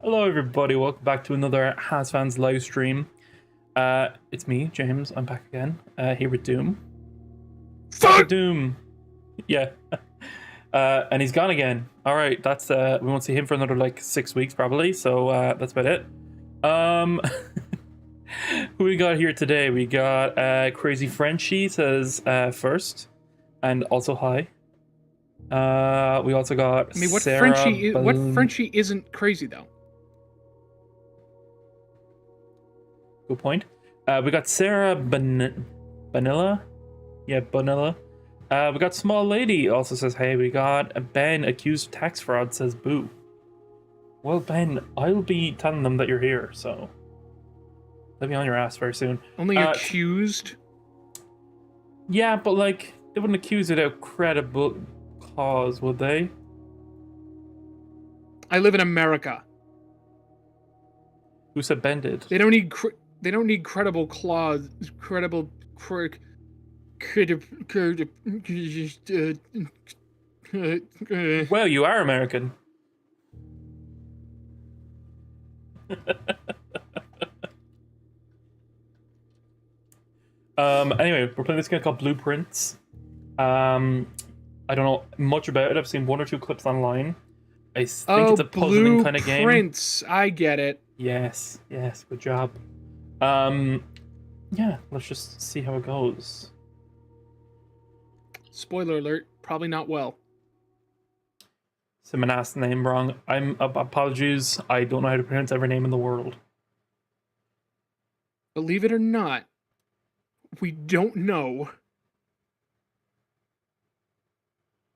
Hello everybody, welcome back to another Hazfans live stream. It's me, James, I'm back again, here with Doom. Back with Doom! Yeah. And he's gone again. Alright, that's, we won't see him for another, like, 6 weeks probably, so, that's about it. Who we got here today? We got, Crazy Frenchie says, first, and also hi. We also got I mean, what Sarah Frenchie isn't crazy, though? Good point. We got Sarah Banilla. Yeah, Banilla. We got Small Lady also says hey. We got Ben accused of tax fraud says boo. Well, Ben, I'll be telling them that you're here, so they'll be on your ass very soon. Only accused? Yeah, but like they wouldn't accuse it without credible cause, would they? I live in America. Who said Ben did? They don't need credible clause. Well, you are American. Anyway, we're playing this game called Blueprints. I don't know much about it. I've seen one or two clips online. I think it's a puzzling kind of game. Blueprints. I get it. Yes, good job. Yeah, let's just see how it goes. Spoiler alert, probably not well. Said my last name wrong. Apologies. I don't know how to pronounce every name in the world. Believe it or not, we don't know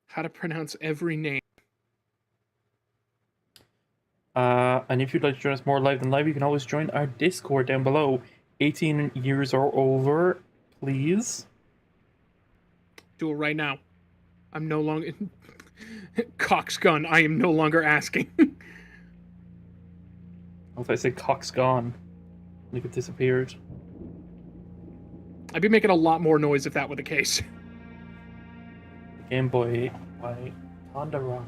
how to pronounce every name. And if you'd like to join us more live than live, you can always join our Discord down below. 18 years or over, please. Do it right now. I'm no longer... Cock's gun, I am no longer asking. If I say cock's gone, like it disappeared. I'd be making a lot more noise if that were the case. Game Boy by Honda Ross.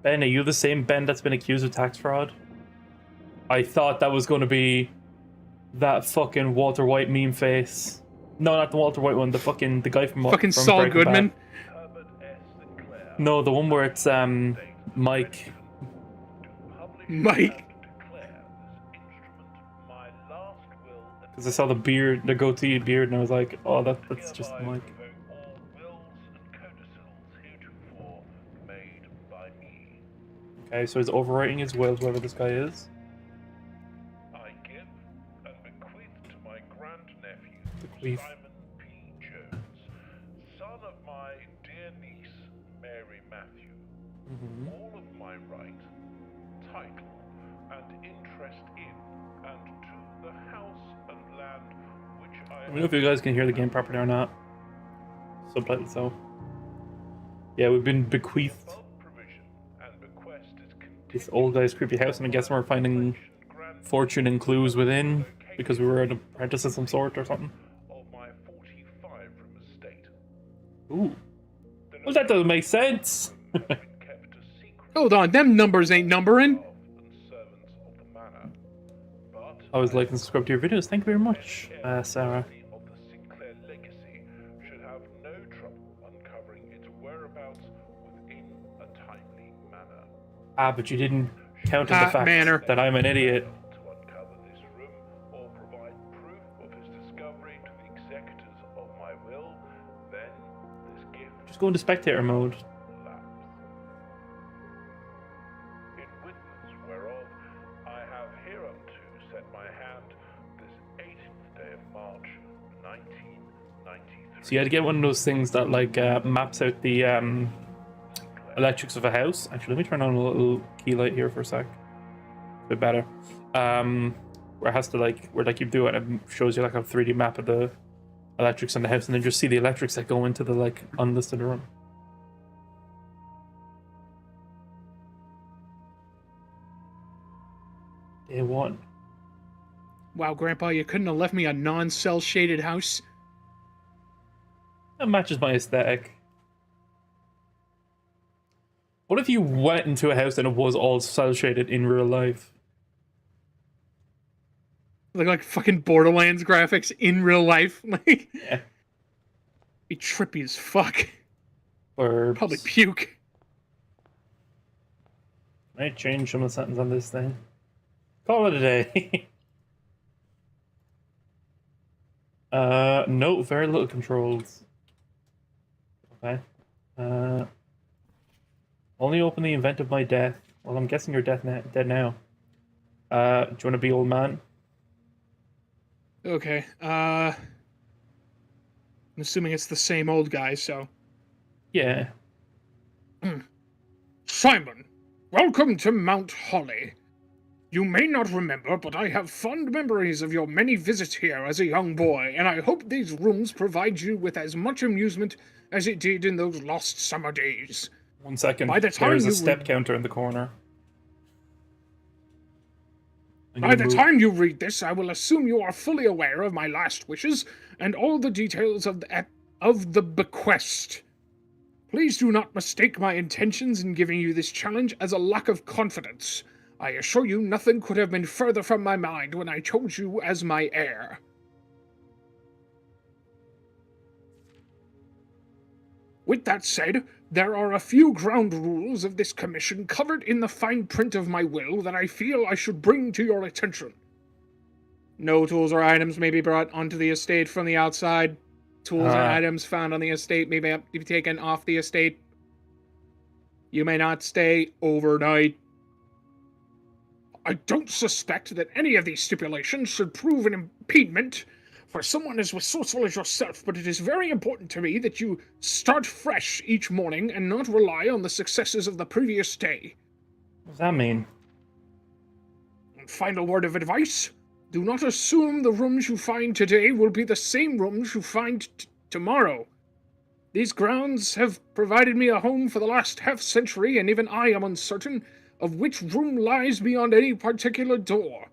Ben, are you the same Ben that's been accused of tax fraud? I thought that was going to be that fucking Walter White meme face. No, not the Walter White one. The guy from fucking Saul Breaking Goodman. Bad. No, the one where it's Mike. Mike. Because I saw the beard, the goatee beard, and I was like, oh, that's just Mike. Okay, so he's overwriting his will, whoever this guy is. I give and bequeath to my grandnephew, Simon P. Jones, son of my dear niece, Mary Matthew, all of my right, title, and interest in, and to the house and land which I don't know if you guys can hear the game properly or not. Subtitles, so. Yeah, we've been bequeathed this old guy's creepy house, and I guess we're finding fortune and clues within because we were an apprentice of some sort or something. Ooh. Well, that doesn't make sense. Hold on, them numbers ain't numbering. I was liking and subscribe to your videos. Thank you very much, Sarah. Ah, but you didn't count on the fact that I'm an idiot. Just go into spectator mode. In witness whereof I have hereunto set my hand this 18th day of March, 1993. So you had to get one of those things that like maps out the electrics of a house. Actually, let me turn on a little key light here for a sec. A bit better. Where it has to like, where like you do it and it shows you like a 3D map of the electrics in the house, and then just see the electrics that go into the like unlisted room. Day one. Wow, Grandpa, you couldn't have left me a non-cell shaded house. That matches my aesthetic. What if you went into a house and it was all cell shaded in real life? Like fucking Borderlands graphics in real life. Like, Yeah. be trippy as fuck. Or Probably puke. Can I change some of the settings on this thing? Call it a day. No, very little controls. Okay. Only open the event of my death. Well, I'm guessing you're dead now. Do you want to be old man? Okay. I'm assuming it's the same old guy, so. Yeah. Simon, welcome to Mount Holly. You may not remember, but I have fond memories of your many visits here as a young boy, and I hope these rooms provide you with as much amusement as it did in those lost summer days. 1 second. By the time There's a you step read- counter in the corner. By the time you read this, I will assume you are fully aware of my last wishes and all the details of the bequest. Please do not mistake my intentions in giving you this challenge as a lack of confidence. I assure you nothing could have been further from my mind when I chose you as my heir. With that said, there are a few ground rules of this commission covered in the fine print of my will that I feel I should bring to your attention. No tools or items may be brought onto the estate from the outside. Tools and items found on the estate may be taken off the estate. You may not stay overnight. I don't suspect that any of these stipulations should prove an impediment for someone as resourceful as yourself, but it is very important to me that you start fresh each morning and not rely on the successes of the previous day. What does that mean? And final word of advice, do not assume the rooms you find today will be the same rooms you find tomorrow. These grounds have provided me a home for the last half-century, and even I am uncertain of which room lies beyond any particular door.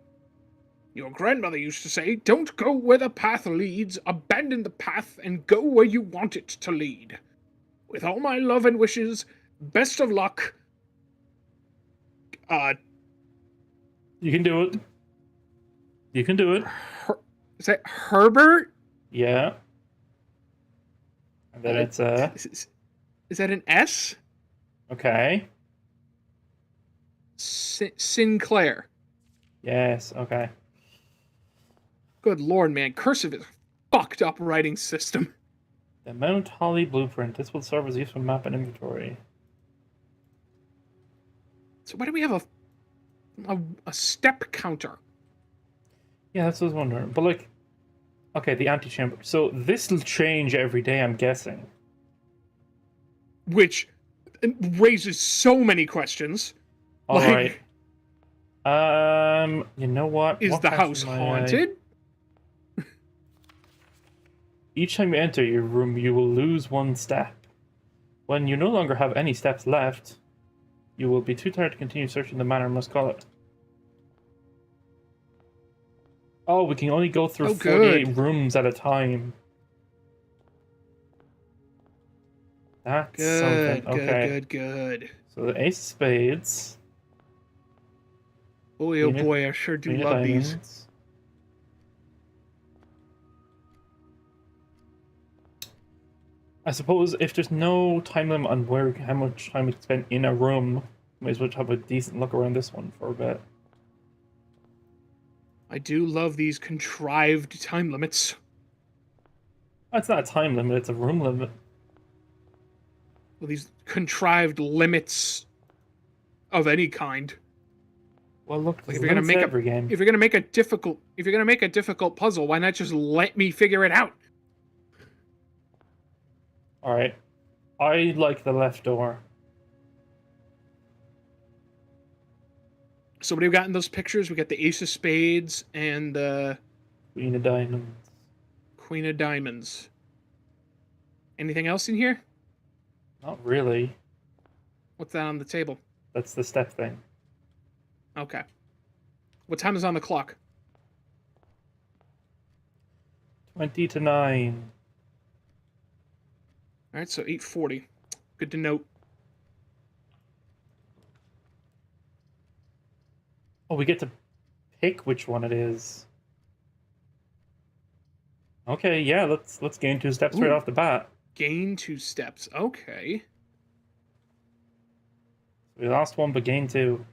Your grandmother used to say, don't go where the path leads, abandon the path, and go where you want it to lead. With all my love and wishes, best of luck. You can do it. You can do it. Is that Herbert? Yeah. And then it's Is that an S? Okay. Sinclair. Yes, okay. Good lord, man. Cursive is a fucked up writing system. The Mount Holly blueprint. This will serve as a useful map and inventory. So why do we have a step counter? Yeah, that's what I was wondering. But like, okay, the antechamber. So this will change every day, I'm guessing. Which raises so many questions. All right. You know what? Is What the catches house my eye? haunted? Each time you enter your room, you will lose 1 step. When you no longer have any steps left, you will be too tired to continue searching the manor and must call it. Oh, we can only go through 48 rooms at a time. That's Good, something. Okay. good. So the Ace of Spades. Boy, oh boy, I sure do Queen of love these. Diamonds. I suppose if there's no time limit on how much time we can spend in a room, might as well have a decent look around this one for a bit. I do love these contrived time limits. It's not a time limit, it's a room limit. Well, these contrived limits of any kind. Well, look, Like if you're gonna make every game. if you're gonna make a difficult puzzle, why not just let me figure it out? All right, I like the left door. So what do we got in those pictures? We got the Ace of Spades and the Queen of Diamonds. Queen of Diamonds. Anything else in here? Not really. What's that on the table? That's the step thing. Okay. What time is on the clock? 20 to 9. All right, so 8:40. Good to note. Oh, we get to pick which one it is. Okay, yeah, let's gain 2 steps right Ooh. off the bat. Gain 2 steps. Okay. We lost 1, but gained 2.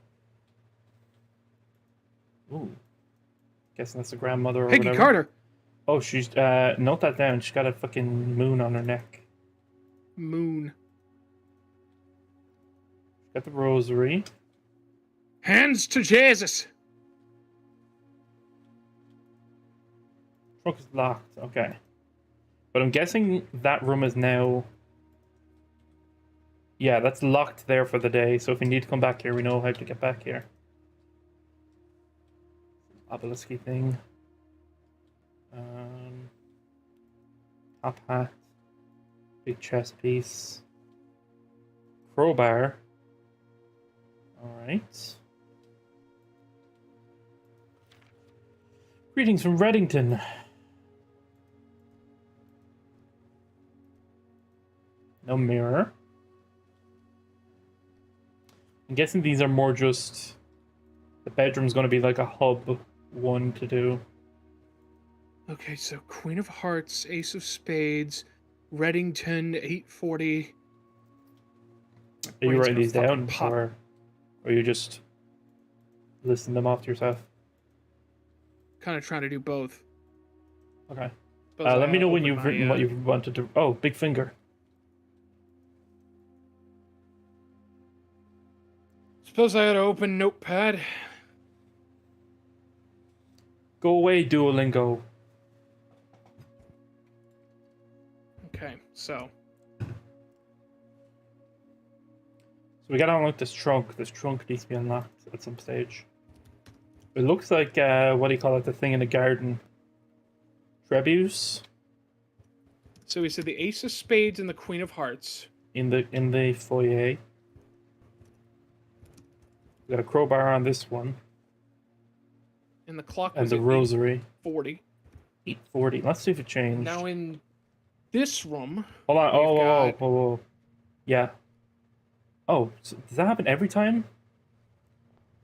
Ooh. Guessing that's the grandmother or Peggy whatever. Carter. Oh, she's note that down. She's got a fucking moon on her neck. Moon. She's got the rosary. Hands to Jesus. Truck is locked. Okay. But I'm guessing that room is now... Yeah, that's locked there for the day. So if we need to come back here, we know how to get back here. Obelisk thing. Top hat. Big chest piece. Crowbar. Alright. Greetings from Reddington. No mirror. I'm guessing these are more just... The bedroom's going to be like a hub one to do. Okay, so Queen of Hearts, Ace of Spades, Reddington, 840. Are you writing these down? Pop. Or are you just listing them off to yourself? Kind of trying to do both. Okay. Suppose Let me know when open you've my, written what you've wanted to... Oh, big finger. Suppose I had to open Notepad. Go away, Duolingo. Okay, so. So we gotta unlock this trunk. This trunk needs to be unlocked at some stage. It looks like, what do you call it? The thing in the garden. Trebus? So we said the Ace of Spades and the Queen of Hearts. In the foyer. We got a crowbar on this one. And the clock And was the at rosary. 840. 840. Let's see if it changed. Now in this room. Hold on. we've got- Oh. Yeah. Oh, so does that happen every time?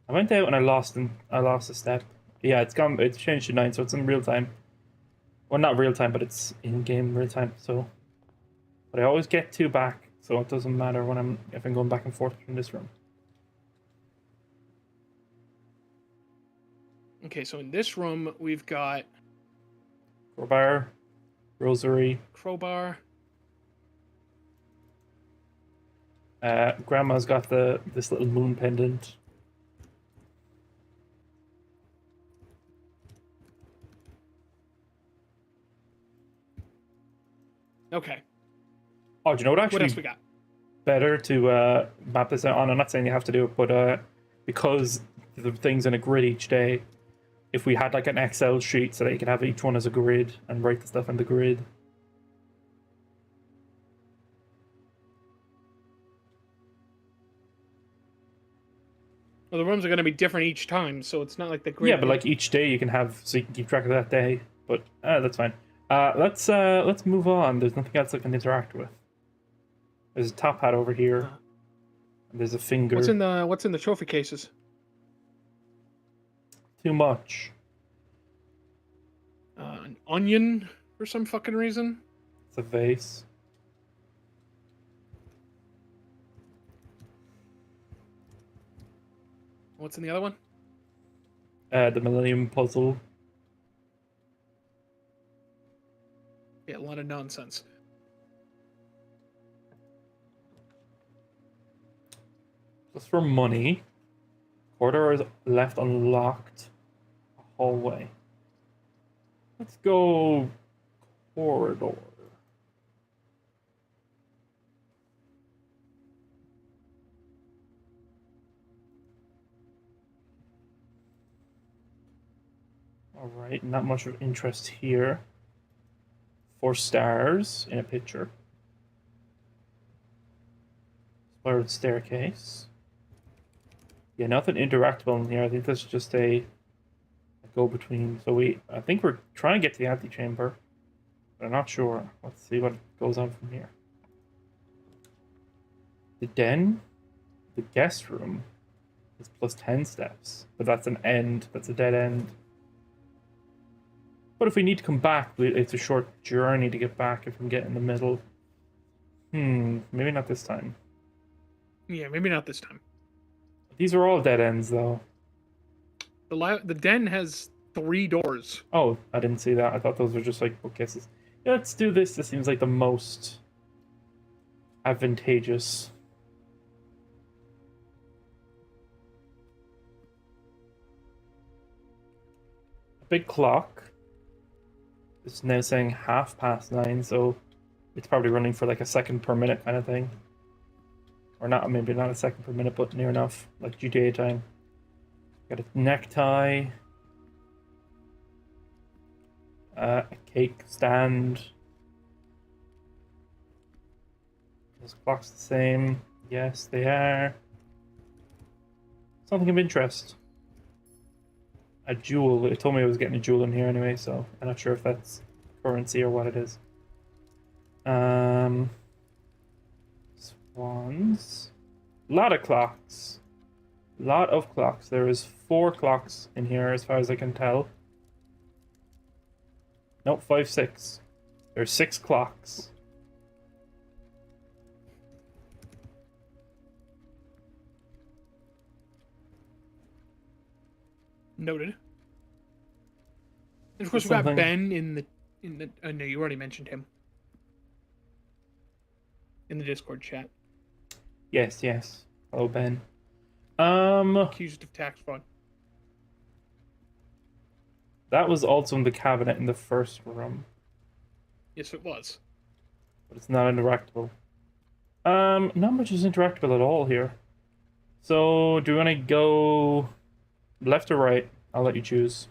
I went out and I lost a step. Yeah, it's gone. It's changed to 9, so it's in real time. Well, not real time, but it's in game real time. So, but I always get 2 back, so it doesn't matter when if I'm going back and forth from this room. Okay, so in this room we've got Crowbar, rosary. crowbar. Grandma's got this little moon pendant. Okay. Oh, do you know what What actually else we got? better to map this out on? I'm not saying you have to do it, but because the things in a grid each day, if we had like an Excel sheet so that you could have each one as a grid and write the stuff in the grid. Well, the rooms are going to be different each time, so it's not like the grid. Yeah, but like each day you can have, so you can keep track of that day. But that's fine. Let's move on. There's nothing else I can interact with. There's a top hat over here. And there's a finger. What's in the trophy cases? Too much. An onion for some fucking reason. It's a vase. What's in the other one? The Millennium Puzzle. Yeah, a lot of nonsense. Just for money. Corridor is left unlocked. A hallway. Let's go corridor. Alright, not much of interest here. 4 stars in a picture. Spiral staircase. Yeah, nothing interactable in here. I think that's just a go-between. So I think we're trying to get to the antechamber, but I'm not sure. Let's see what goes on from here. The den, the guest room, It's plus 10 steps, but that's an end. That's a dead end. But if we need to come back, it's a short journey to get back if we get in the middle. Maybe not this time. Yeah, maybe not this time. These are all dead ends, though. The den has 3 doors. Oh, I didn't see that. I thought those were just like bookcases. Yeah, let's do this. This seems like the most advantageous. A big clock. It's now saying 9:30, so it's probably running for like a second per minute kind of thing. Or not, maybe not a second per minute, but near enough, like GTA time. Got a necktie. A cake stand. Those clocks the same. Yes, they are. Something of interest. A jewel. It told me I was getting a jewel in here anyway, so I'm not sure if that's currency or what it is. Swans. Lot of clocks. Lot of clocks. There is 4 clocks in here as far as I can tell. Nope, 5, 6. There's 6 clocks. Noted. And of course, we got Ben in the. Oh no, you already mentioned him. In the Discord chat. Yes, yes. Hello, Ben. Accused of tax fraud. That was also in the cabinet in the first room. Yes, it was. But it's not interactable. Not much is interactable at all here. So, do you want to go left or right? I'll let you choose.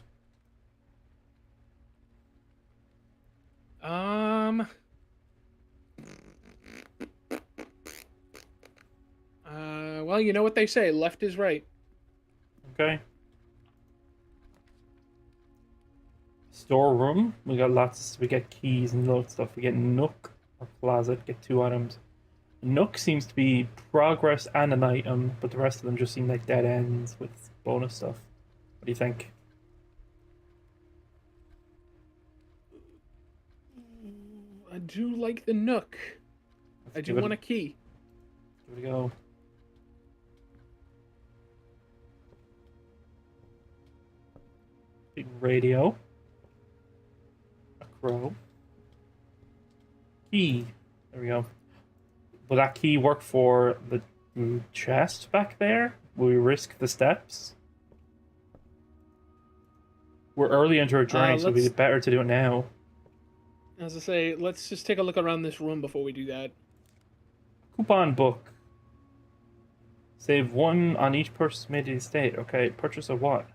Well, you know what they say, left is right. Okay. Storeroom. We got lots. We get keys and loads of stuff. We get nook or closet. Get 2 items. Nook seems to be progress and an item, but the rest of them just seem like dead ends with bonus stuff. What do you think? I do like the nook. I do want a key. Here we go. Big radio. A crow. Key. There we go. Will that key work for the chest back there? Will we risk the steps? We're early into our journey, so it'd be better to do it now. As I say, let's just take a look around this room before we do that. Coupon book. Save 1 on each purchase made to the estate. Okay, purchase of what?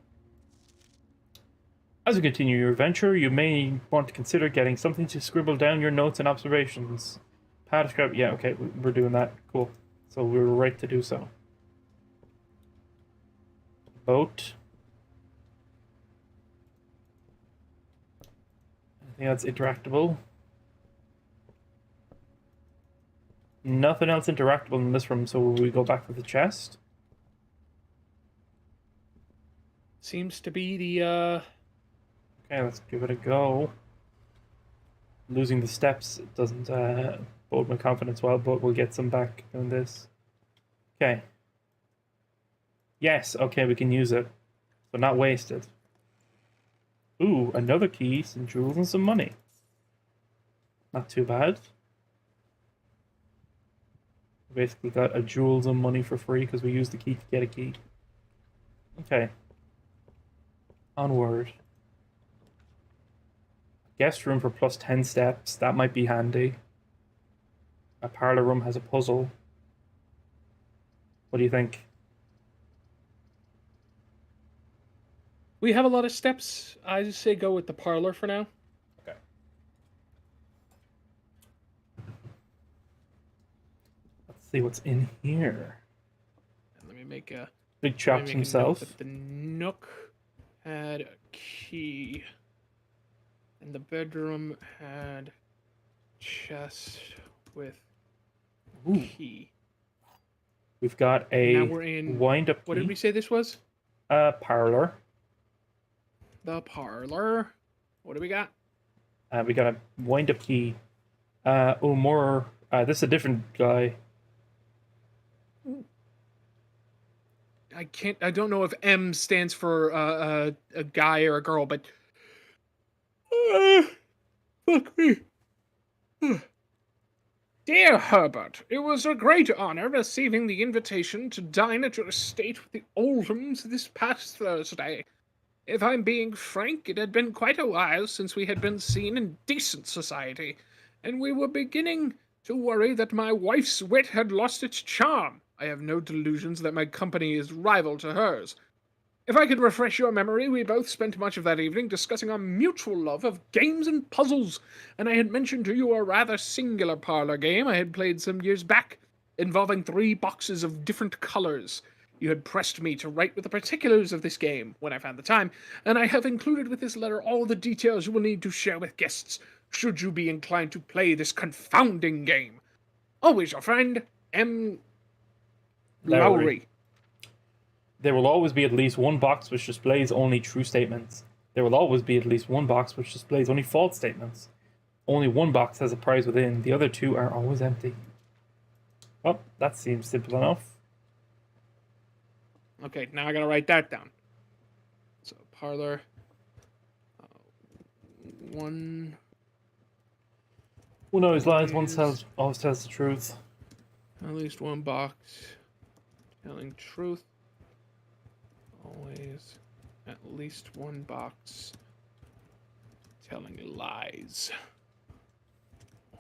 As you continue your adventure, you may want to consider getting something to scribble down your notes and observations. Pad of scribe. Yeah, okay, we're doing that. Cool. So we were right to do so. Boat. Anything that's interactable? Nothing else interactable in this room, so will we go back to the chest? Seems to be the, Okay, let's give it a go. Losing the steps doesn't bode my confidence well, but we'll get some back doing this. Okay. Yes, okay, we can use it. So not wasted. Ooh, another key, some jewels and some money. Not too bad. Basically got a jewels and money for free because we used the key to get a key. Okay. Onward. Guest room for plus 10 steps. That might be handy. A parlor room has a puzzle. What do you think? We have a lot of steps. I just say go with the parlor for now. Okay. Let's see what's in here. Let me make a... Big Chops himself. The nook had a key. And the bedroom had chest with key. We've got Now a we're in... wind-up What did key. we say this was? Parlor. The parlor. What do we got? We got a wind-up key. More. This is a different guy. I don't know if M stands for a guy or a girl, but fuck me. Dear Herbert, it was a great honor receiving the invitation to dine at your estate with the Oldhams this past Thursday. If I'm being frank, it had been quite a while since we had been seen in decent society, and we were beginning to worry that my wife's wit had lost its charm. I have no delusions that my company is rival to hers. If I could refresh your memory, we both spent much of that evening discussing our mutual love of games and puzzles, and I had mentioned to you a rather singular parlor game I had played some years back, involving 3 boxes of different colors. You had pressed me to write with the particulars of this game when I found the time, and I have included with this letter all the details you will need to share with guests, should you be inclined to play this confounding game. Always your friend, M. Lowry. There will always be at least one box which displays only true statements. There will always be at least one box which displays only false statements. Only one box has a prize within. The other 2 are always empty. Well, that seems simple enough. Okay, now I gotta write that down. So, parlor. One always lies, one always tells the truth. At least one box telling truth. Always at least one box telling lies.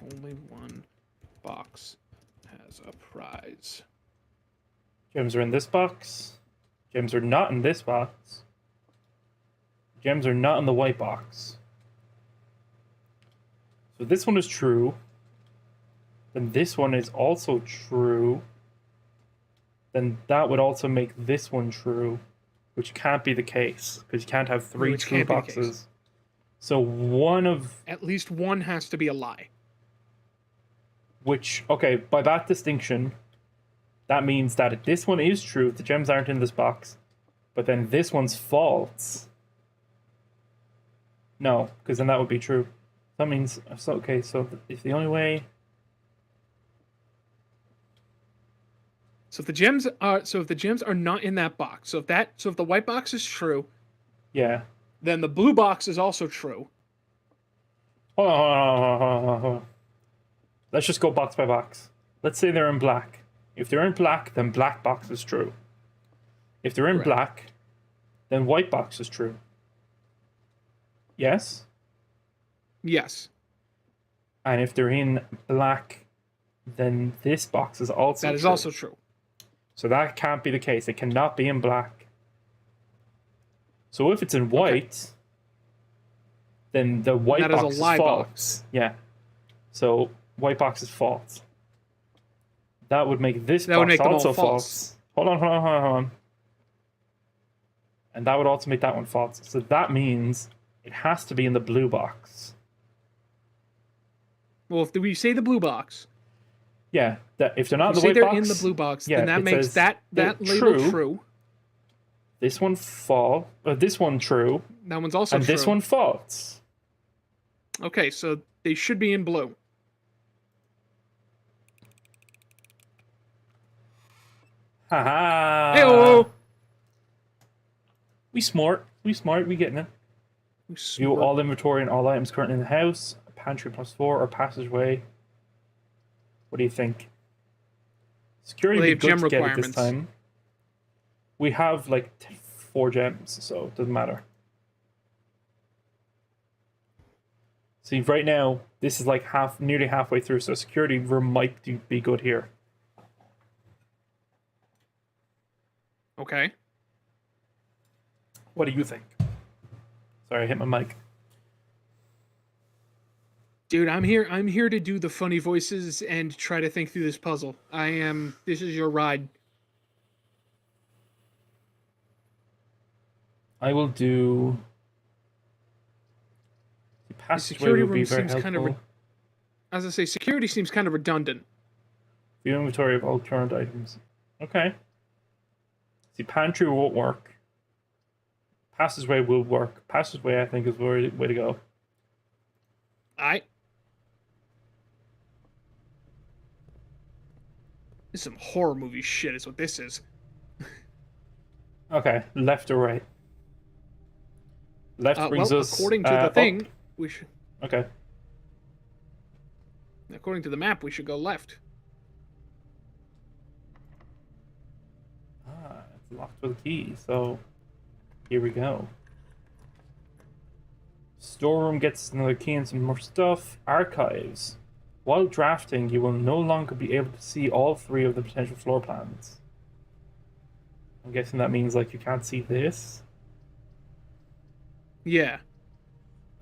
Only one box has a prize. Gems are in this box. Gems are not in this box. Gems are not in the white box. So this one is true. Then this one is also true. Then that would also make this one true, which can't be the case because you can't have 3 true boxes. So one of... At least one has to be a lie. Which, okay, by that distinction, that means that this one is true, the gems aren't in this box, but then this one's false. No, because then that would be true. That means, so okay, so if the only way... So if the gems are not in that box, so if the white box is true, yeah, then the blue box is also true. Hold on. Let's just go box by box. Let's say they're in black. If they're in black, then black box is true. If they're in black, then white box is true. Yes? Yes. And if they're in black, then this box is also true. That is also true. So that can't be the case. It cannot be in black. So if it's in white, then the white box is false. Box. Yeah. So white box is false. That would make this box also false. Hold on. And that would also make that one false. So that means it has to be in the blue box. Well, if we say the blue box... Yeah, that if they're not in the white they're box, in the blue box, yeah, then that makes that label true. This one this one true. That one's also true. And this one false. Okay, so they should be in blue. Haha. Hey-oh! We smart, we getting it. View all inventory and all items currently in the house. Pantry +4 or passageway. What do you think? Security would be good to get it this time. We have like 4 gems, so it doesn't matter. See, right now, this is like nearly halfway through, so security room might be good here. Okay. What do you think? Sorry, I hit my mic. Dude, I'm here to do the funny voices and try to think through this puzzle. This is your ride. I will do... The passageway would be very helpful. As I say, security seems kind of redundant. View inventory of all current items. Okay. See, pantry won't work. Passageway will work. Passageway, I think, is the way to go. Alright. This is some horror movie shit is what this is. Okay, left or right? Left brings well, us... according to the thing, up. we should... Okay. According to the map, we should go left. Ah, it's locked with a key, so... Here we go. Storeroom gets another key and some more stuff. Archives. While drafting, you will no longer be able to see all 3 of the potential floor plans. I'm guessing that means, like, you can't see this? Yeah.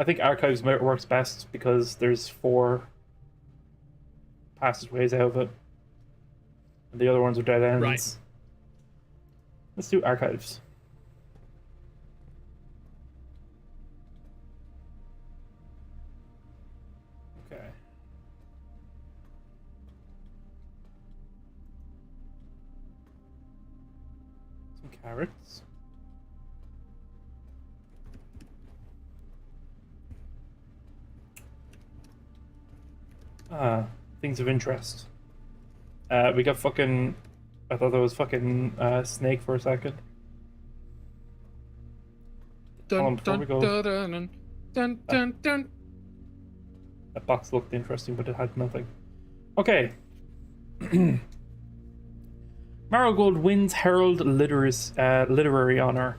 I think Archives works best because there's 4 passageways out of it. And the other ones are dead ends. Right. Let's do Archives. Okay. Some carrots. Things of interest. We got fucking... I thought there was fucking snake for a second. Dun, dun, dun, dun, dun, dun, dun. That box looked interesting, but it had nothing. Okay. Marigold wins Herald Literary Honor.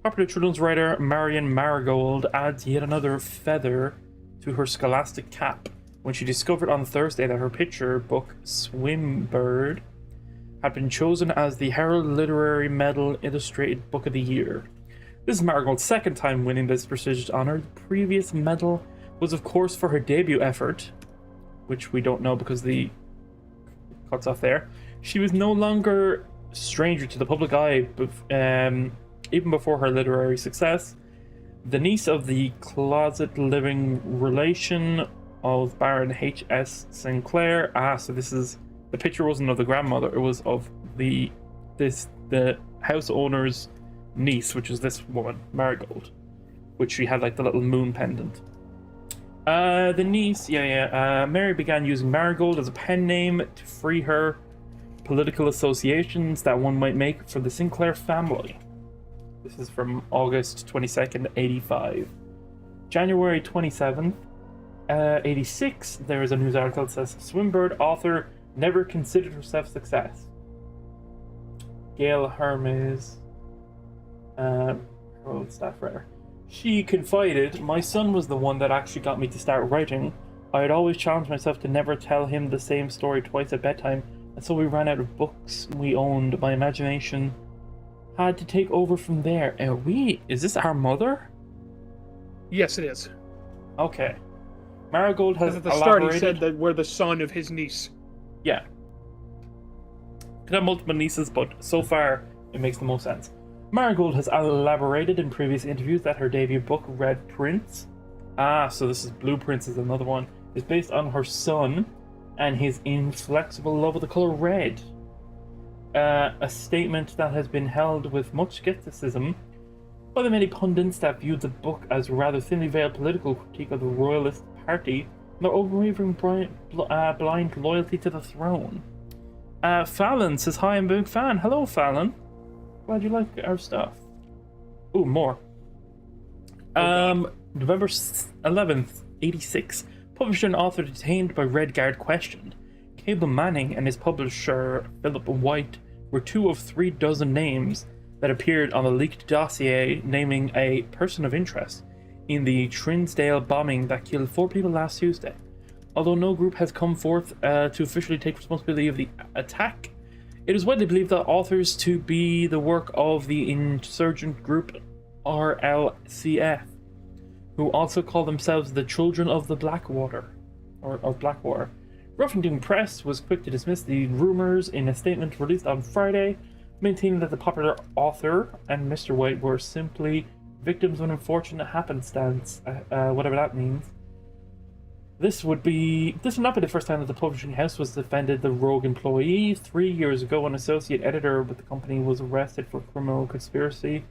Popular children's writer Marion Marigold adds yet another feather to her scholastic cap when she discovered on Thursday that her picture book, Swimbird, had been chosen as the Herald Literary Medal Illustrated Book of the Year. This is Marigold's second time winning this prestigious honor. The previous medal was, of course, for her debut effort, which we don't know because the cuts off there. She was no longer a stranger to the public eye, but, even before her literary success. The niece of the closet living relation of Baron H.S. Sinclair. So this is... The picture wasn't of the grandmother, it was of the house owner's niece, which is this woman, Marigold, which she had like the little moon pendant. The niece, Mary began using Marigold as a pen name to free her political associations that one might make for the Sinclair family. This is from August 22nd, 85. January 27th, 86, there is a news article that says, Swimbird author never considered herself success. Gail Hermes, Herald staff writer. She confided, my son was the one that actually got me to start writing. I had always challenged myself to never tell him the same story twice at bedtime, and so we ran out of books we owned. My imagination had to take over from there. Is this our mother? Yes, it is. Okay. Marigold has At the start, he said that we're the son of his niece. Yeah. Could have multiple nieces, but so far it makes the most sense. Marigold has elaborated in previous interviews that her debut book, Red Prince, so this is Blueprints is another one, is based on her son and his inflexible love of the color red. A statement that has been held with much skepticism by the many pundits that viewed the book as a rather thinly veiled political critique of the Royalist Party and their unwavering blind loyalty to the throne. Fallon says, hi, I'm a big fan. Hello, Fallon. Glad you like our stuff. Ooh, more. November 11th, 86. Publisher and author detained by Red Guard questioned. Cable Manning and his publisher, Philip White, were 2 of 3 dozen names that appeared on the leaked dossier naming a person of interest in the Trinsdale bombing that killed 4 people last Tuesday. Although no group has come forth to officially take responsibility of the attack, it is widely believed that authors to be the work of the insurgent group RLCF, who also call themselves the Children of the Blackwater, or of Blackwater. Ruffington Press was quick to dismiss the rumors in a statement released on Friday, maintaining that the popular author and Mr. White were simply victims of an unfortunate happenstance, whatever that means. This would not be the first time that the publishing house was defended the rogue employee. 3 years ago, an associate editor with the company was arrested for criminal conspiracy,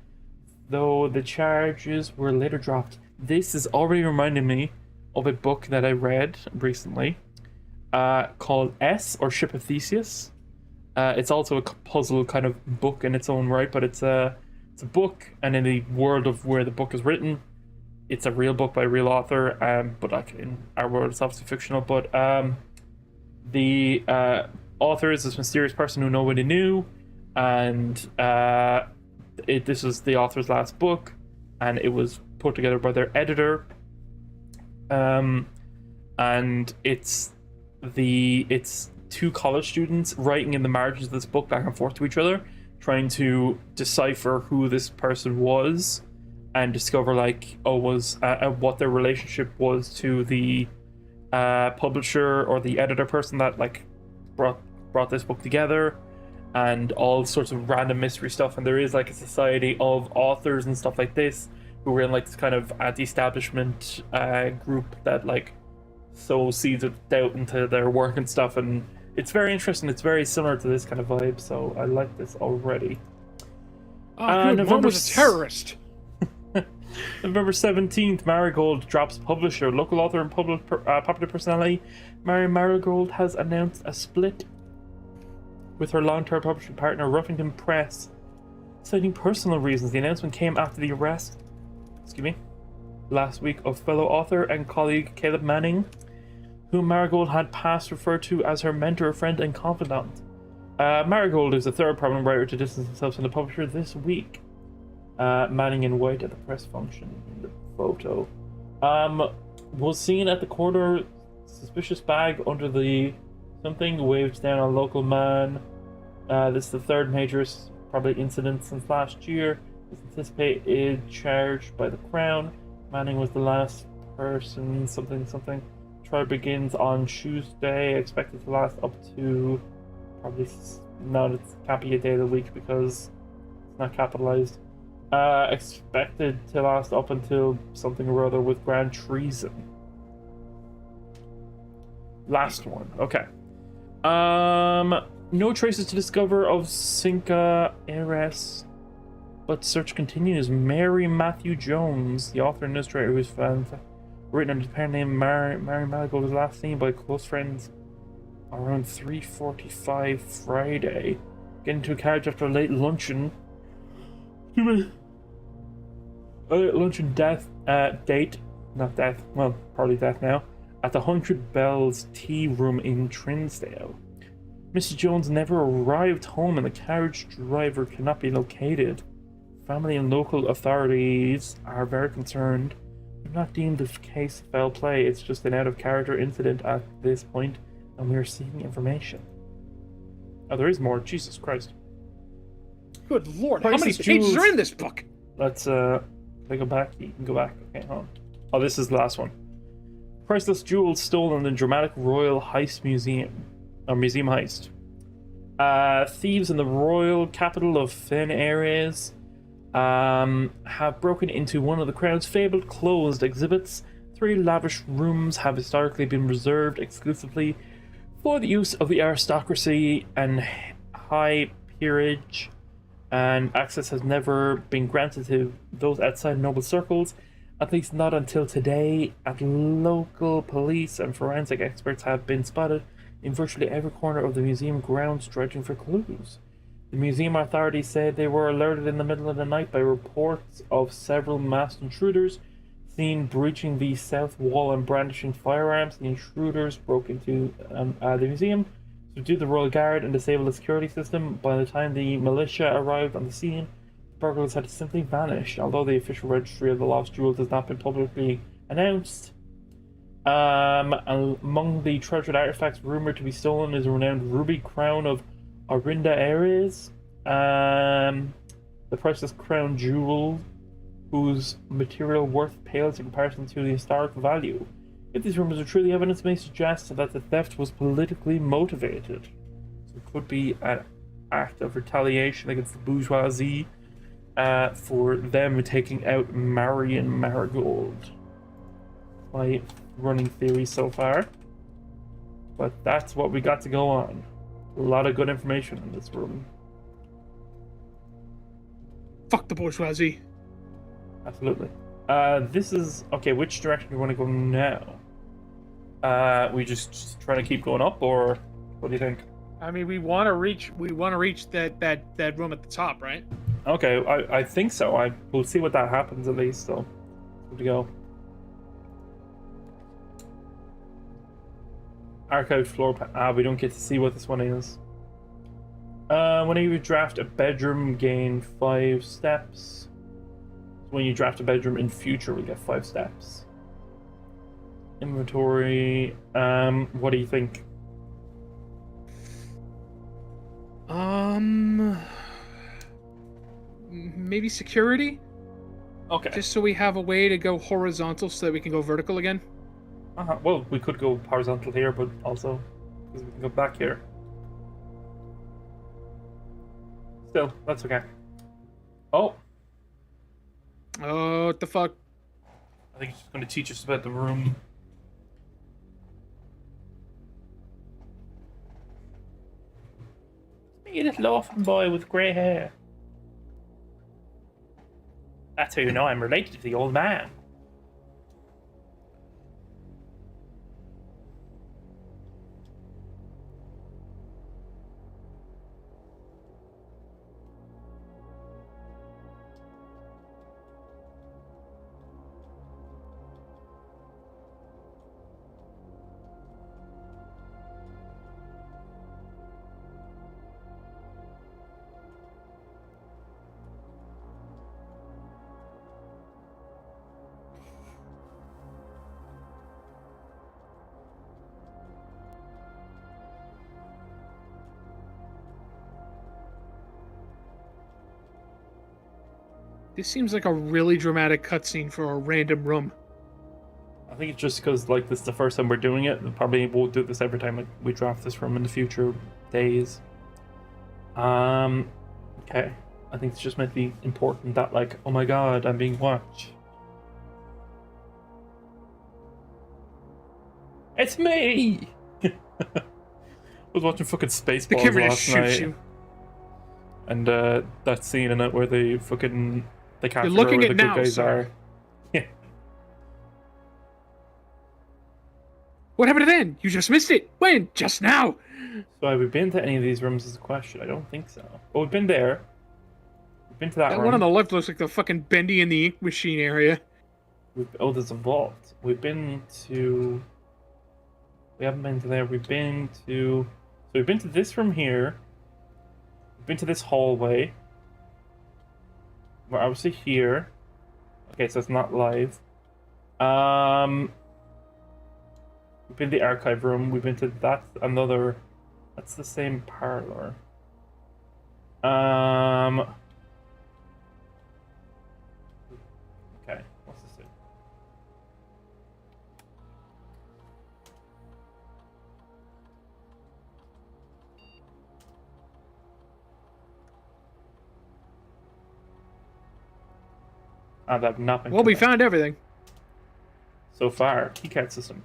though the charges were later dropped. This is already reminding me of a book that I read recently called S, or Ship of Theseus. It's also a puzzle kind of book in its own right, but it's a book, and in the world of where the book is written, it's a real book by a real author, but like in our world it's obviously fictional. But the author is this mysterious person who nobody knew, and this was the author's last book, and it was put together by their editor, and it's two college students writing in the margins of this book back and forth to each other, trying to decipher who this person was and discover what their relationship was to the publisher or the editor person that brought this book together, and all sorts of random mystery stuff. And there is like a society of authors and stuff like this who were in like this kind of anti-establishment group that like sow seeds of doubt into their work and stuff, and it's very interesting. It's very similar to this kind of vibe, so I like this already. Good mom was a terrorist. November 17th, Marigold drops publisher. Local author and popular personality Mary Marigold has announced a split with her long-term publishing partner, Ruffington Press, citing personal reasons. The announcement came after the arrest, last week, of fellow author and colleague Caleb Manning, whom Marigold had past referred to as her mentor, friend, and confidant. Marigold is the third prominent writer to distance himself from the publisher this week. Manning in white at the press function in the photo. Was seen at the corner, suspicious bag under the something, waved down a local man. This is the third major probably incident since last year. Is anticipated charged by the Crown. Manning was the last person, something. Trial begins on Tuesday, expected to last up to it can't be a day of the week because it's not capitalized. Expected to last up until something or other with grand treason. Last one. Okay. No traces to discover of Cinca heiress, but search continues. Mary Matthew Jones, the author and illustrator who was found written under the pen name Mary Marigold, was last seen by close friends around 3:45 Friday, getting to a carriage after a late luncheon. Luncheon date, not death, well, probably death now, at the 100 Bells Tea Room in Trinsdale. Mrs. Jones never arrived home and the carriage driver cannot be located. Family and local authorities are very concerned. They're not deemed the case foul play, it's just an out-of-character incident at this point, and we are seeking information. Oh, there is more. Jesus Christ. Good lord, how many pages are in this book? Let's, I go back? You can go back. Okay, hold on. Oh, this is the last one. Priceless jewels stolen in dramatic Royal Heist Museum. Or museum heist. Thieves in the royal capital of Fen Aires have broken into one of the Crown's fabled closed exhibits. 3 lavish rooms have historically been reserved exclusively for the use of the aristocracy and high peerage, and access has never been granted to those outside noble circles, at least not until today. Local police and forensic experts have been spotted in virtually every corner of the museum grounds dredging for clues. The museum authorities said they were alerted in the middle of the night by reports of several masked intruders seen breaching the south wall and brandishing firearms. The intruders broke into the museum, subdued the Royal Guard, and disabled the security system. By the time the militia arrived on the scene, the burglars had simply vanished. Although the official registry of the lost jewels has not been publicly announced, among the treasured artifacts rumored to be stolen is a renowned ruby crown of Orinda Ares, the priceless crown jewel whose material worth pales in comparison to the historic value. If these rumors are true, the evidence may suggest that the theft was politically motivated. So it could be an act of retaliation against the bourgeoisie for them taking out Marion Marigold. By running theories so far. But that's what we got to go on. A lot of good information in this room. Fuck the bourgeoisie. Absolutely. This is... Okay, which direction do we want to go now? We just trying to keep going up, or what do you think? I mean, we want to reach that room at the top, right? Okay, I think so. We'll see what that happens at least, so... Good to go. Archived floor plan. We don't get to see what this one is. Whenever you draft a bedroom, gain 5 steps. When you draft a bedroom in future, we'll get 5 steps. Inventory. What do you think? Maybe security? Okay. Just so we have a way to go horizontal so that we can go vertical again. Well, we could go horizontal here, but also because we can go back here. Still, that's okay. Oh. Oh, what the fuck? I think he's going to teach us about the room. Me, a little orphan boy with grey hair. That's how you know I'm related to the old man. This seems like a really dramatic cutscene for a random room. I think it's just because like this is the first time we're doing it. We probably won't do this every time like, we draft this room in the future days. Okay. I think it's just meant to be important that like, oh my god, I'm being watched. It's me! I was watching fucking Spaceballs The camera just last shoots night. you. And that scene in it where they fucking... They can't You're figure out looking where at the good now, guys sir. are. Yeah. What happened to then? You just missed it. When? Just now. So have we been to any of these rooms is a question. I don't think so. But we've been there. We've been to that That room. one on the left looks like the fucking Bendy and the Ink Machine area. Oh, there's a vault. We've been to... We haven't been to there. We've been to... So we've been to this room here. We've been to this hallway. We're obviously here. Okay, so it's not live. We've been to the archive room. We've been to that another... That's the same parlor. Okay, what's this do? I've not been. Well, we to that. found everything. So far, keycard system.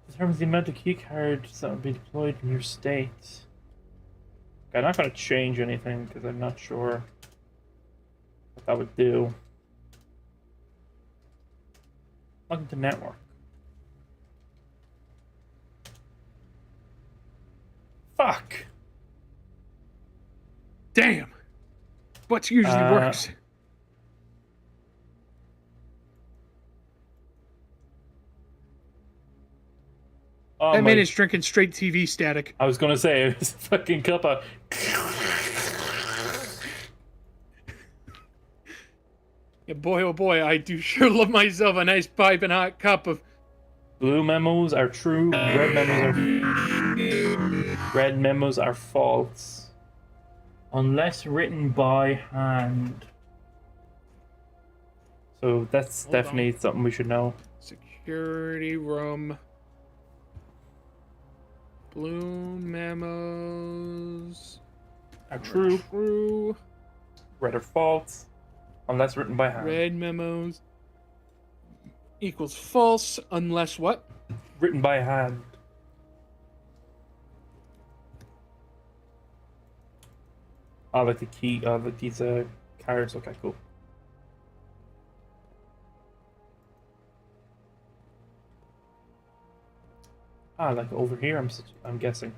Determines the amount of keycards that will be deployed in your state. Okay, I'm not going to change anything because I'm not sure what that would do. Log into network. Fuck! Damn. What usually works? Oh That my- man is drinking straight TV static. I was gonna say it's a fucking cup of. Yeah, boy, oh boy, I do sure love myself a nice piping hot cup of... Blue memos are true. Red memos are false, unless written by hand. So that's Hold definitely something we should know. Security room. Blue memos Are true. true. Read or false, unless written by hand. Read memos equals false unless what? Written by hand. Oh, like the key, like these cards. Okay, cool. Ah, like over here, I'm guessing.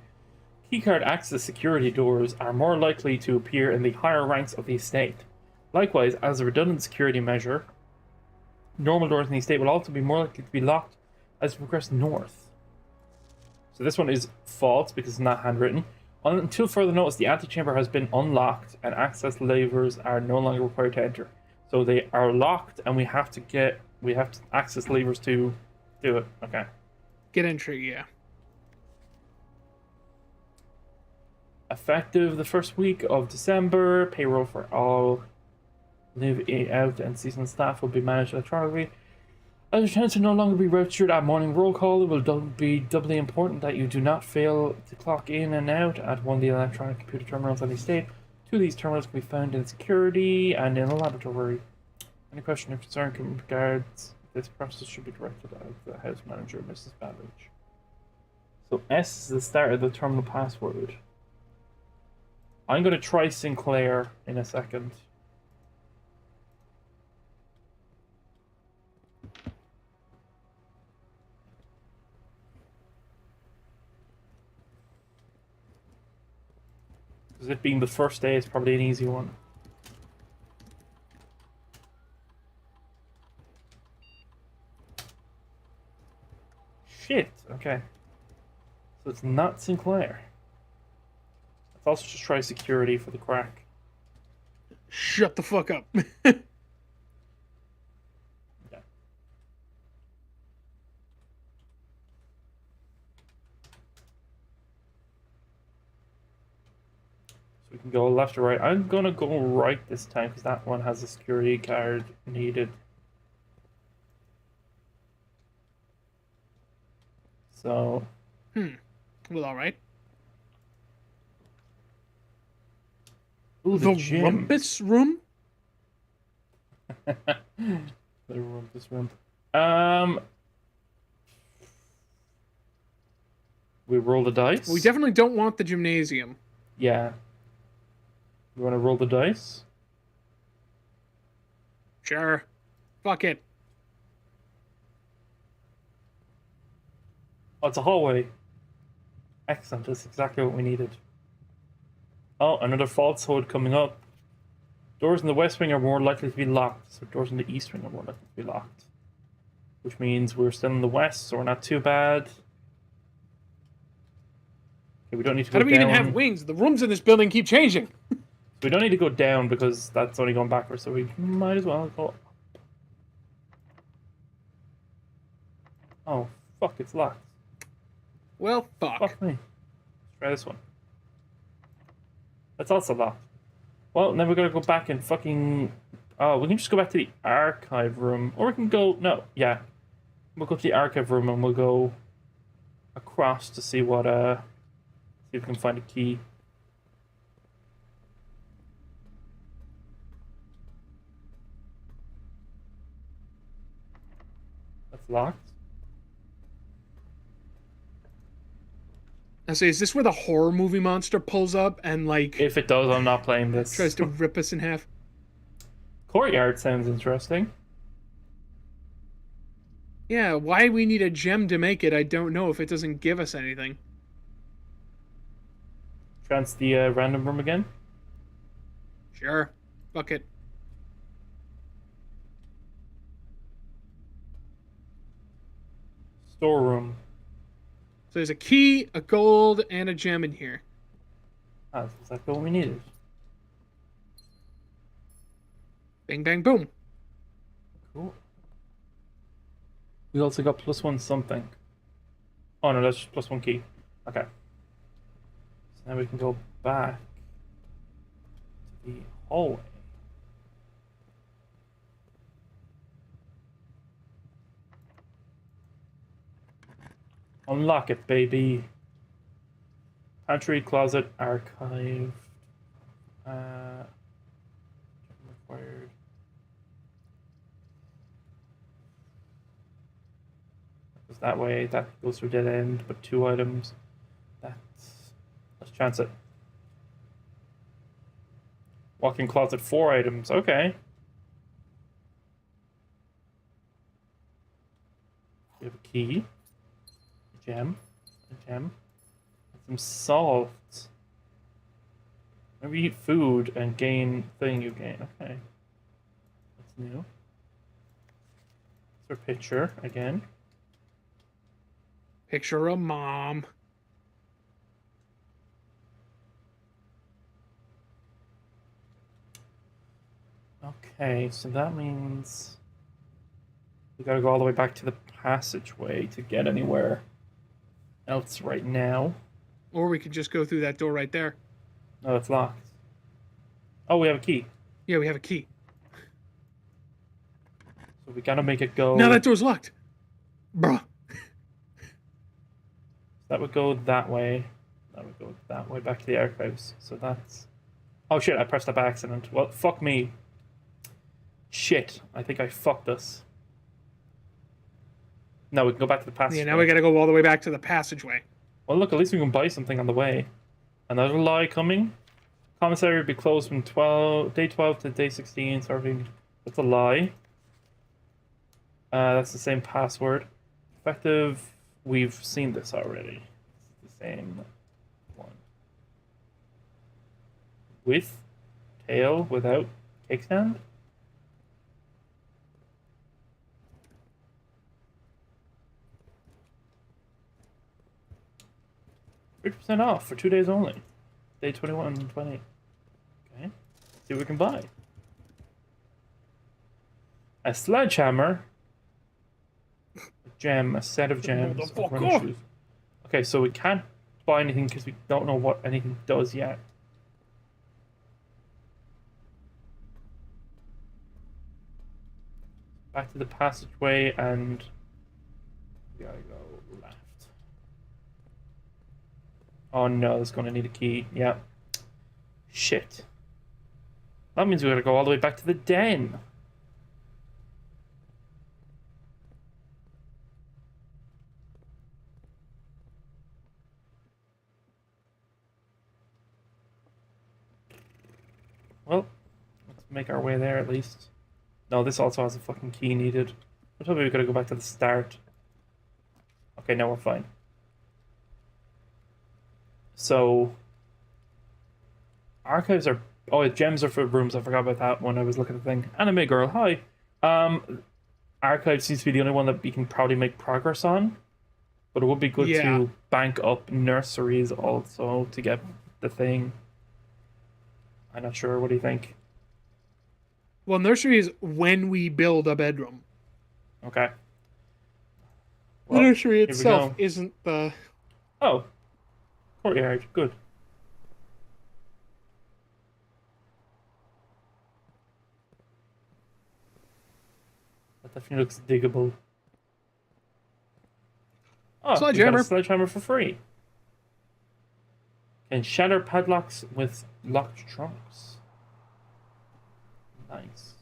Keycard access security doors are more likely to appear in the higher ranks of the estate. Likewise, as a redundant security measure, normal doors in the estate will also be more likely to be locked as you progress north. So this one is false because it's not handwritten. Until further notice, the antechamber has been unlocked and access levers are no longer required to enter. So they are locked and we have to access levers to do it. Okay. Get entry, yeah. Effective the first week of December, payroll for all live-out and seasonal staff will be managed electronically. As a chance to no longer be registered at morning roll call, it will be doubly important that you do not fail to clock in and out at one of the electronic computer terminals on the estate. Two of these terminals can be found in security and in the laboratory. Any question or concern can regards this process should be directed at the house manager, Mrs. Babbage. So S is the start of the terminal password. I'm going to try Sinclair in a second. Because it being the first day, it's probably an easy one. Shit, okay. So it's not Sinclair. Let's also just try security for the crack. Shut the fuck up. Yeah. So we can go left or right. I'm gonna go right this time because that one has a security card needed. So. Well, alright. Ooh, The gym. rumpus room? The rumpus room. We roll the dice. We definitely don't want the gymnasium. Yeah. You want to roll the dice? Sure. Fuck it. Oh, it's a hallway. Excellent. That's exactly what we needed. Oh, another falsehood coming up. Doors in the west wing are more likely to be locked, so doors in the east wing are more likely to be locked. Which means we're still in the west, so we're not too bad. Okay, we don't need to go How do we down. even have wings? The rooms in this building keep changing. We don't need to go down because that's only going backwards, so we might as well go. Oh, fuck, it's locked. Well, fuck. Fuck me. Let's try this one. That's also locked. Well, then we're gonna go back and fucking... Oh, we can just go back to the archive room. Or we can go... No, yeah. We'll go to the archive room and we'll go across to see what, see if we can find a key. That's locked. I say, is this where the horror movie monster pulls up and, like... If it does, I'm not playing this. tries to rip us in half? Courtyard sounds interesting. Yeah, why we need a gem to make it, I don't know if it doesn't give us anything. Chance the random room again. Sure. Fuck it. Storeroom. So there's a key, a gold, and a gem in here. Ah, that's exactly what we needed. Bing, bang, boom. Cool. We also got +1 something. Oh no, that's just +1 key. Okay. So now we can go back to the hallway. Unlock it, baby. Pantry, closet, archive. goes that way. That goes through dead end, but 2 items. Let's chance it. Walk-in closet, 4 items. Okay. We have a key. A gem. And some salt. Maybe eat food and gain thing you gain. Okay. That's new. It's our picture again. Picture of mom. Okay, so that means we gotta go all the way back to the passageway to get anywhere else right now. Or we could just go through that door right there. No, it's locked. Oh, we have a key. Yeah, we have a key. So we gotta make it go. Now that door's locked. Bruh. That would go that way. That would go that way back to the archives. So that's... Oh shit, I pressed up by accident. Well, fuck me. Shit, I think I fucked us. No, we can go back to the passageway. Yeah, now we gotta go all the way back to the passageway. Well, look, at least we can buy something on the way. Another lie coming. Commissary will be closed from day 12 to day 16. Serving. That's a lie. That's the same password. Effective. We've seen this already. It's the same one. With tail, without cake stand. 50% off for 2 days only. Day 21 and 20. Okay. See what we can buy. A sledgehammer. A gem. A set of gems. A running shoes. Okay, so we can't buy anything because we don't know what anything does yet. Back to the passageway and we gotta go left. Oh no, it's gonna need a key. Yeah. Shit. That means we gotta go all the way back to the den. Well, let's make our way there at least. No, this also has a fucking key needed. I thought we gotta go back to the start. Okay, now we're fine. So, archives are... Oh, gems are for rooms. I forgot about that when I was looking at the thing. Anime girl, hi. Archives seems to be the only one that we can probably make progress on. But it would be good to bank up nurseries also to get the thing. I'm not sure. What do you think? Well, nursery is when we build a bedroom. Okay. Well, the nursery here we itself go. isn't the... Oh. Courtyard. Good. That definitely looks diggable. Oh, we got Sledgehammer. a sledgehammer for free. Can shatter padlocks with locked trunks. Nice.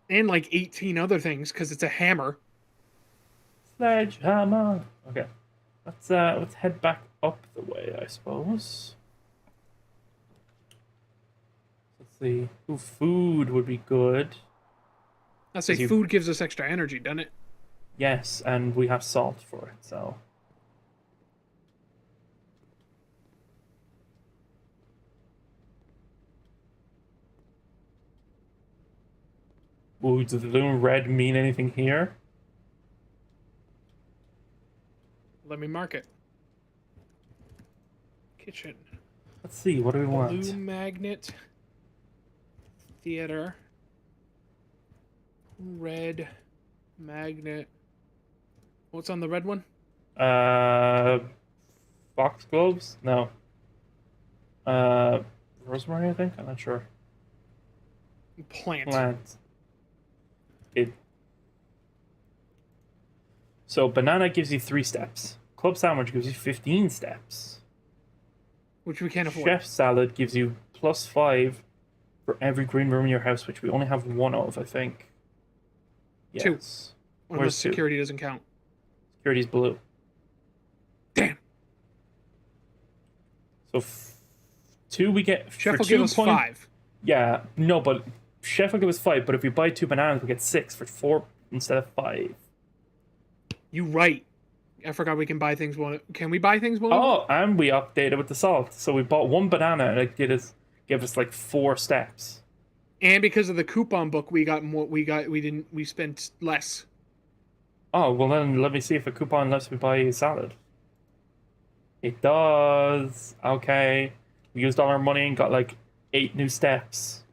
And like 18 other things, because it's a hammer. Sledgehammer. Okay. Let's head back up the way, I suppose. Let's see. Ooh, food would be good. I say food gives us extra energy, doesn't it? Yes, and we have salt for it, so. Ooh, does the little red mean anything here? Let me mark it. Kitchen. Let's see, what do we want? Blue magnet. Theater. Red magnet. What's on the red one? Foxgloves? No. Rosemary, I think? I'm not sure. Plant. Plant. So banana gives you 3 steps. Club sandwich gives you 15 steps. Which we can't afford. Chef salad gives you +5 for every green room in your house, which we only have 1 of, I think. Yes. Unless Where's 2? security doesn't count. Security's blue. Damn. So 2 we get Chef for will 2 give us point, 5. Yeah, no, but Chef will give us 5. But if we buy 2 bananas, we get 6 for 4 instead of 5. You right. I forgot we can buy things. Can we buy things? Oh, and we updated with the salt. So we bought 1 banana and it give us like 4 steps. And because of the coupon book, we got more. We spent less. Oh, well then let me see if a coupon lets me buy a salad. It does. Okay. We used all our money and got like 8 new steps.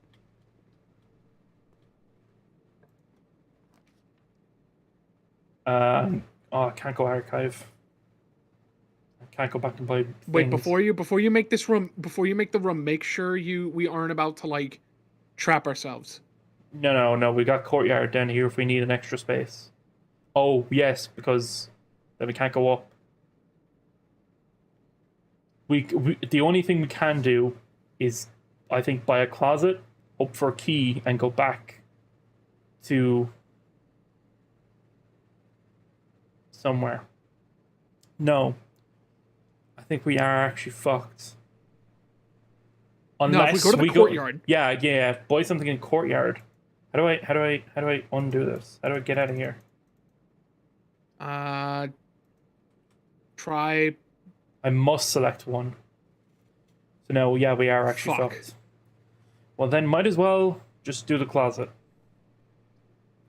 Oh, I can't go archive. I can't go back and buy Wait, things. before you make this room, before you make the room, make sure we aren't about to like trap ourselves. No. We got courtyard down here if we need an extra space. Oh, yes, because then we can't go up. We the only thing we can do is, I think, buy a closet, hope for a key, and go back to somewhere. No. I think we are actually fucked. No, if we go to the courtyard. Yeah. Buy something in courtyard. How do I undo this? How do I get out of here? Try. I must select one. So no, yeah, we are actually fucked. Well, then might as well just do the closet.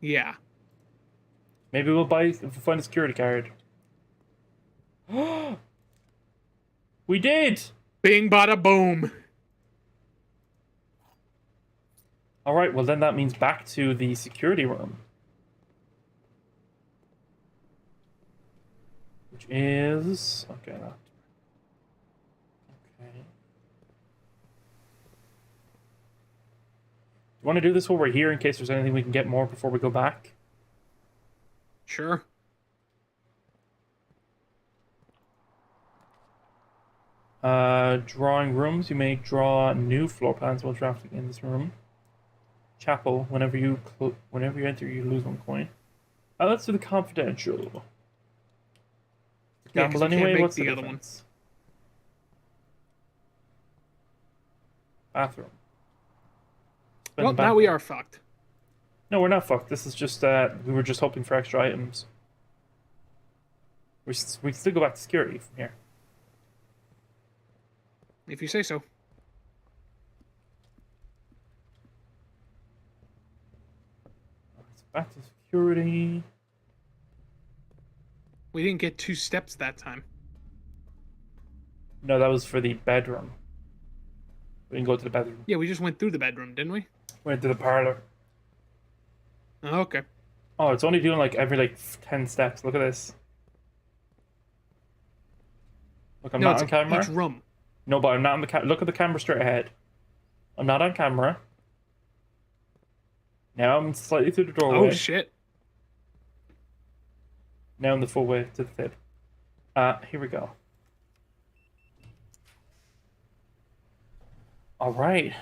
Yeah. Maybe we'll find a security card. We did! Bing bada boom. Alright, well then that means back to the security room. Which is... Okay, that. Okay. Do you want to do this while we're here in case there's anything we can get more before we go back? Sure. Drawing rooms. You may draw new floor plans while drafting in this room. Chapel. Whenever you enter, you lose 1 coin. Let's do the confidential. Gamble anyway. What's the other one? Bathroom. Well, now we are fucked. No, we're not fucked. This is just we were just hoping for extra items. We can still go back to security from here. If you say so. Back to security. We didn't get 2 steps that time. No, that was for the bedroom. We didn't go to the bedroom. Yeah, we just went through the bedroom, didn't we? Went to the parlor. Oh, okay. Oh, it's only doing like every 10 steps. Look at this. Look, I'm not on camera. Each room. No, but I'm not on the camera. Look at the camera straight ahead. I'm not on camera. Now I'm slightly through the doorway. Oh, shit. Now I'm the full way to the tip. Here we go. All right.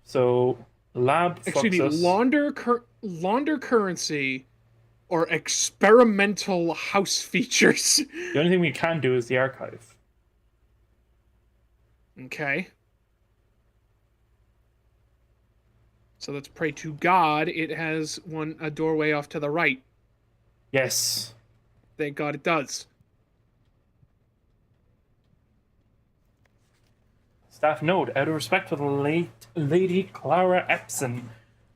So, lab Excuse fucks me, us. launder currency or experimental house features. The only thing we can do is the archive. Okay. So let's pray to God it has a doorway off to the right. Yes. Thank God it does. Staff note, out of respect for the late Lady Clara Epson,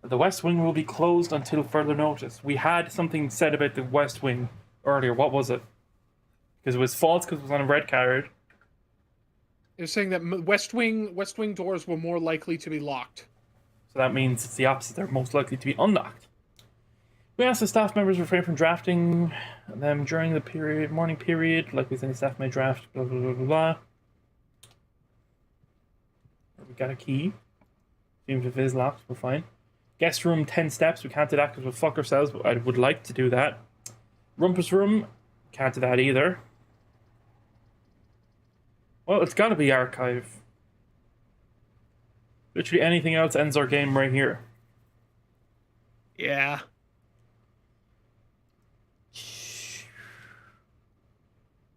the West Wing will be closed until further notice. We had something said about the West Wing earlier. What was it? Because it was false because it was on a red card. They're saying that West Wing doors were more likely to be locked. So that means it's the opposite. They're most likely to be unlocked. We asked the staff members refrain from drafting them during the morning period. Likely any staff may draft, blah, blah, blah, blah, blah. We got a key. Even if it is locked, we're fine. Guest room, 10 steps. We can't do that because we'll fuck ourselves, but I would like to do that. Rumpus room, can't do that either. Well, it's got to be archive. Literally anything else ends our game right here. Yeah.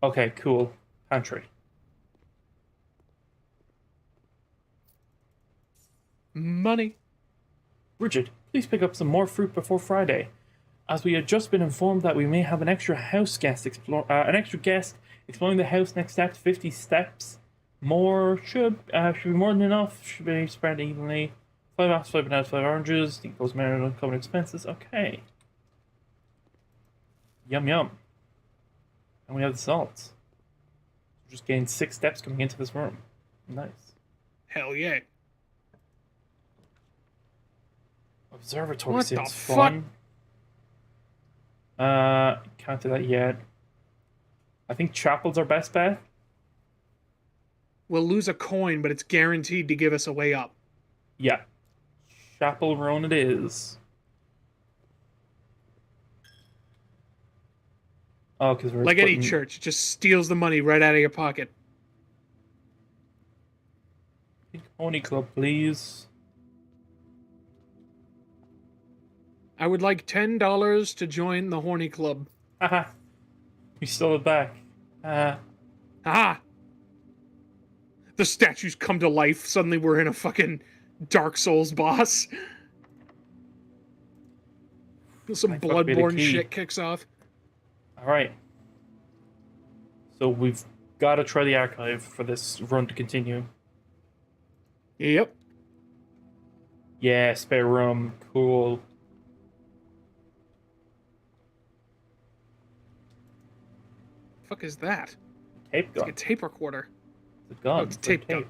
Okay, cool. Pantry. Money. Bridget, please pick up some more fruit before Friday, as we had just been informed that we may have an extra guest exploring the house next step. 50 steps. More should be more than enough. Should be spread evenly. 5 apples, 5 bananas, 5 oranges. Equals minimum common expenses. Okay. Yum yum. And we have the salts. Just gained 6 steps coming into this room. Nice. Hell yeah. Observatory What seems the fun. Can't do that yet. I think chapel's our best bet. We'll lose a coin, but it's guaranteed to give us a way up. Yeah. Chapel Roan it is. Oh, because we're Like any church, it just steals the money right out of your pocket. Pony Club, please. I would like $10 to join the horny club. Haha. We stole it back. Ah! The statues come to life. Suddenly we're in a fucking Dark Souls boss. Some I fucked with the Bloodborne key. shit kicks off. Alright. So we've got to try the archive for this run to continue. Yep. Yeah, spare room. Cool. Fuck is that? Tape It's like gun. a tape recorder. It's a gun. Oh, it's a tape gun.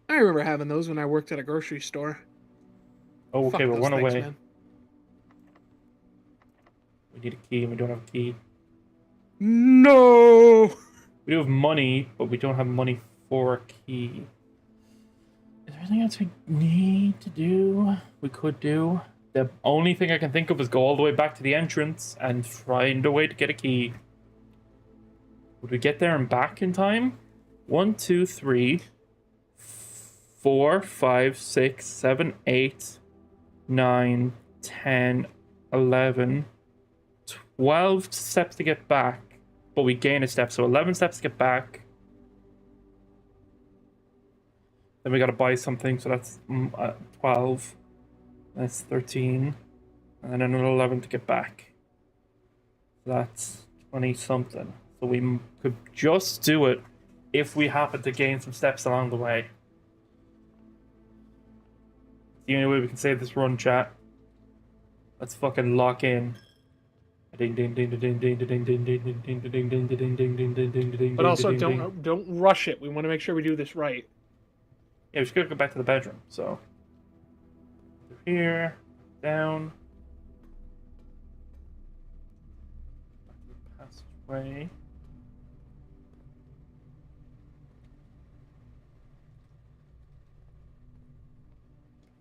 I remember having those when I worked at a grocery store. Oh, okay, Fuck we're those one things, away. man. We need a key and we don't have a key. No! We do have money, but we don't have money for a key. Is there anything else we need to do? We could do. The only thing I can think of is go all the way back to the entrance and find a way to get a key. Would we get there and back in time? 1, 2, 3, 4, 5, 6, 7, 8, 9, 10, 11, 12 steps to get back. But we gain a step, so 11 steps to get back. Then we gotta buy something, so that's 12. That's 13. And then another 11 to get back. So that's 20 something. So we could just do it if we happen to gain some steps along the way. It's the only way we can save this run, chat. Let's fucking lock in. But also don't rush it. We want to make sure we do this right. Yeah, we just gotta go back to the bedroom. So through here, down, back to the passageway.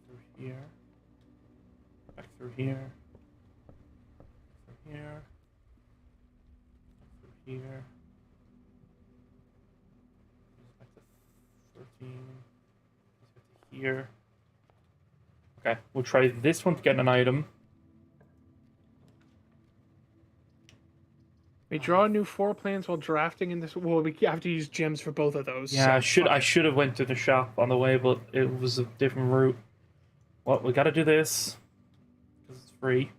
Through here, back through here, through here, through here. Back to 13. Here. Okay, we'll try this one to get an item. We draw new floor plans while drafting in this. Well, we have to use gems for both of those. Yeah, so I should have went to the shop on the way, but it was a different route. Well, we gotta do this because it's free.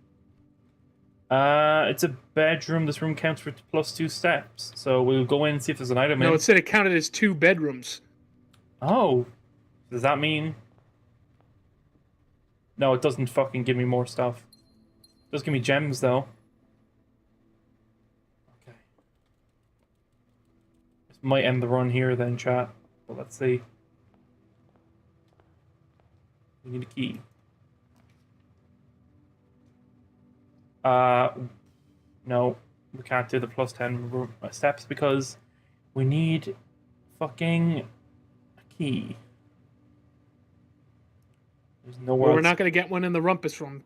It's a bedroom. This room counts for +2 steps, so we'll go in and see if there's an item. No, in. it said it counted as 2 bedrooms. Oh, does that mean? No, it doesn't fucking give me more stuff. It does give me gems though. Okay. This might end the run here then, chat. But let's see. We need a key. No, we can't do the +10 steps because we need fucking a key. There's nowhere Well, we're else. not going to get one in the rumpus room.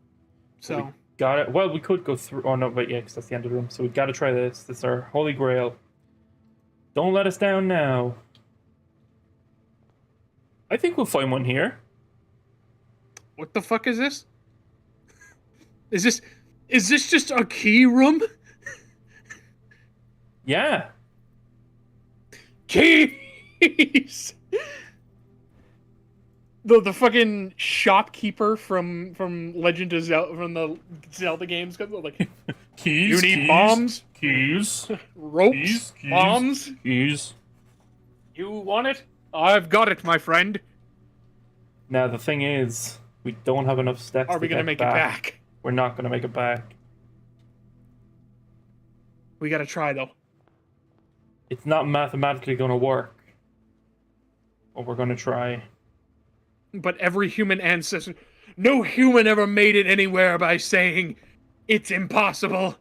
So, Got it. Well, we could go through. Oh no, but yeah, because that's the end of the room. So we got to try this. This is our holy grail. Don't let us down now. I think we'll find one here. what the fuck is this? Is this just a key room? Yeah. Keys! The fucking shopkeeper from Legend of Zelda, from the Zelda games, like, Keys. you need keys, bombs, Keys. ropes, Keys. bombs. Keys. You want it? I've got it, my friend. Now the thing is, we don't have enough steps. Are we gonna make it back? We're not gonna make it back. We gotta try though. It's not mathematically gonna work. But we're gonna try. But every human ancestor, no human ever made it anywhere by saying, it's impossible.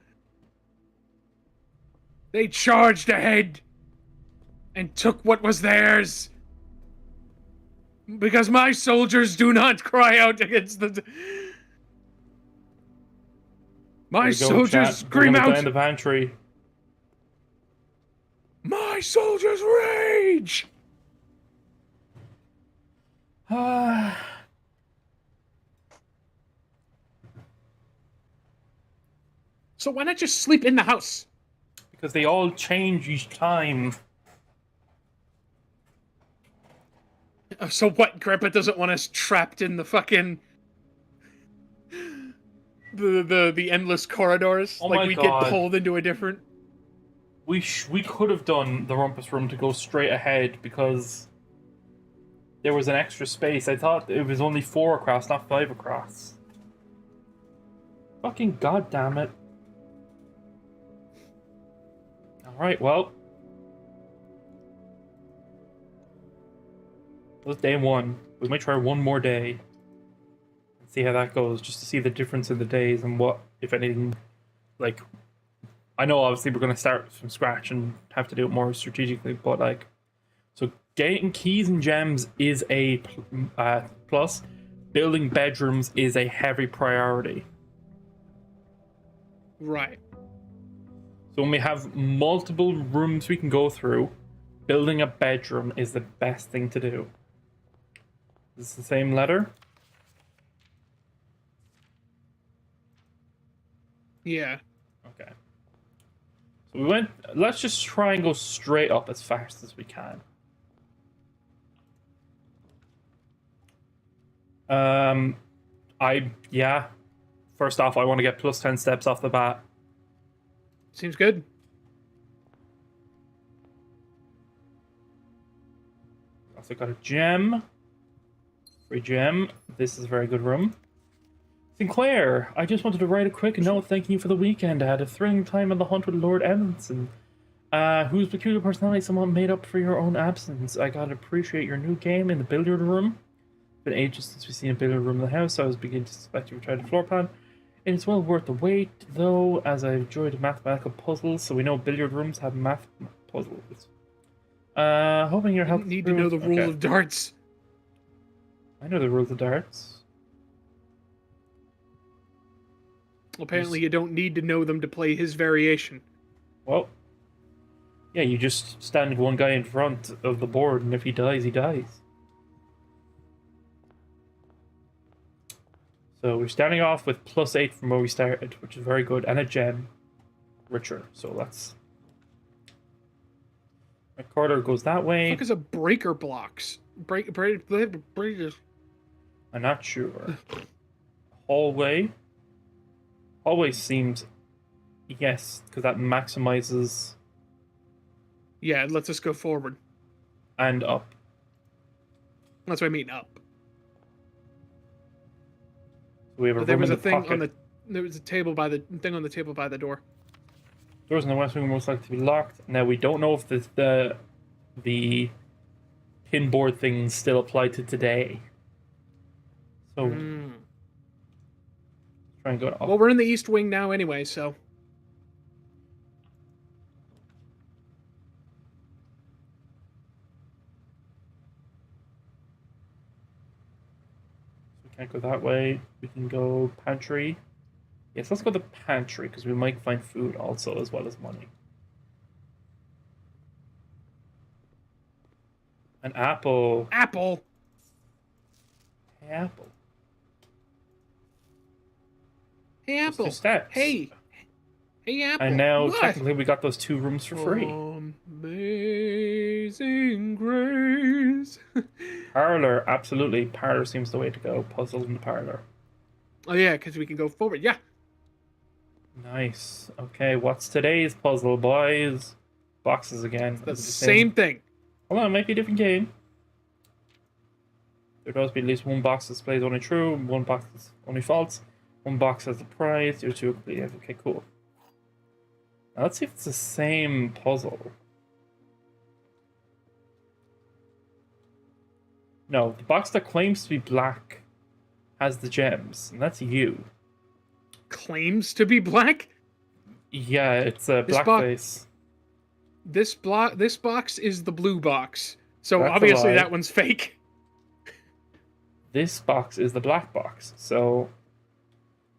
They charged ahead and took what was theirs. Because my soldiers do not cry out against the... My soldiers scream out. In the pantry. My soldiers rage. So why not just sleep in the house? Because they all change each time. So what? Grandpa doesn't want us trapped in the fucking the endless corridors. Oh like my we God. get pulled into a different. We could have done the rumpus room to go straight ahead because there was an extra space. I thought it was only 4 across, not 5 across. Fucking goddamn it! All right, well. That's day 1. We might try one more day and see how that goes, just to see the difference in the days and what, if anything, like. I know obviously we're going to start from scratch and have to do it more strategically, but like, so getting keys and gems is a plus. Building bedrooms is a heavy priority. Right. So when we have multiple rooms we can go through, building a bedroom is the best thing to do. Is this the same letter? Yeah. Okay. So we went, let's just try and go straight up as fast as we can. Yeah. First off, I want to get plus 10 steps off the bat. Seems good. Also got a gem. Free gem. This is a very good room. Sinclair, I just wanted to write a quick note thanking you for the weekend. I had a thrilling time on the hunt with Lord Evanson, whose peculiar personality somewhat made up for your own absence. I gotta appreciate your new game in the billiard room. It's been ages since we've seen a billiard room in the house, so I was beginning to suspect you were trying to floor plan. It is well worth the wait, though, as I enjoyed mathematical puzzles, so we know billiard rooms have math puzzles. Hoping your help. Need to know the rules of darts. I know the rules of darts. Apparently, you don't need to know them to play his variation. Well, yeah, you just stand one guy in front of the board, and if he dies, he dies. So we're starting off with +8 from where we started, which is very good, and a gem. Richer, so let's... My corridor goes that way. What the fuck is a breaker blocks? Breakers. I'm not sure. Hallway. Hallway seems... Yes, because that maximizes... Yeah, it lets us go forward. And up. That's what I mean, up. So we have a There room was in a the thing pocket. on the... There was a table by the... thing on the table by the door. Doors in the west wing are most likely to be locked. Now, we don't know if the pinboard things still apply to today. So, try and go up. Well, we're in the east wing now anyway, so... We can't go that way. We can go pantry. Yes, let's go to pantry, because we might find food also, as well as money. An apple. Apple! Hey, apple. Hey, Those Apple! 2 steps. Hey! Hey, Apple! And now, What? technically, we got those 2 rooms for free. Amazing Amazing Grace. Parlor, absolutely. Parlor seems the way to go. Puzzle in the parlor. Oh yeah, because we can go forward. Yeah. Nice. Okay, what's today's puzzle, boys? Boxes again. The Is it same thing. Hold on, it might be a different game. There does be at least one box that displays only true, one box that's only false, one box has the prize, the other two are completely. Okay, cool. Now let's see if it's the same puzzle. No, the box that claims to be black has the gems, and that's you. Claims to be black? Yeah, it's a blackface. This box is the blue box. So That's a obviously lie. that one's fake. This box is the black box, so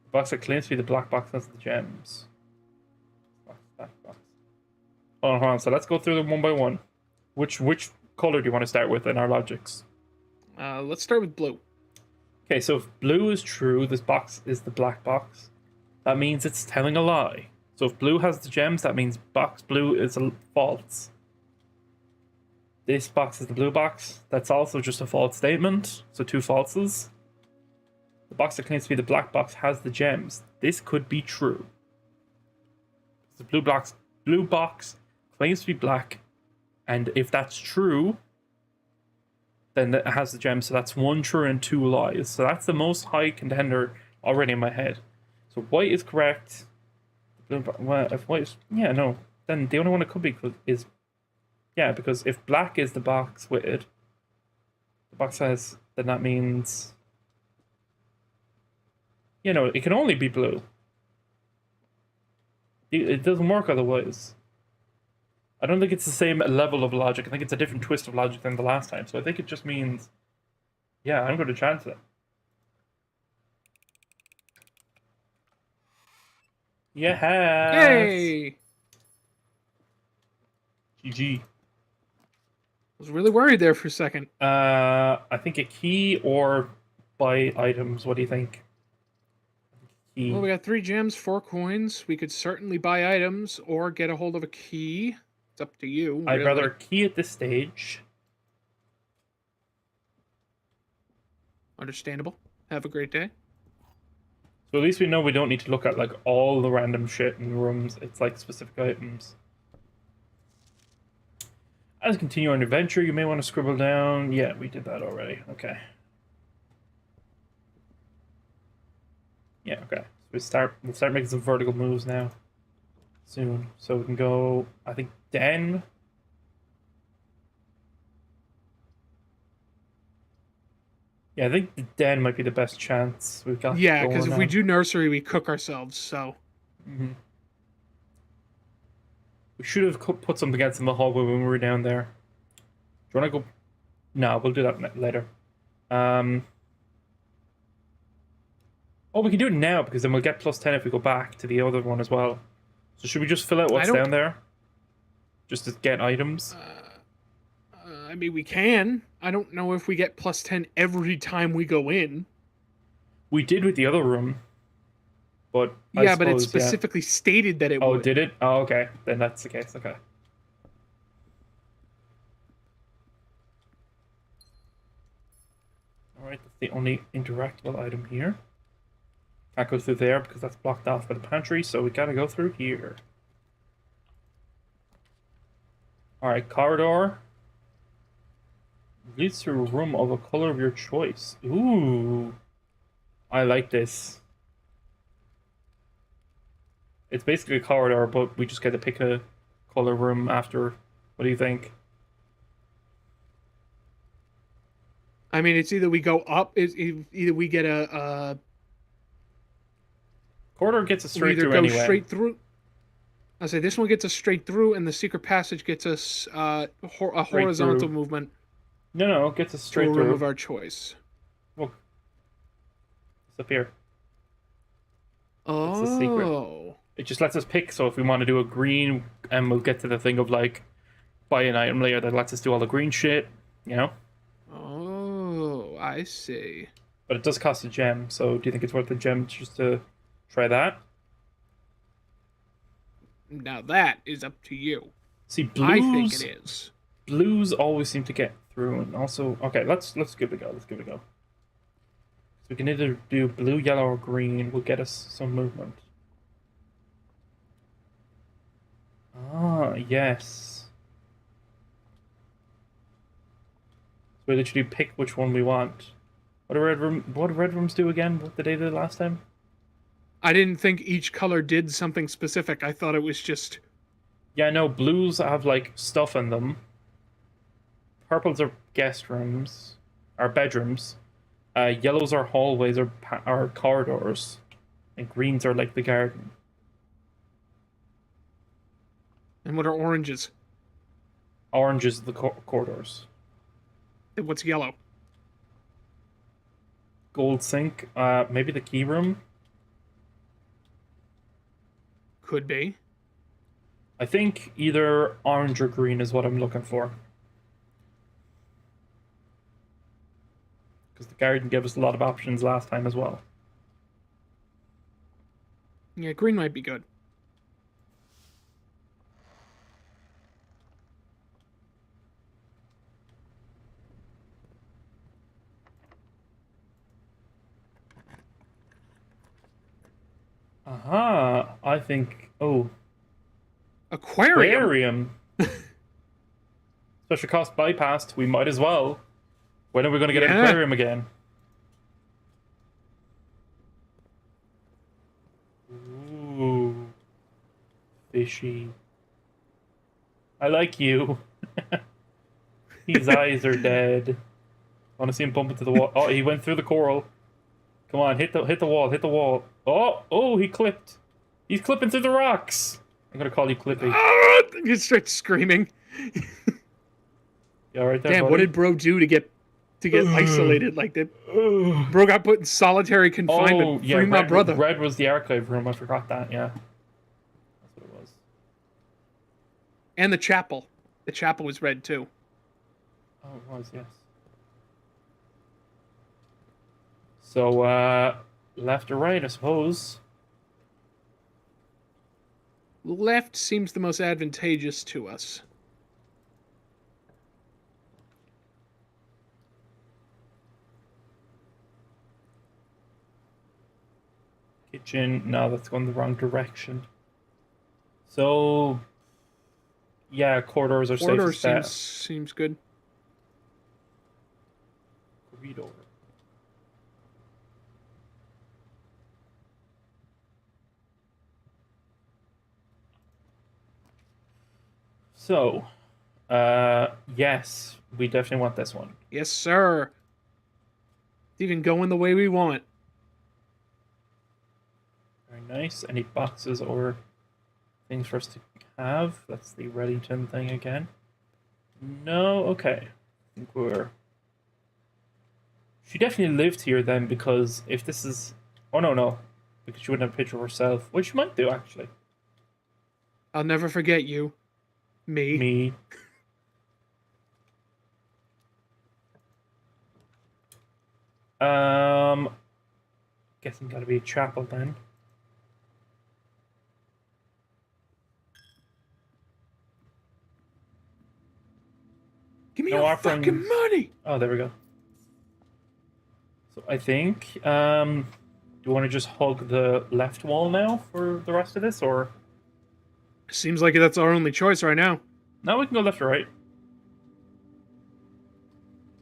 the box that claims to be the black box has the gems. Black box. Hold on. So let's go through them one by one. Which color do you want to start with in our logics? Let's start with blue. Okay, so if blue is true, this box is the black box. That means it's telling a lie. So if blue has the gems, that means box blue is false. This box is the blue box. That's also just a false statement. So 2 falses. The box that claims to be the black box has the gems. This could be true. The blue box claims to be black, and if that's true, then it has the gems. So that's 1 true and 2 lies. So that's the most high contender already in my head. So white is correct. Well, if white is, yeah, no. Then the only one it could be is, yeah, because if black is the box with it, the box says, then that means, you know, it can only be blue. It doesn't work otherwise. I don't think it's the same level of logic. I think it's a different twist of logic than the last time. So I think it just means, yeah, I'm going to chance it. Yeah. Yay! GG. I was really worried there for a second. I think a key or buy items. What do you think? Key. Well, we got 3 gems, 4 coins. We could certainly buy items or get a hold of a key. It's up to you. I'd really. rather key at this stage. Understandable. Have a great day. So at least we know we don't need to look at like all the random shit in the rooms. It's like specific items. As continue on adventure, you may want to scribble down. Yeah, we did that already. Okay. Yeah, okay. So we'll start making some vertical moves now. Soon. So we can go, I think, den. Yeah, I think the den might be the best chance we've got. Yeah, because if we do nursery, we cook ourselves, so. Mm-hmm. We should have put something else in the hallway when we were down there. Do you want to go? No, we'll do that later. Oh, we can do it now because then we'll get +10 if we go back to the other one as well. So should we just fill out what's down there? Just to get items? I mean, we can. I don't know if we get +10 every time we go in. We did with the other room. But yeah, but it specifically stated that it would. Oh, did it? Oh, okay. Then that's the case. Okay. Alright, that's the only interactable item here. Can't go through there because that's blocked off by the pantry, so we gotta go through here. Alright, corridor. Leads to a room of a color of your choice. Ooh. I like this. It's basically a corridor, but we just get to pick a color room after. What do you think? I mean, it's either we go up, either we get a corridor gets us straight through go anyway. Straight through. I say this one gets us straight through, and the secret passage gets us a horizontal movement. No, it gets us straight to a through. room of our choice. Look, it's up here. Oh. It's a secret. It just lets us pick. So if we want to do a green, and we'll get to the thing of like buy an item layer that lets us do all the green shit. You know. Oh, I see. But it does cost a gem. So do you think it's worth the gem just to try that? Now that is up to you. See, blues. I think it is. blues always seem to get through, and also okay, let's give it a go. Let's give it a go. So we can either do blue, yellow, or green. Will get us some movement. Ah, yes. So we literally pick which one we want. What do red rooms do again? What did they do last time? I didn't think each color did something specific. I thought it was just... Yeah, no, blues have like stuff in them. Purples are guest rooms, or bedrooms. Yellows are hallways or corridors, and greens are like the garden. And what are oranges? Orange is the corridors. And what's yellow? Gold sink, maybe the key room. Could be. I think either orange or green is what I'm looking for. Because the garden gave us a lot of options last time as well. Yeah, green might be good. Aha, I think... Oh, Aquarium? Special cost bypassed, we might as well. When are we going to get an Yeah. aquarium again? Ooh. Fishy. I like you. His eyes are dead. I want to see him bump into the wall. Oh, he went through the coral. Come on, hit the wall, hit the wall. Oh, he clipped. He's clipping through the rocks. I'm gonna call you Clippy. Ah! You start screaming. You alright there, Damn, buddy? what did bro do to get isolated like that? Bro got put in solitary confinement. Oh, yeah, Free my red, brother. red was the archive room. I forgot that, yeah. That's what it was. And the chapel. The chapel was red too. Oh, it was, yes. So, left or right, I suppose. Left seems the most advantageous to us. Kitchen, no, that's going the wrong direction. So, yeah, corridors are Corridor safest bet. seems good. Corridor. So, yes, we definitely want this one. Yes, sir. It's even going the way we want. Very nice. Any boxes or things for us to have? That's the Reddington thing again. No, okay. I think we're... She definitely lived here then, because if this is... Oh, no. Because she wouldn't have a picture of herself. Which she might do, actually. I'll never forget you. Me. Guessing gotta be a chapel then. Give me No your offerings. fucking money! Oh, there we go. So I think, do you want to just hug the left wall now for the rest of this, or? Seems like that's our only choice right now. No, we can go left or right.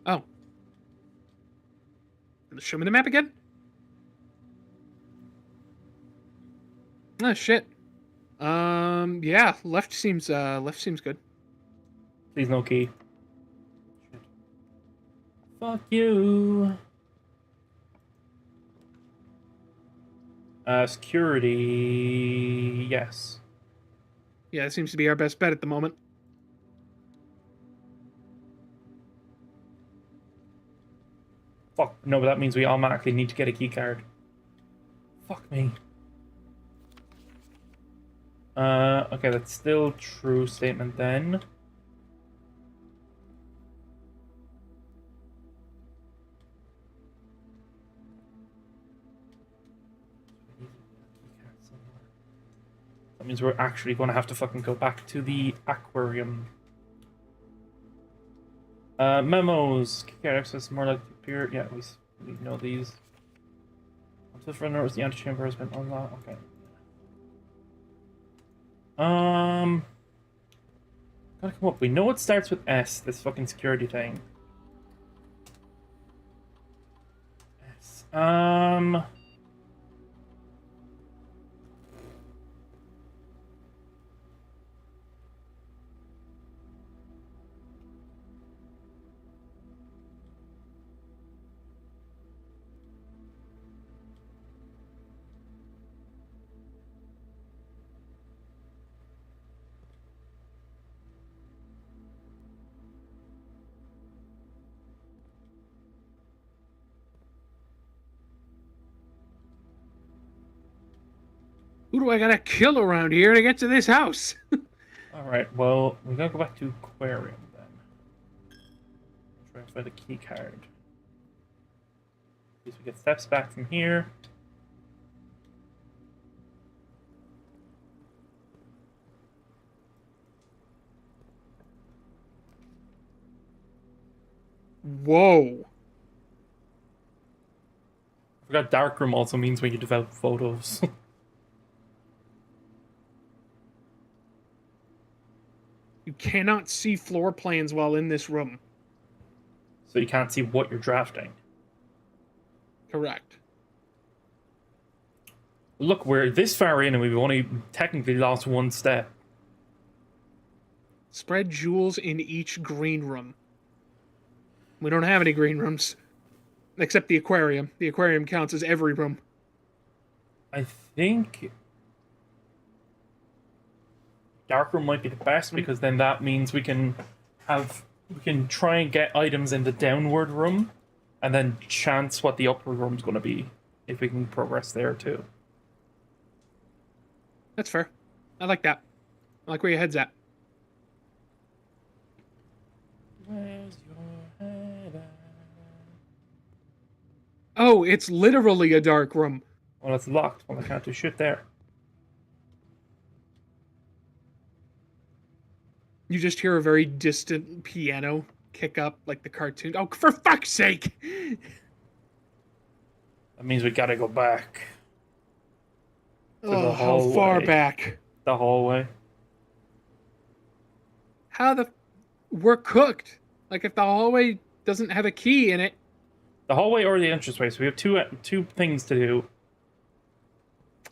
Oh. Show me the map again? Oh, shit. Yeah, left seems good. Please no key. Shit. Fuck you. Security, yes. Yeah, it seems to be our best bet at the moment. Fuck, no, but that means we automatically need to get a key card. Fuck me. Okay, that's still true statement then. That means we're actually going to have to fucking go back to the aquarium. Memos. Keycard access more like appear. Yeah, we know these. This runner was the antechamber has been unlocked. Okay. Gotta come up. We know it starts with S. This fucking security thing. S. Who do I gotta kill around here to get to this house? All right. Well, we gotta go back to aquarium then. Try to find the key card. At least we get steps back from here. Whoa. I forgot darkroom also means when you develop photos. You cannot see floor plans while in this room. So you can't see what you're drafting. Correct. Look, we're this far in and we've only technically lost one step. Spread jewels in each green room. We don't have any green rooms. Except the aquarium. The aquarium counts as every room. I think darkroom might be the best because then that means we can try and get items in the downward room and then chance what the upper room's going to be if we can progress there too. That's fair. I like that. I like where your head's at. Where's your head at? Oh, it's literally a dark room. Well, it's locked. Well, I can't do shit there. You just hear a very distant piano kick up like the cartoon. Oh, for fuck's sake! That means we gotta go back. Oh, how far hallway. back? The hallway. How the... We're cooked. Like, if the hallway doesn't have a key in it... The hallway or the entranceway. So we have two things to do.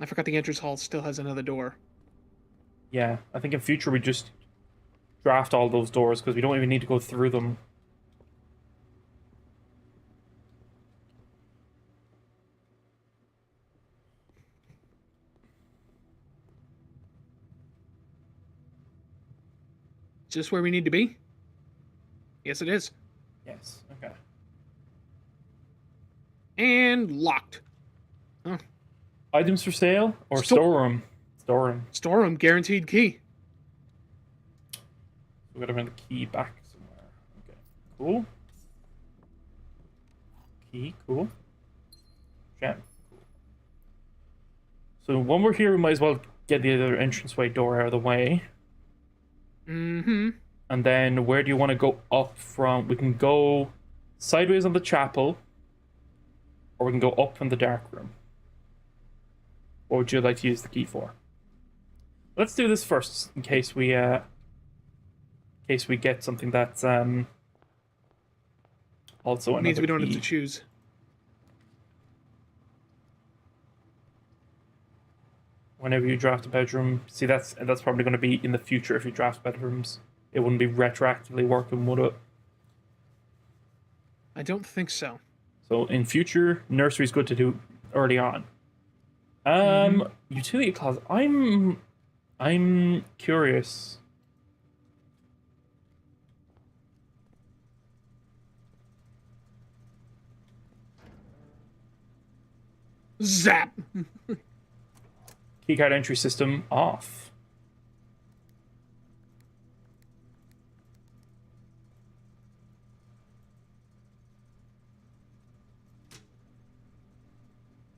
I forgot the entrance hall still has another door. Yeah, I think in future we just draft all those doors because we don't even need to go through them. Just where we need to be? Yes, it is. Yes, okay. And locked. Huh. Items for sale or storeroom? Storeroom. Storeroom, guaranteed key. We gotta bring the key back somewhere. Okay, cool. Key, cool. Gem, cool. So when we're here, we might as well get the other entranceway door out of the way. Mm-hmm. And then where do you want to go up from? We can go sideways on the chapel, or we can go up from the dark room. What would you like to use the key for? Let's do this first, in case we get something that's also It means another we don't key. have to choose. Whenever you draft a bedroom, see that's probably going to be in the future if you draft bedrooms. It wouldn't be retroactively working, would it? I don't think so. So in future, nursery is good to do early on. Utility closet. I'm curious. Zap! Keycard entry system off.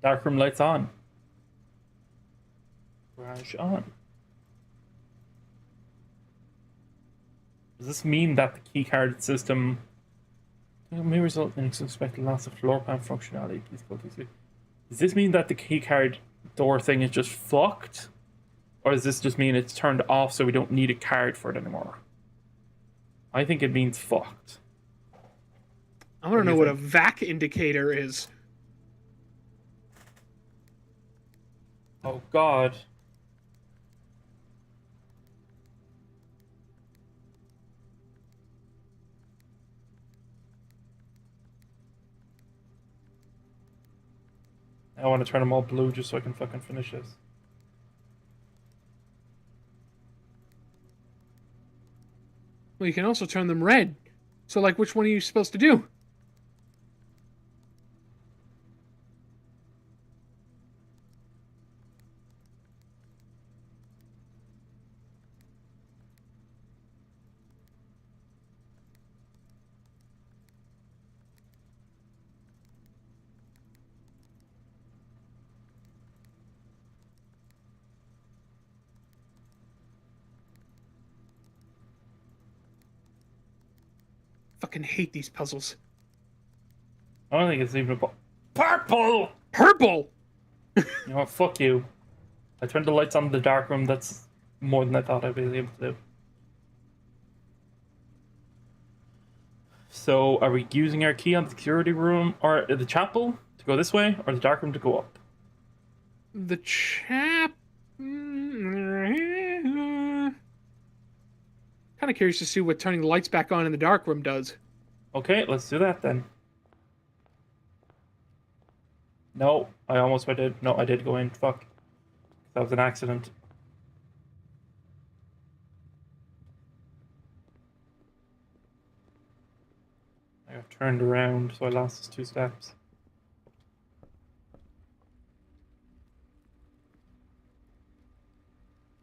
Darkroom lights on. Garage on. Does this mean that the keycard system It may result in unexpected loss of floor plan functionality. Please go to. Does this mean that the keycard door thing is just fucked? Or does this just mean it's turned off so we don't need a card for it anymore? I think it means fucked. I want to know what a vac indicator is. Oh god. I want to turn them all blue just so I can fucking finish this. Well, you can also turn them red. So, like, which one are you supposed to do? Fucking hate these puzzles. I don't think it's even a purple! Purple! You know what, fuck you. I turned the lights on in the dark room, that's more than I thought I'd be able to do. So, are we using our key on the security room, or the chapel to go this way, or the dark room to go up? The chap... Kind of curious to see what turning the lights back on in the dark room does. Okay, let's do that then. No, I almost did. No, I did go in. Fuck. That was an accident. I got turned around, so I lost 2 steps.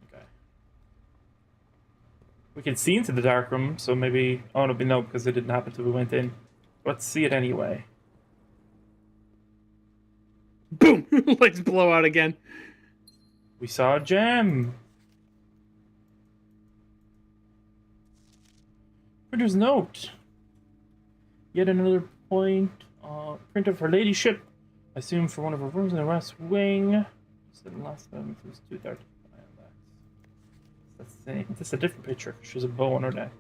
Okay. We can see into the dark room, so maybe... Oh, no, because it didn't happen until we went in. Let's see it anyway. Boom! Lights blow out again. We saw a gem. Printer's note. Yet another point. Printer for ladyship. I assume for one of her rooms in the west wing. So the last time it was 2:30. That's the same. This is a different picture. She has a bow on her neck.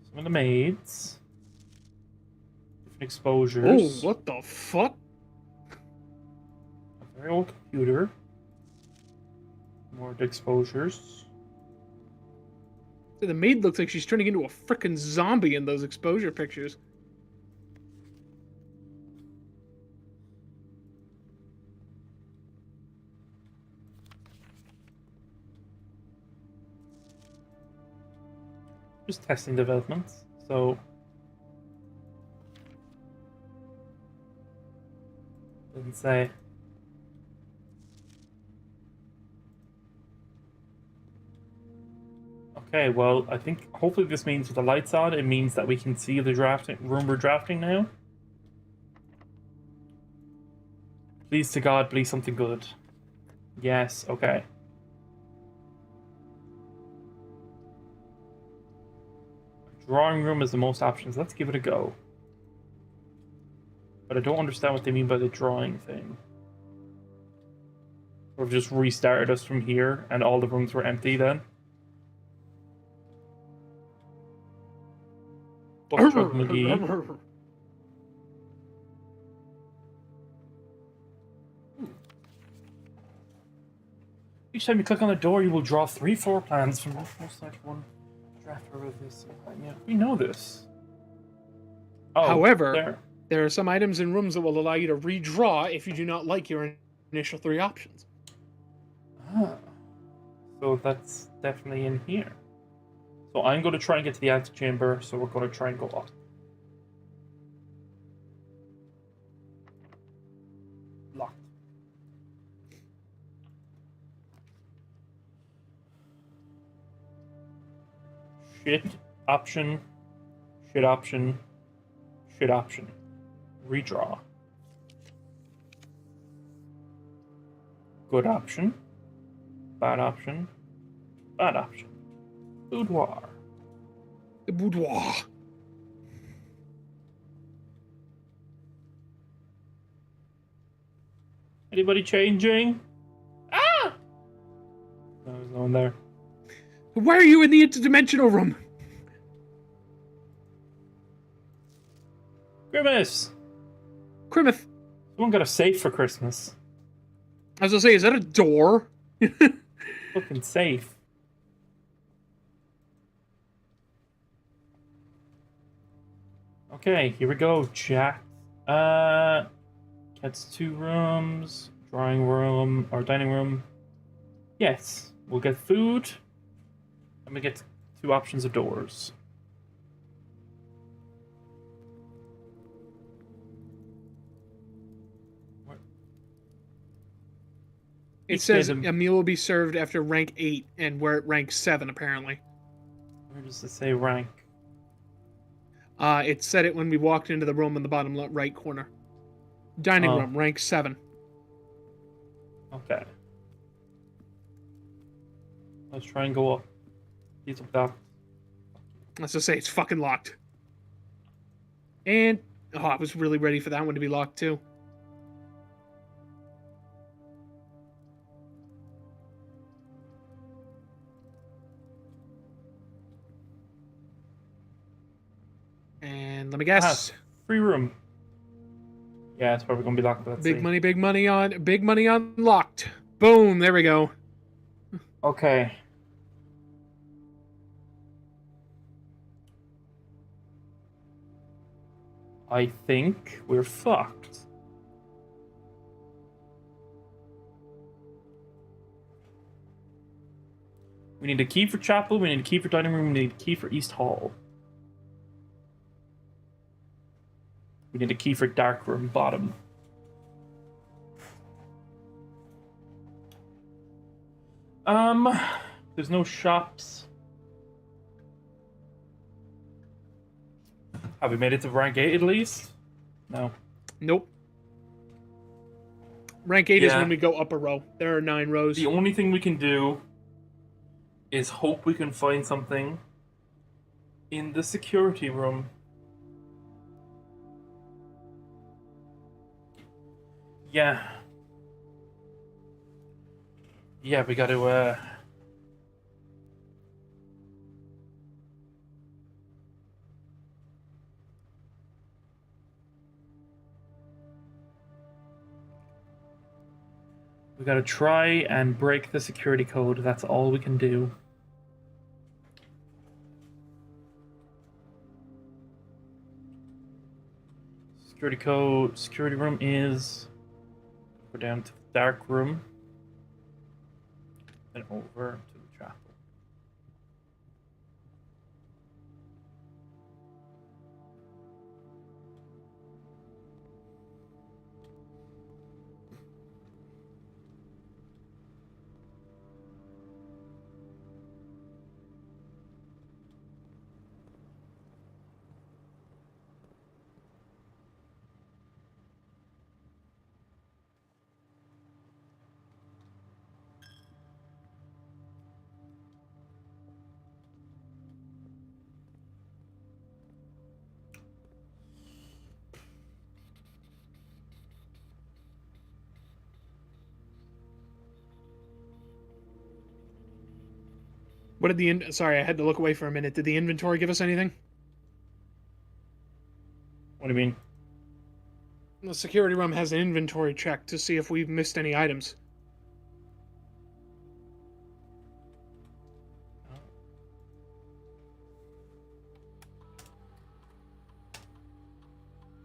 Some of the maids. Different exposures. Oh, what the fuck? A very old computer. More exposures. The maid looks like she's turning into a frickin' zombie in those exposure pictures. Just testing developments. So doesn't say. Okay, well, I think hopefully this means with the lights on, it means that we can see the drafting room we're drafting now. Please to God, please something good. Yes, okay. Drawing room is the most options. Let's give it a go. But I don't understand what they mean by the drawing thing. Or just restarted us from here and all the rooms were empty then. Buckchuck McGee. Each time you click on the door, you will draw 3 floor plans from the first one drafter of this. Yeah, we know this. Oh, However, there are some items in rooms that will allow you to redraw if you do not like your initial 3 options. Ah, so that's definitely in here. So I'm going to try and get to the antechamber, so we're going to try and go up. Locked. Shit option, shit option, shit option. Redraw. Good option, bad option, bad option. Boudoir. The boudoir. Anybody changing? Ah! No, there's no one there. Why are you in the interdimensional room? Grimace! Crimith. Someone got a safe for Christmas. I was gonna say, is that a door? Fucking safe. Okay, here we go, chat. Gets 2 rooms, drawing room, or dining room. Yes, we'll get food, and we get 2 options of doors. It says a meal will be served after rank 8, and we're at rank 7, apparently. Where does it say rank? It said it when we walked into the room in the bottom right corner. Dining room, rank 7. Okay. Let's try and go up. These are that. Let's just say it's fucking locked. And, I was really ready for that one to be locked, too. And let me guess. Free room. Yeah, it's probably gonna be locked. Let's see. Big money on locked. Boom, there we go. Okay. I think we're fucked. We need a key for chapel, we need a key for dining room, we need a key for East Hall. We need a key for dark room bottom. There's no shops. Have we made it to rank 8 at least? No. Nope. Rank 8 is when we go up a row. There are 9 rows. The only thing we can do is hope we can find something in the security room. Yeah. Yeah, we gotta, we gotta try and break the security code. That's all we can do. Security code, security room is... Go down to the dark room. And over to the chapel. What did the sorry, I had to look away for a minute. Did the inventory give us anything? What do you mean? The security room has an inventory check to see if we've missed any items.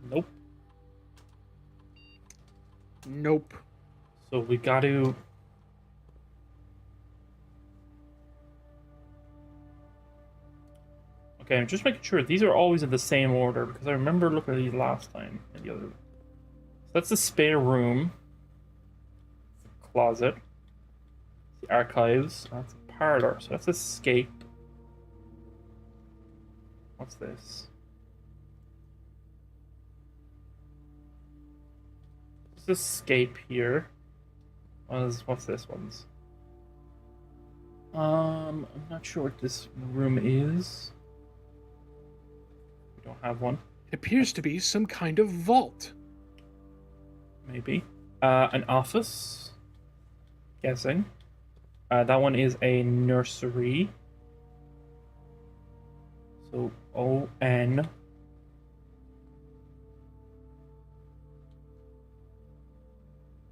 Nope. Nope. So we got to... Okay, I'm just making sure these are always in the same order, because I remember looking at these last time in the other... So that's the spare room. The closet. The archives. That's a parlor. So that's escape. What's this? This escape here. What's this one's? I'm not sure what this room is. don't have one. It appears to be some kind of vault. Maybe. An office. Guessing. That one is a nursery. So O-N.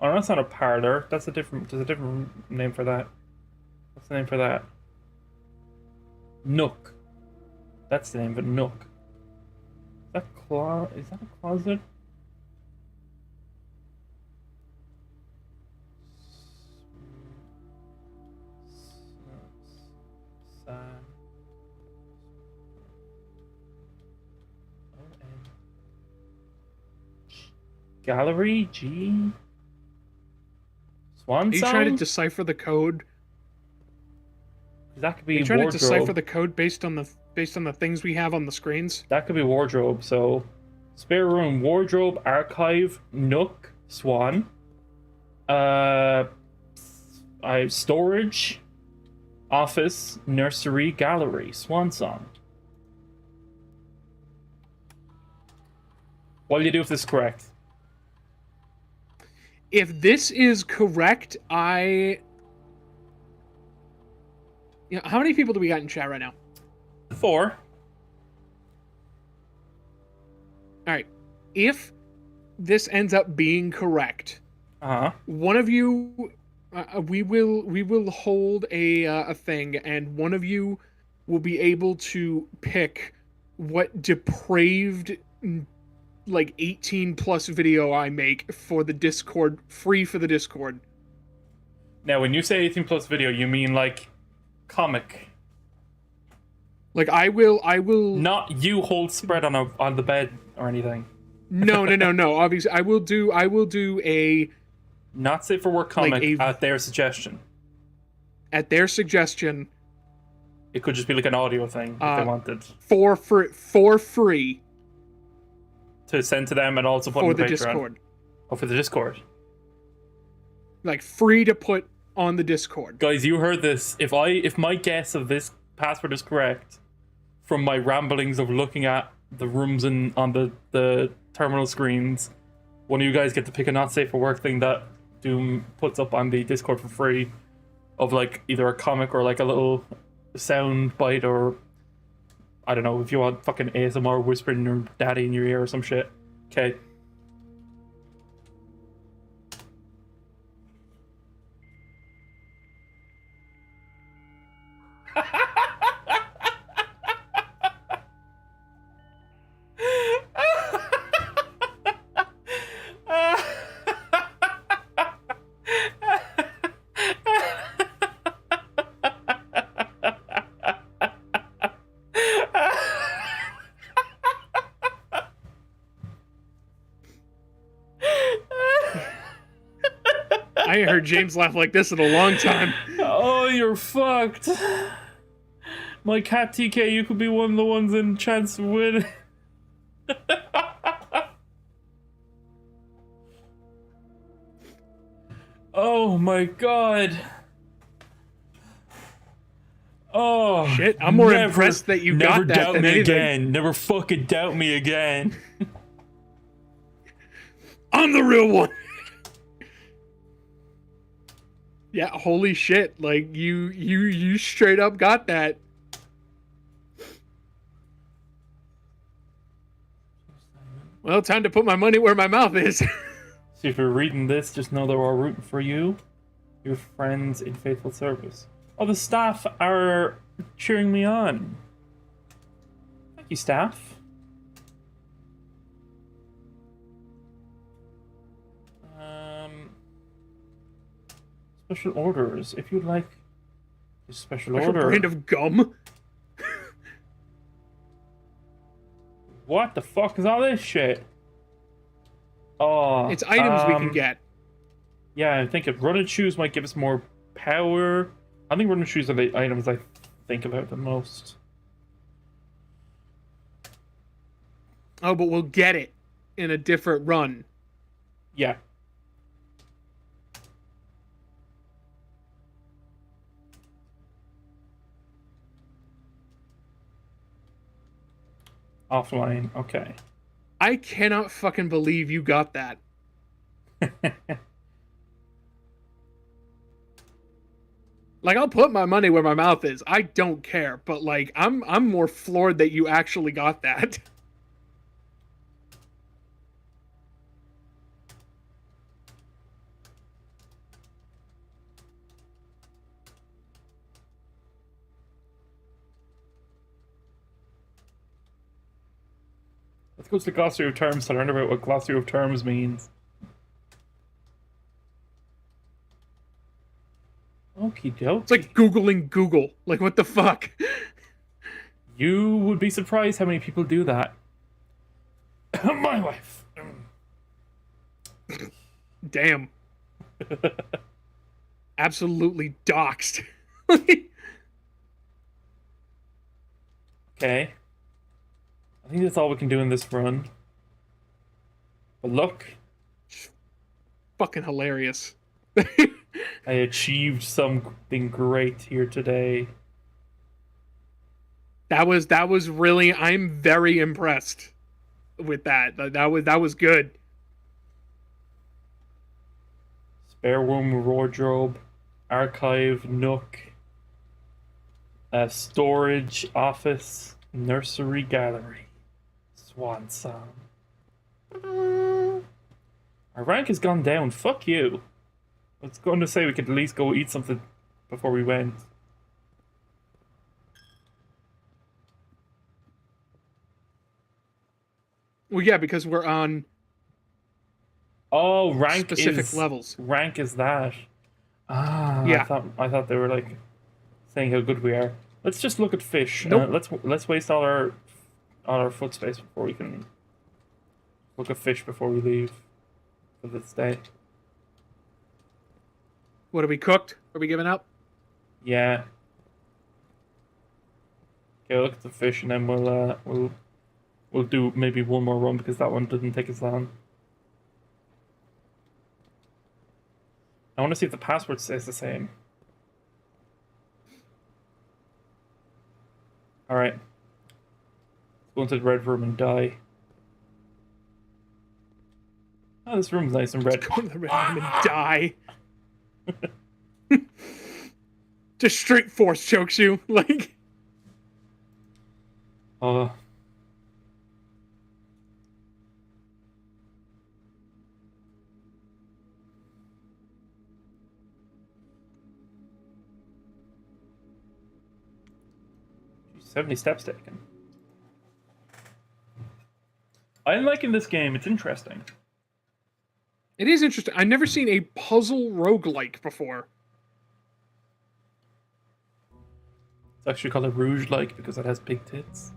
Oh, that's not a parlor. That's a different. There's a different name for that. What's the name for that? Nook. That's the name of it. Nook. Is that Is that a closet? Gallery G. Swan Are you song? trying to decipher the code? That could be Are you trying wardrobe. to decipher the code based on the things we have on the screens? That could be wardrobe. So, spare room, wardrobe, archive, nook, swan. Storage, office, nursery, gallery, swan song. What do you do if this is correct? If this is correct, how many people do we got in chat right now? 4. All right. If this ends up being correct, one of you, we will hold a thing, and one of you will be able to pick what depraved, like 18 plus video I make for the Discord, free for the Discord. Now, when you say 18 plus video, you mean like comic? Like I will. Not you hold spread on the bed or anything. No. Obviously, I will do a not safe for work comic like at their suggestion. At their suggestion. It could just be like an audio thing if they wanted. For free. To send to them and also put for on the Patreon. Discord. Oh, for the Discord. Like free to put on the Discord. Guys, you heard this. If my guess of this password is correct, from my ramblings of looking at the rooms on the terminal screens, one of you guys get to pick a not safe for work thing that Doom puts up on the Discord for free, of like either a comic or like a little sound bite, or I don't know, if you want fucking ASMR whispering your daddy in your ear or some shit. Okay. I ain't heard James laugh like this in a long time. Oh, you're fucked. My cat TK, you could be one of the ones in chance to win. Oh my god. Oh shit! I'm more impressed that you got that doubt than me anything. again. Never fucking doubt me again. I'm the real one. Yeah, holy shit! Like you straight up got that. Well, time to put my money where my mouth is. So if you're reading this, just know they're all rooting for you, your friends in faithful service. Oh, the staff are cheering me on. Thank you, staff. Special orders. If you'd like a special order. Brand of gum. What the fuck is all this shit? Oh, it's items we can get. Yeah, I think running shoes might give us more power. I think running shoes are the items I think about the most. Oh, but we'll get it in a different run. Yeah. Offline. Okay. I cannot fucking believe you got that. Like, I'll put my money where my mouth is. I don't care, but like, I'm more floored that you actually got that. Let's go to the glossary of terms to learn about what glossary of terms means. Okie dokie. It's like Googling Google. Like, what the fuck? You would be surprised how many people do that. My wife. Damn. Absolutely doxed. Okay. I think that's all we can do in this run. But look, Fucking hilarious. I achieved something great here today. That was really, I'm very impressed with that. That was good. Spare room, wardrobe, archive, nook, storage, office, nursery, gallery, swan song. Our rank has gone down. Fuck you. I was going to say we could at least go eat something before we went. Well, yeah, because we're on Oh, rank specific is levels. rank is that. Ah, Yeah. I thought they were like saying how good we are. Let's just look at fish. Nope. Let's waste all our foot space before we can look at fish before we leave for this day. What, are we cooked? Are we giving up? Yeah. Okay, look at the fish, and then we'll do maybe one more run because that one didn't take as long. I want to see if the password stays the same. All right. Let's go into the red room and die. Oh, this room's nice and red. Go to the red room and die. Just straight force chokes you. Like, Uh, geez, 70 steps taken. I'm liking this game. It's interesting. it is interesting. I've never seen a puzzle roguelike before. It's actually called a rouge-like because it has big tits.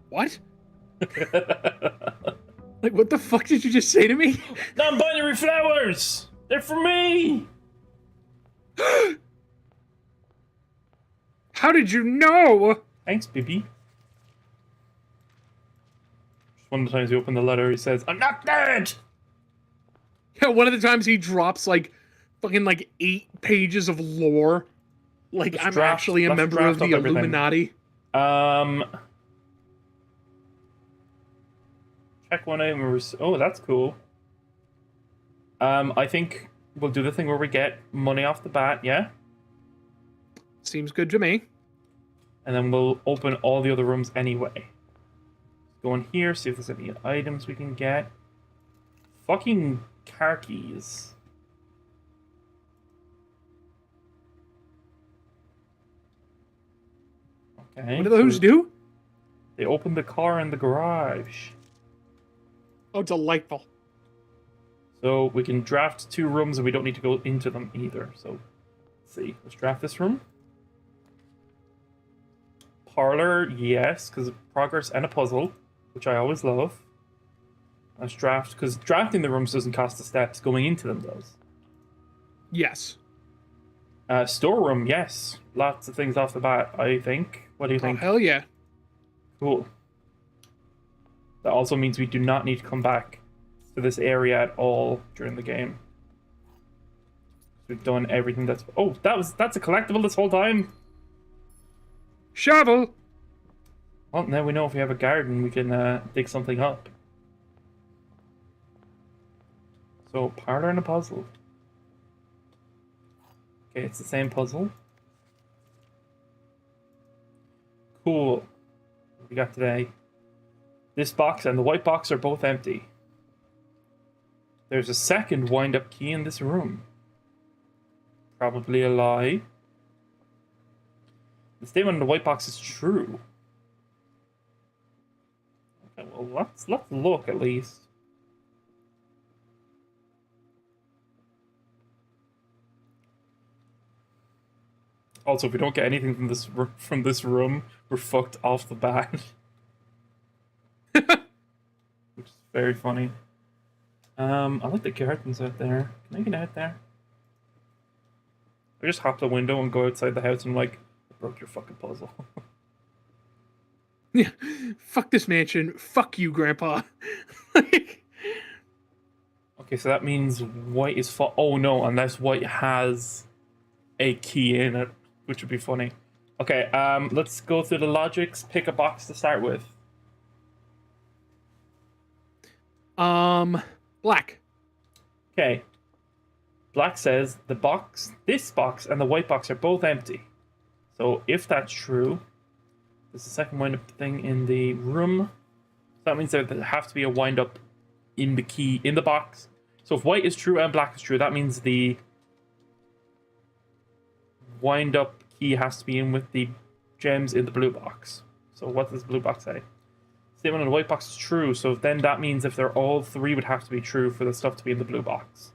What? Like, what the fuck did you just say to me? Non-binary flowers! They're for me! How did you know? Thanks, Bibi. Just one of the times you open the letter, he says, I'm not dead! Yeah, one of the times he drops, like, fucking, like, 8 pages of lore. Like, Let's I'm draft- actually a let's member draft of the up everything. Illuminati. Check one item. Oh, that's cool. I think we'll do the thing where we get money off the bat, yeah? Seems good to me. And then we'll open all the other rooms anyway. Go in here, see if there's any items we can get. Fucking car keys. Okay. What do those so do? They open the car in the garage. Oh, delightful. So we can draft 2 rooms and we don't need to go into them either. So let's see. Let's draft this room. Parlor, yes, because of progress and a puzzle, which I always love. Let's draft, because drafting the rooms doesn't cost the steps. Going into them does. Yes. Storeroom, yes. Lots of things off the bat, I think. What do you Oh, think? hell yeah. Cool. That also means we do not need to come back to this area at all during the game. We've done everything that's... Oh, that's a collectible this whole time? Shovel! Well, now we know if we have a garden, we can dig something up. So, parlor and a puzzle. Okay, it's the same puzzle. Cool. What we got today? This box and the white box are both empty. There's a second wind-up key in this room. Probably a lie. The statement on the white box is true. Okay, well, let's look at least. Also, if we don't get anything from this room, we're fucked off the bat. Which is very funny. I like the curtains out there. Can I get out there? I just hop the window and go outside the house and like, I broke your fucking puzzle. Yeah, fuck this mansion. Fuck you, Grandpa. Like, Okay, so that means white is oh no, unless white has a key in it, which would be funny. Okay, let's go through the logics. Pick a box to start with. black. Okay. Black says this box, and the white box are both empty. So if that's true, there's a second wind-up thing in the room. So that means there have to be a wind-up in the box. So if white is true and black is true, that means the wind-up key has to be in with the gems in the blue box. So what does the blue box say? Statement on the white box is true, so then that means if they're all three would have to be true for the stuff to be in the blue box.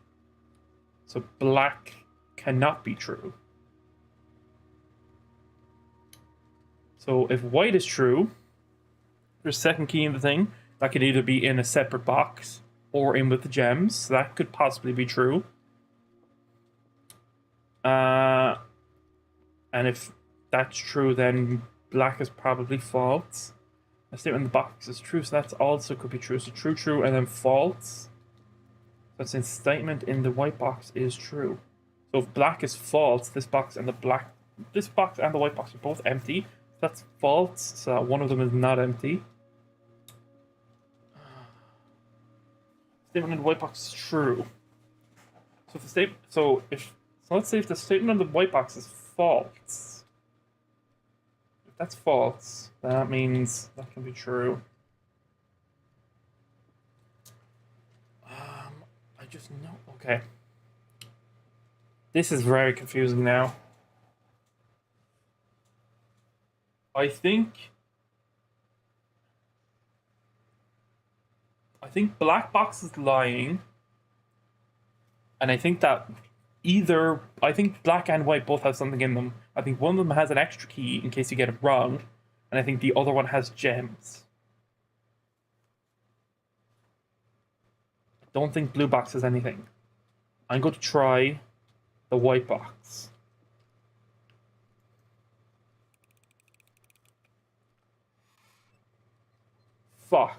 So black cannot be true. So if white is true, there's a second key in the thing. That could either be in a separate box or in with the gems. So that could possibly be true. And if that's true, then black is probably false. A statement in the box is true, so that's also could be true. So true, true, and then false. So since statement in the white box is true. So if black is false, this box and the white box are both empty. That's false, so one of them is not empty. Statement in the white box is true. So if let's say if the statement on the white box is false. If that's false, that means that can be true. I just know. Okay. This is very confusing now. I think black box is lying. And I think that I think black and white both have something in them. I think one of them has an extra key in case you get it wrong. And I think the other one has gems. I don't think blue box has anything. I'm going to try the white box. Fuck.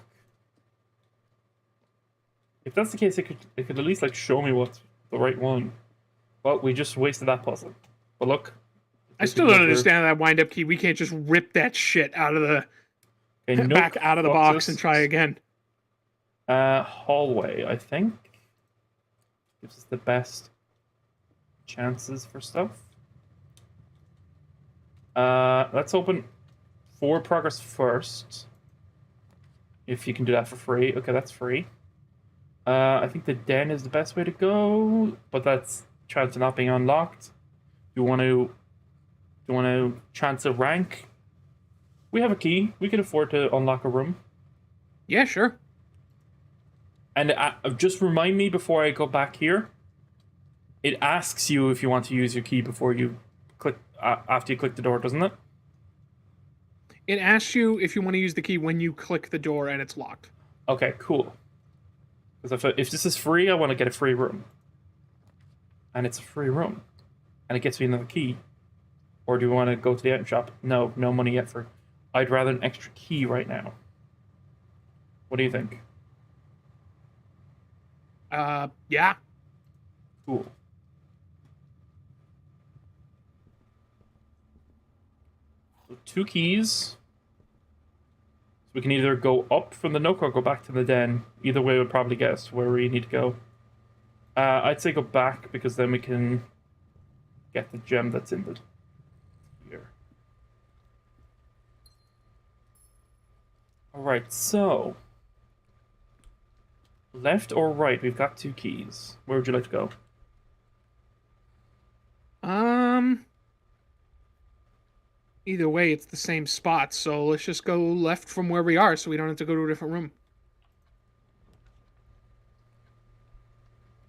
If that's the case, it could at least like show me what's the right one. But we just wasted that puzzle. But look. I still don't understand that wind-up key. We can't just rip that shit out of the back out of the box and try again. Hallway, I think. Gives us the best chances for stuff. Let's open forward progress first. If you can do that for free. Okay, that's free. I think the den is the best way to go, but that's chance of not being unlocked. Do you want to chance a rank? We have a key. We can afford to unlock a room. Yeah, sure. And just remind me before I go back here. It asks you if you want to use your key before you click after you click the door, doesn't it? It asks you if you want to use the key when you click the door and it's locked. Okay, cool. Because if this is free, I want to get a free room. And it's a free room. And it gets me another key. Or do we want to go to the item shop? No money yet for... I'd rather an extra key right now. What do you think? Yeah. Cool. So 2 keys. We can either go up from the nook or go back to the den. Either way would probably get us where we need to go. I'd say go back, because then we can get the gem that's in the here. Alright, so left or right? We've got 2 keys. Where would you like to go? Either way, it's the same spot, so let's just go left from where we are so we don't have to go to a different room.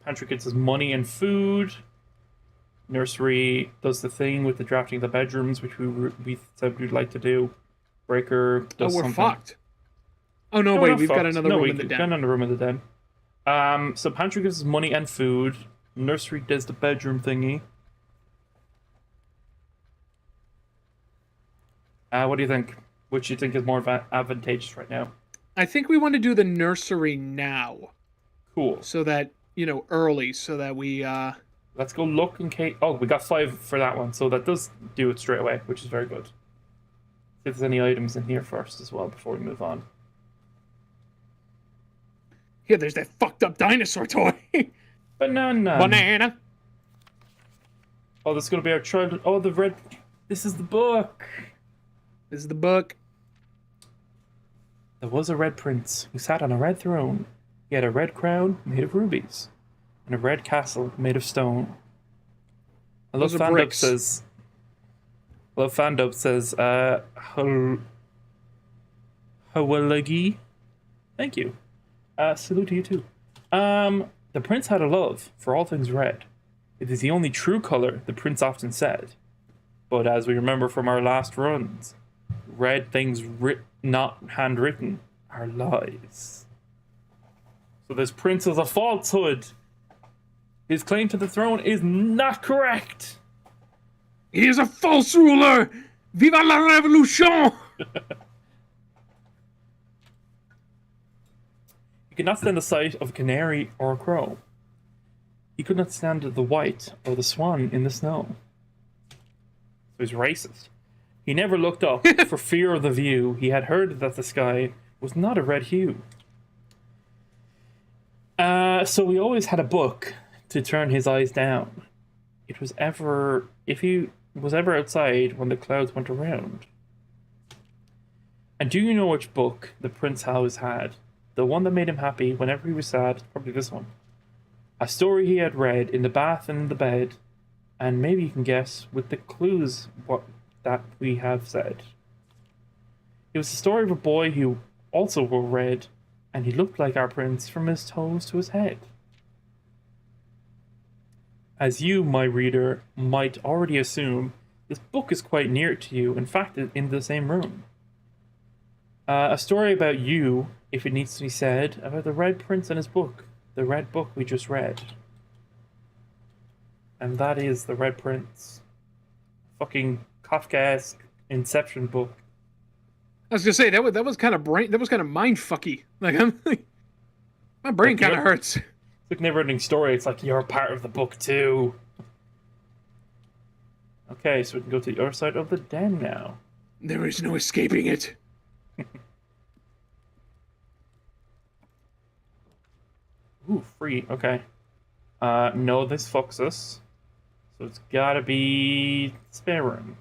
Pantry gets us money and food. Nursery does the thing with the drafting of the bedrooms, which we said we'd like to do. Breaker does we're something. fucked. Oh, no, wait, we've got another room in the we've den. got another room in the den. So Pantry gives us money and food. Nursery does the bedroom thingy. What do you think? Which do you think is more advantageous right now? I think we want to do the nursery now. Cool. So that, early, so that we, Let's go look in case... Oh, we got 5 for that one, so that does do it straight away, which is very good. See if there's any items in here first as well before we move on. Here, there's that fucked up dinosaur toy. Banana. Banana. Oh, this is going to be our childhood... Oh, the red... This is the book. This is the book. There was a red prince who sat on a red throne. He had a red crown made of rubies and a red castle made of stone. I love Fandub says... I love Fandub says, Hawalagi. Thank you. Salute to you too. The prince had a love for all things red. It is the only true color, the prince often said. But as we remember from our last runs, red things not handwritten are lies. So this prince is a falsehood. His claim to the throne is not correct. He is a false ruler! Viva la revolution! He could not stand the sight of a canary or a crow. He could not stand the white or the swan in the snow. So he's racist. He never looked up for fear of the view. He had heard that the sky was not a red hue. So he always had a book to turn his eyes down. If he was ever outside when the clouds went around. And do you know which book the Prince always had? The one that made him happy whenever he was sad? Probably this one. A story he had read in the bath and in the bed. And maybe you can guess with the clues what that we have said. It was the story of a boy who also wore red, and he looked like our prince from his toes to his head. As you, my reader, might already assume, this book is quite near to you, in fact, in the same room. A story about you, if it needs to be said, about the Red Prince and his book, the red book we just read. And that is the Red Prince. Fucking Kafkaesque Inception book. I was gonna say that was kind of mind fucky. Like my brain kind of hurts. It's like never-ending story. It's like you're part of the book too. Okay, so we can go to the other side of the den now. There is no escaping it. Ooh, free. Okay. No, this fucks us. So it's gotta be spare room.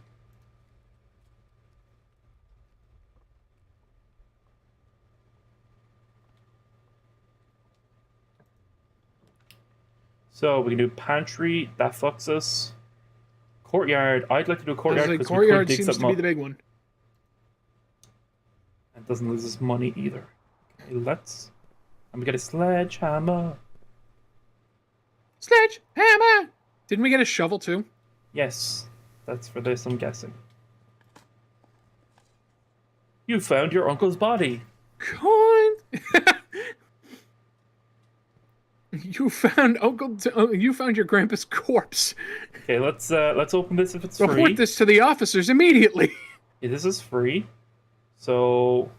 So we can do pantry. That fucks us. Courtyard. I'd like to do a courtyard because courtyard we could dig seems to be the up. big one. It doesn't lose us money either. Okay, let's. And we get a sledgehammer. Sledgehammer! Didn't we get a shovel too? Yes, that's for this, I'm guessing. You found your uncle's body. Coin! You found you found your grandpa's corpse. Okay, let's open this if it's free. Report this to the officers immediately. Yeah, this is free. So,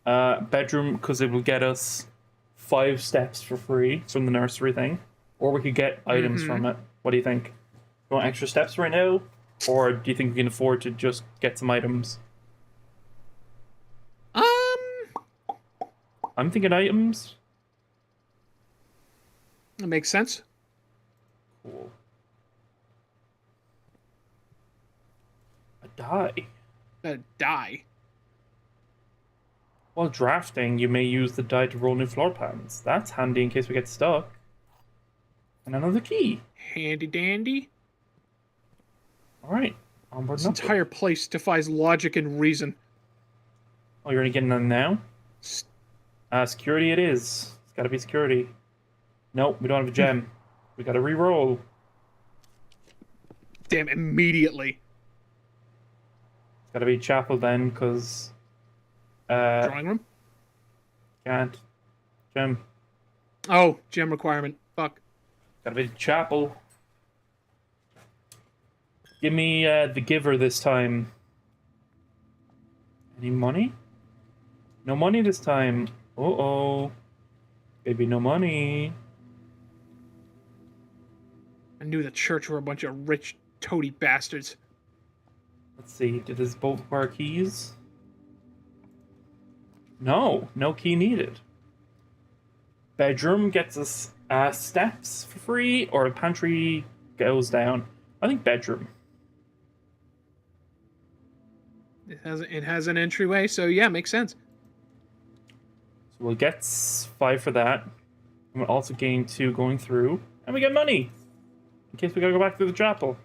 bedroom, because it will get us 5 steps for free from the nursery thing. Or we could get items from it. What do you think? You want extra steps right now? Or do you think we can afford to just get some items? I'm thinking items. That makes sense. Cool. A die. Die. While drafting, you may use the die to roll new floor plans. That's handy in case we get stuck. And another key. Handy dandy. Alright. Onward This and upward. entire place defies logic and reason. Oh, you're gonna get in there now? Security it is. It's gotta be security. Nope, we don't have a gem. We gotta re-roll. Damn, immediately. It's gotta be chapel then, because... Drawing room? Can't. Gem. Oh, gem requirement. Fuck. Gotta be chapel. Give me the giver this time. Any money? No money this time. Uh-oh. Maybe no money. I knew the church were a bunch of rich, toady bastards. Let's see. Did this both require keys? No. No key needed. Bedroom gets us steps for free, or pantry goes down. I think bedroom. It has an entryway, so yeah, makes sense. So we'll get 5 for that. And we'll also gain 2 going through. And we get money! In case we gotta go back to the chapel.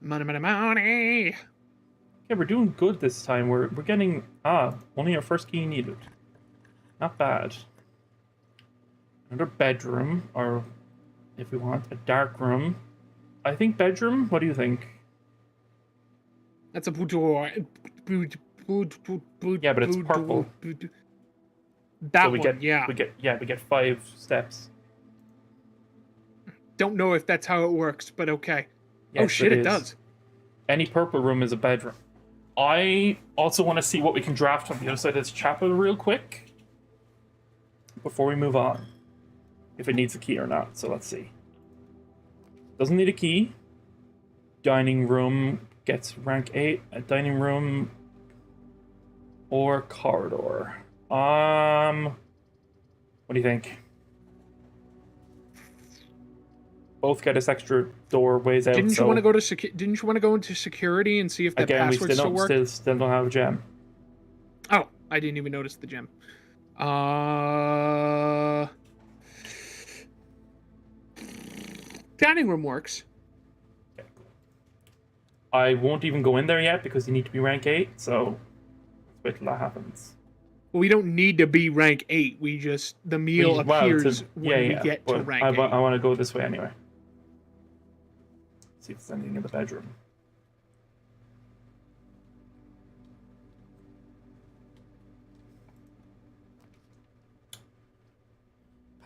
Money, money, money! Okay, we're doing good this time. We're getting... only our first key needed. Not bad. Another bedroom, or if we want, a dark room. I think bedroom. What do you think? That's a boudoir. Yeah, but it's purple. That So we one, get, yeah. we get 5 steps. Don't know if that's how it works, but okay. Yes, oh shit, it is. does. Any purple room is a bedroom. I also want to see what we can draft on the other side of this chapel real quick before we move on. If it needs a key or not, so let's see. Doesn't need a key. Dining room gets rank 8. A dining room or corridor. What do you think? Both get us extra doorways out. Didn't you want to go to Didn't you want to go into security and see if that again, password still works? Still don't have a gem. Oh, I didn't even notice the gem. Dining room works. I won't even go in there yet because you need to be rank 8, so let's wait till that happens. We don't need to be rank 8. We just the meal appears when we get to rank 8. I want to go this way anyway. See if there's anything in the bedroom.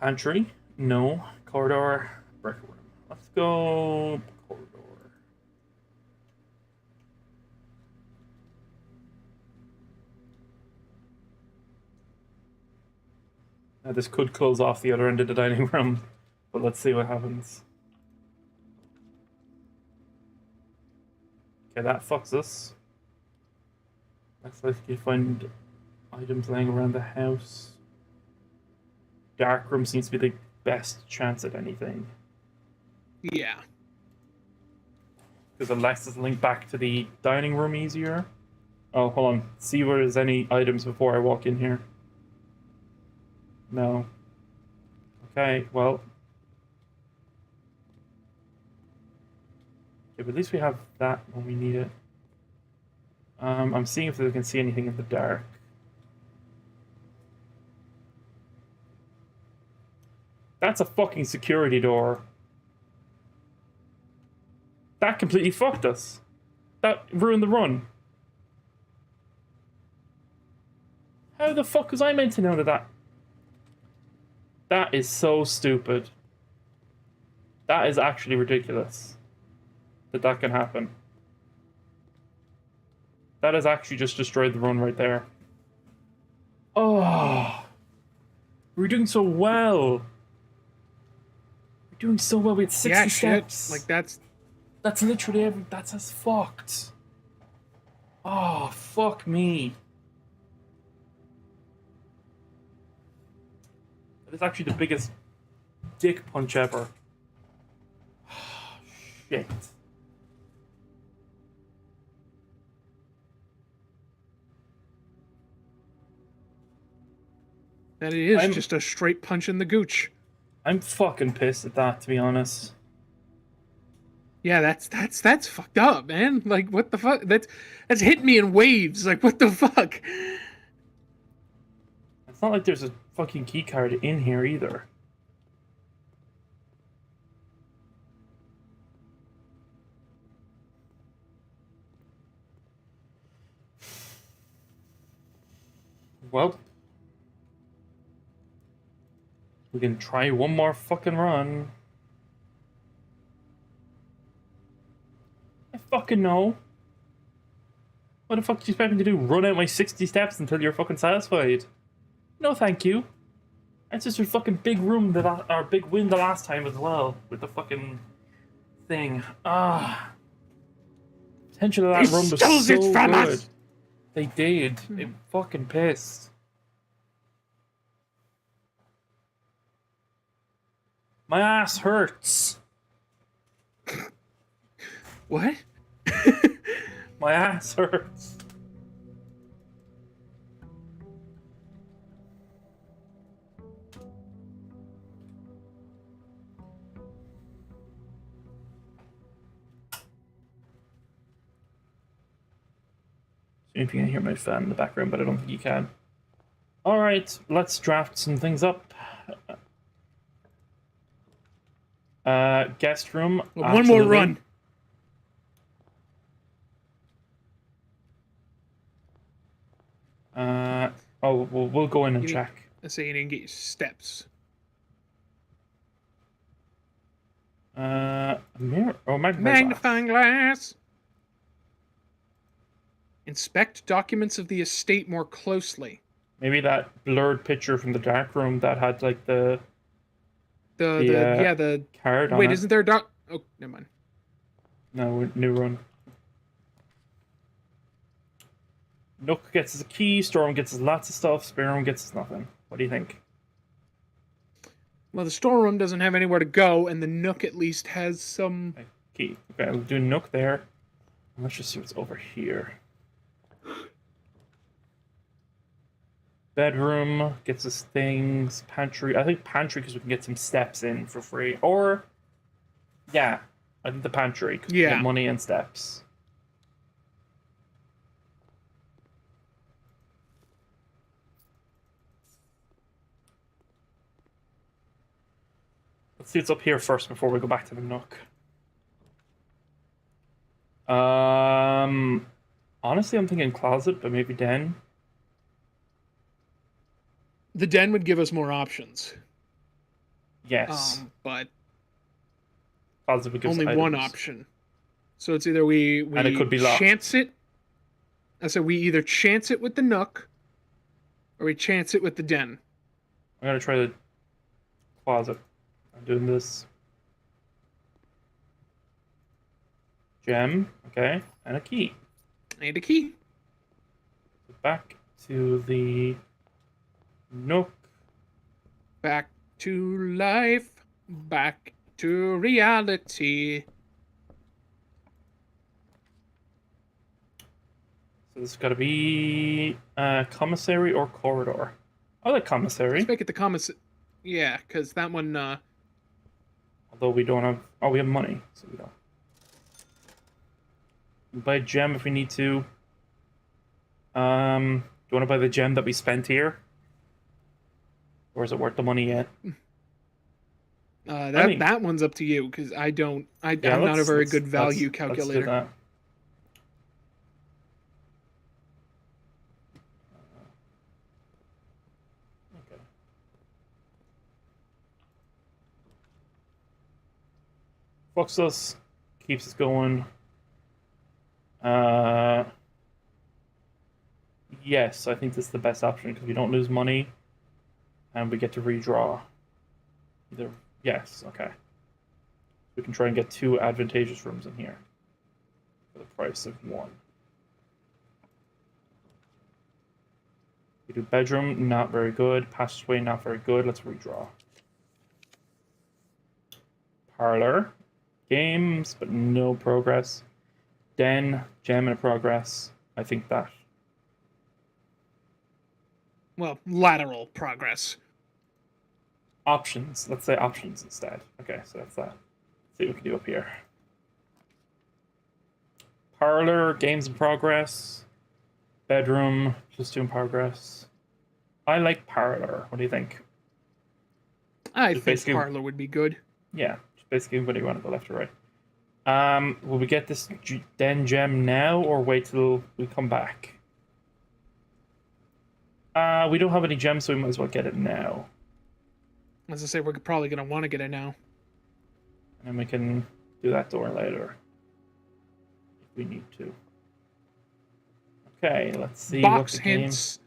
Pantry? No. Corridor? Break room. Let's go corridor. Now this could close off the other end of the dining room, but let's see what happens. Okay, that fucks us. Looks like you find items laying around the house. Dark room seems to be the best chance at anything. Yeah. Because it lets us link back to the dining room easier. Oh, hold on. See where there's any items before I walk in here. No. Okay, well. Okay, but at least we have that when we need it. I'm seeing if I can see anything in the dark. That's a fucking security door. That completely fucked us. That ruined the run. How the fuck was I meant to know that? That is so stupid. That is actually ridiculous. That can happen. That has actually just destroyed the run right there. Oh. We're doing so well. We're doing so well. We had 60 steps. Like that's literally that's us fucked. Oh, fuck me. That is actually the biggest dick punch ever. Shit. That it is just a straight punch in the gooch. I'm fucking pissed at that, to be honest. Yeah, that's fucked up, man. Like, what the fuck? That's hit me in waves. Like, what the fuck? It's not like there's a fucking key card in here either. Well, we can try one more fucking run. I fucking know. What the fuck do you expect me to do? Run out my 60 steps until you're fucking satisfied? No, thank you. That's just your fucking big room our big win the last time as well with the fucking thing. Ah, potential of that run was so good. Us. They did. They fucking pissed. My ass hurts. What? My ass hurts. If you can hear my fan in the background, but I don't think you can. Alright, let's draft some things up. Guest room. One more run. We'll go in and check. Let's say you didn't get your steps. Mirror. Oh, magnifying glass. Inspect documents of the estate more closely. Maybe that blurred picture from the dark room that had like the card on it. Wait, isn't there a doc? Oh, never mind. No, new run. Nook gets us a key, Storm gets us lots of stuff, Spare Room gets us nothing. What do you think? Well, the storeroom doesn't have anywhere to go, and the Nook at least has some... Okay, key. Okay, I'll do Nook there. Let's just see what's over here. Bedroom gets us things. Pantry. I think pantry because we can get some steps in for free. Or, yeah, I think the pantry because we get money and steps. Let's see what's up here first before we go back to the Nook. Honestly, I'm thinking closet, but maybe den. The den would give us more options. Yes. But closet would give only us one option. So it's either we and it could be chance it. So we either chance it with the Nook, or we chance it with the den. I'm gonna try the closet. I'm doing this. Gem, okay, and a key. And a key. Back to the Nook. Back to life. Back to reality. So this has got to be commissary or corridor. I like commissary. Let's make it the commissary. Yeah, because that one... Although we don't have... Oh, we have money, so we don't. We'll buy a gem if we need to. Do you want to buy the gem that we spent here? Or is it worth the money yet? That one's up to you, because I'm not a very good value calculator. Let's do that. Okay. Fucks us, keeps us going. Yes, I think this is the best option because we don't lose money and we get to redraw. Either yes, okay. We can try and get 2 advantageous rooms in here for the price of 1. We do bedroom, not very good. Passageway, not very good. Let's redraw. Parlor. Games, but no progress. Den, gem and progress. I think that. Well, lateral progress. Options. Let's say options instead. Okay, so that's that. Let's see what we can do up here. Parlor, games in progress. Bedroom, just doing progress. I like parlor. What do you think? I Just think basically- parlor would be good. Yeah, just basically whether you want to go left or right. Will we get this den gem now or wait till we come back? We don't have any gems, so we might as well get it now. As I say, we're probably going to want to get it now. And then we can do that door later. If we need to. Okay, let's see Box what the game... hints.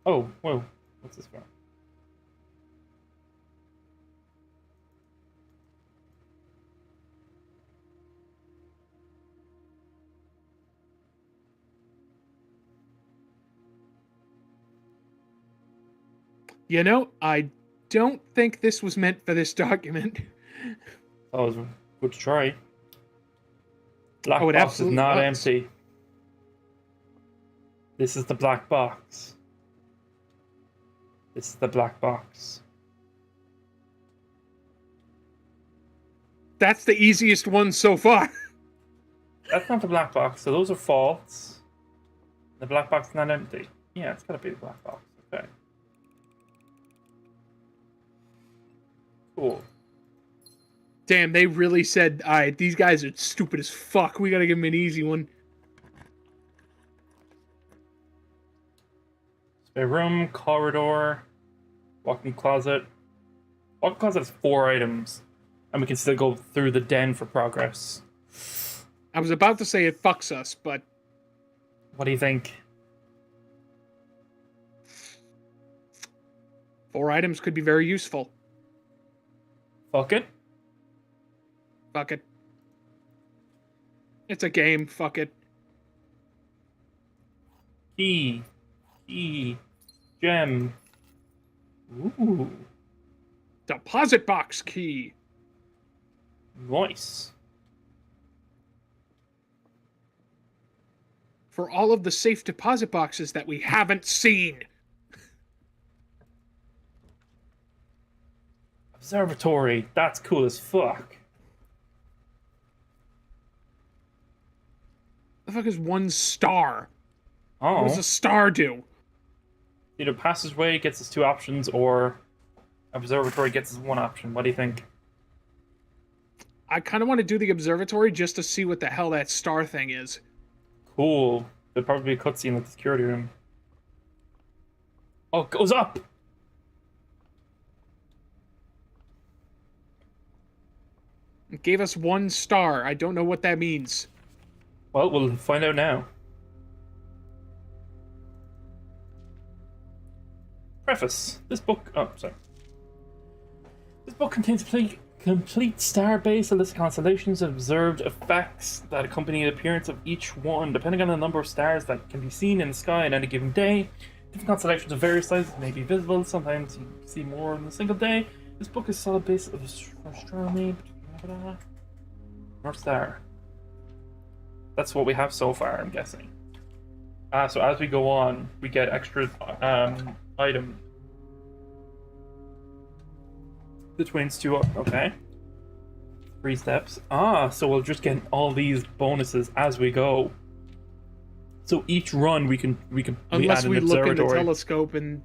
Oh, whoa. What's this for? You know, I don't think this was meant for this document. That was good to try. Black Oh, it box is absolutely not was. empty. This is the black box. This is the black box. That's the easiest one so far. That's not the black box, so those are false. The black box is not empty. Yeah, it's gotta be the black box. Okay. Cool. Damn, they really said, alright, these guys are stupid as fuck. We gotta give them an easy one. Spare room, corridor, walk-in closet. Walk-in closet has 4 items, and we can still go through the den for progress. I was about to say it fucks us, but What do you think? 4 items could be very useful. Fuck it. Fuck it. It's a game. Fuck it. Key. Gem. Ooh. Deposit box key. Nice. For all of the safe deposit boxes that we haven't seen. Observatory. That's cool as fuck. The fuck is 1 star? What Oh. does a star do? Either passageway gets us 2 options, or observatory gets us 1 option. What do you think? I kind of want to do the observatory just to see what the hell that star thing is. Cool. There'll probably be a cutscene like the security room. Oh, it goes up! It gave us 1 star. I don't know what that means. Well, we'll find out now. Preface. This book... Oh, sorry. This book contains a complete star-based list of constellations and observed effects that accompany the appearance of each one, depending on the number of stars that can be seen in the sky on any given day. Different constellations of various sizes may be visible. Sometimes you see more in a single day. This book is solid base of astronomy. North Star. That's what we have so far, I'm guessing. So as we go on, we get extra item. The twins 2 up. Okay. 3 steps. So we'll just get all these bonuses as we go. So each run we Unless add an we look in the observatory. telescope and...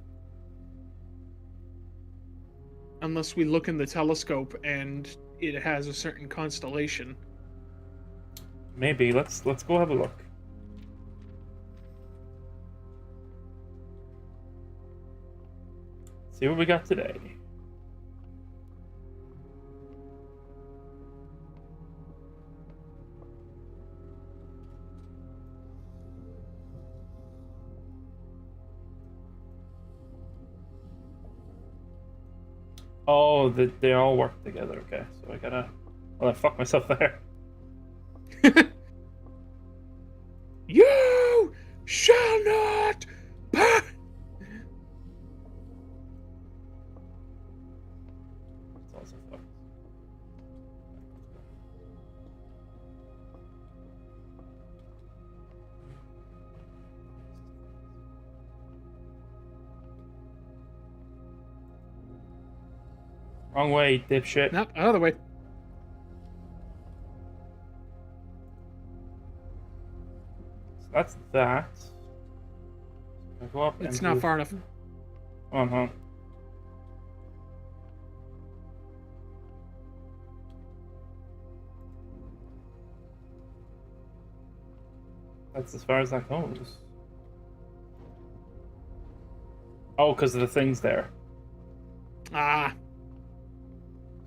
Unless we look in the telescope and it has a certain constellation. Maybe. Let's go have a look. See what we got today. Oh, they all work together. Okay, so I gotta... Well, I fucked myself there. shall not pass. It's also fucked. Wrong way, dipshit. Nope, other way. So that's that. I go up It's and not do- far enough. Come on, home. That's as far as that goes. Oh, because of the things there. Ah,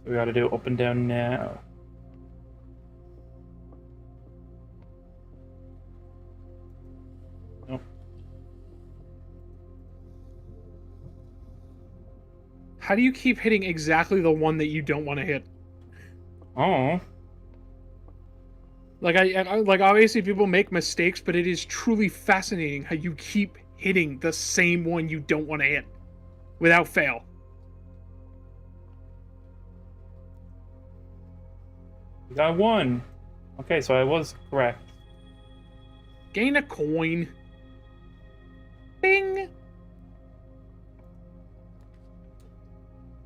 So we gotta do up and down now. Nope. how do you keep hitting exactly the one that you don't want to hit? Oh. Like like obviously people make mistakes, but it is truly fascinating how you keep hitting the same one you don't want to hit without fail. We got one. Okay, so I was correct. Gain a coin. Bing.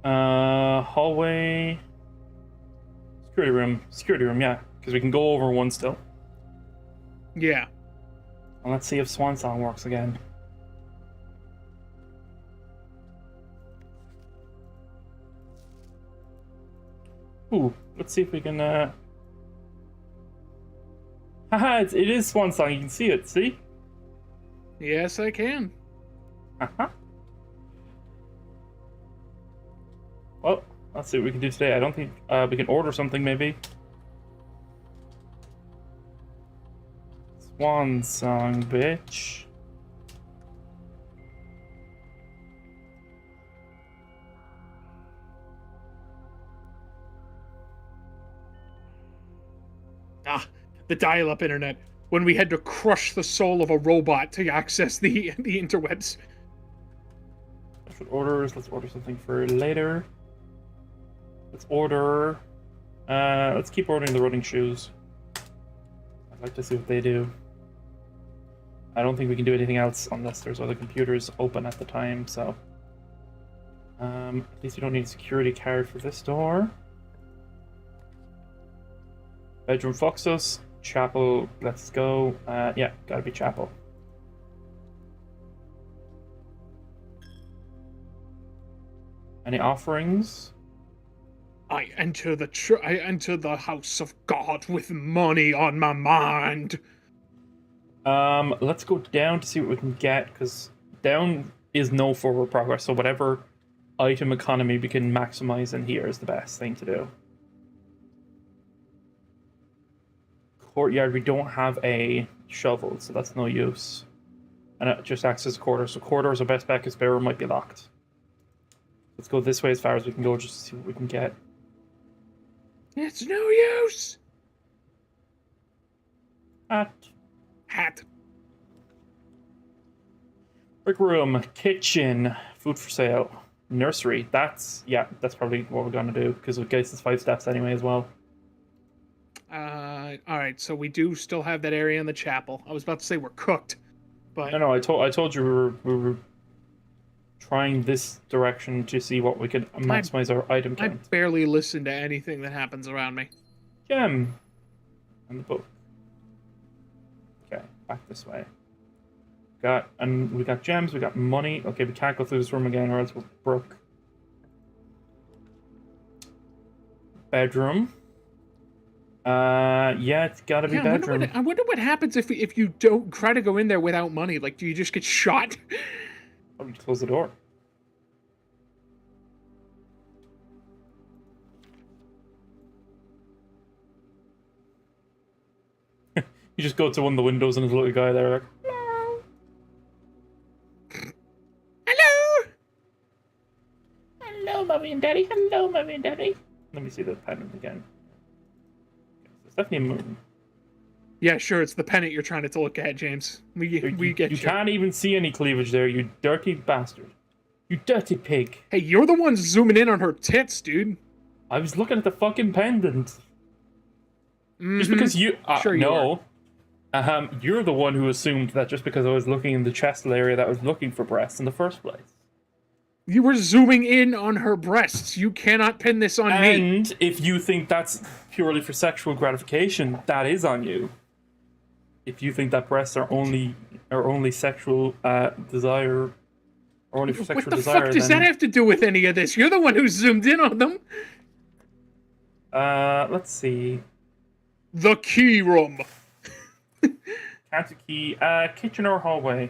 Hallway. Security room. Security room, yeah. Because we can go over one still. Yeah. And let's see if Swan Song works again. Ooh, let's see if we can, Haha, it is Swan Song, you can see it, see? Yes, I can. Uh-huh. Well, let's see what we can do today. I don't think, we can order something, maybe. Swan Song, bitch. Ah, the dial-up internet. When we had to crush the soul of a robot to access the interwebs. Special orders. Let's order something for later. Let's order. Let's keep ordering the running shoes. I'd like to see what they do. I don't think we can do anything else unless there's other computers open at the time. So, at least we don't need a security card for this door. Bedroom Foxus. Chapel. Let's go. Yeah, gotta be chapel. Any offerings? I enter the house of God with money on my mind. Let's go down to see what we can get, because down is no forward progress, so whatever item economy we can maximize in here is the best thing to do. Courtyard, we don't have a shovel, so that's no use. And it just acts as a corridor, so corridor is our best bet because barrel might be locked. Let's go this way as far as we can go, just to see what we can get. It's no use. Hat. Brick room, kitchen, food for sale, nursery. That's probably what we're gonna do because it gets us 5 steps anyway as well. All right. So we do still have that area in the chapel. I was about to say we're cooked, but No, I told you we were trying this direction to see what we could maximize our item I count. barely listen to anything that happens around me. Gem and the book. Okay, back this way. We got gems. We got money. Okay, we can't go through this room again, or else we're broke. Bedroom. Yeah, it's gotta be bedroom. I wonder what happens if you don't try to go in there without money. Like, do you just get shot? Probably close the door. You just go to one of the windows and there's a little guy there like, hello. Hello. Hello, mommy and daddy. Hello, mommy and daddy. Let me see the pattern again. Okay, so it's definitely a moon. Yeah, sure, it's the pennant you're trying to look at, James. We get you. You can't even see any cleavage there, you dirty bastard. You dirty pig. Hey, you're the one zooming in on her tits, dude. I was looking at the fucking pendant. Just because you... Sure you no. You're the one who assumed that just because I was looking in the chest area that I was looking for breasts in the first place. You were zooming in on her breasts. You cannot pin this on me. And if you think that's purely for sexual gratification, that is on you. If you think that breasts are only sexual desire, or only for sexual desire, what the fuck does that have to do with any of this? You're the one who zoomed in on them. Let's see. The key room. Counter key. Kitchen or hallway.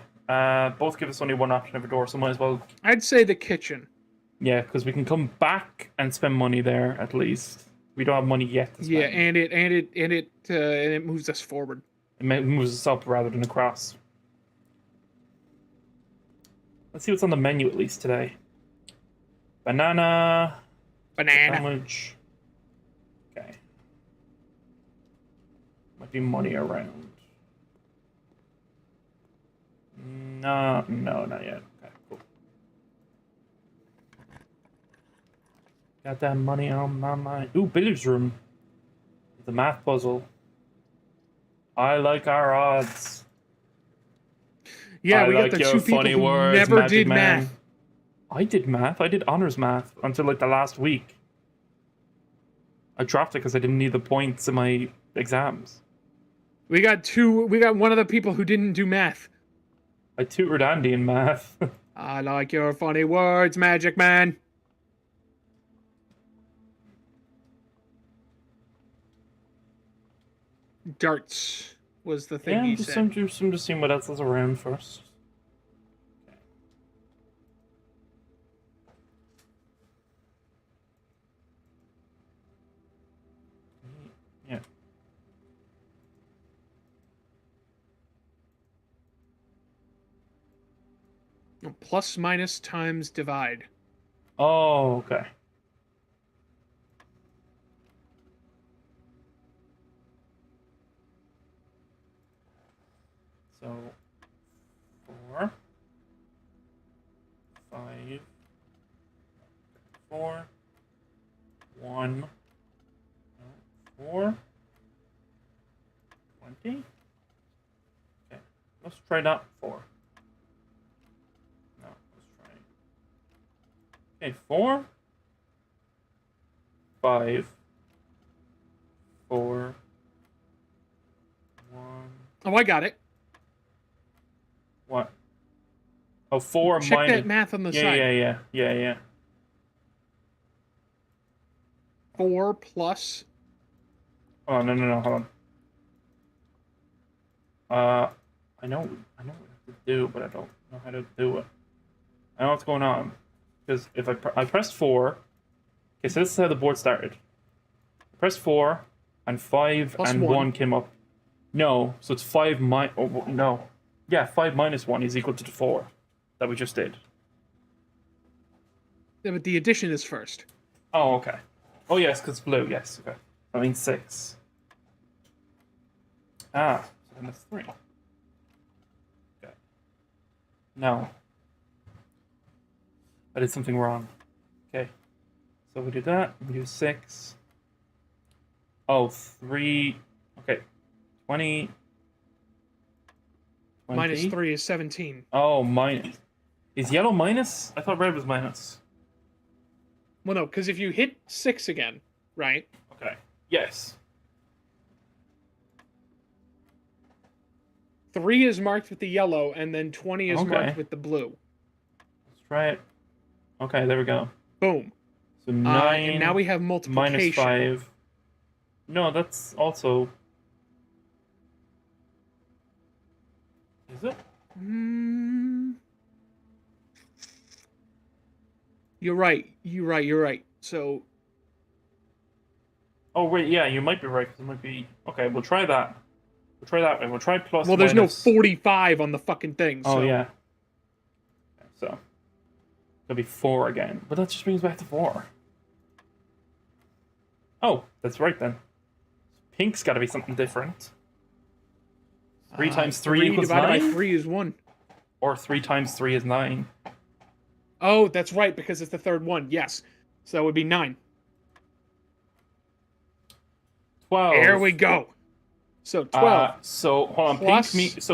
Both give us only one option of a door, so might as well. I'd say the kitchen. Yeah, because we can come back and spend money there at least. We don't have money yet to spend. Yeah, and it moves us forward. It moves us up rather than across. Let's see what's on the menu at least today. Banana. Sandwich. Okay. Might be money around. No, not yet. Okay, cool. Got that money on my mind. Ooh, billiards room. The math puzzle. I like our odds. Yeah, we got the two people who never did math. I did math. I did honors math until like the last week. I dropped it because I didn't need the points in my exams. We got one of the people who didn't do math. I tutored Andy in math. I like your funny words, Magic Man. Darts was the thing he said. I'm just seeing what else is around first. Okay. Yeah. Plus, minus, times, divide. Oh, okay. So, 4, 5, 4, 1, 4, 20. Okay, let's try that 4. No, let's try. Okay, 4, 5, 4, 1. Oh, I got it. What? Oh, 4 Check minus... that math on the side. Yeah. 4 plus... Oh, no, hold on. I know what I have to do, but I don't know how to do it. I know what's going on. Because if I pressed 4... Okay, so this is how the board started. I pressed 4, and 5 plus and 1 came up. No, so it's 5 minus... Oh, no. Yeah, 5 minus 1 is equal to the 4 that we just did. Yeah, but the addition is first. Oh, okay. Oh, yes, because blue. Yes, okay. That means 6. Ah, so then it's 3. Okay. No. I did something wrong. Okay. So we do that. We do 6. Oh, 3. Okay. 20. Minus 3 is 17. Oh, minus. Is yellow minus? I thought red was minus. Well, no, because if you hit 6 again, right? Okay. Yes. 3 is marked with the yellow, and then 20 is marked with the blue. Let's try it. Okay, there we go. Boom. So 9. And now we have multiplication. Minus 5. No, that's also... Is it? You're right. So... Oh, wait, yeah, you might be right, because it might be... Okay, we'll try that. We'll try that, and we'll try plus Well, there's minus. no 45 on the fucking thing, so... Oh, yeah. Okay, so... It'll be 4 again. But that just brings back to 4. Oh, that's right, then. Pink's gotta be something different. 3 times 3 equals divided 9? by 3 is 1. Or 3 times 3 is 9. Oh, that's right, because it's the third one. Yes. So that would be 9. 12. Here we go. So 12. So hold on. Plus-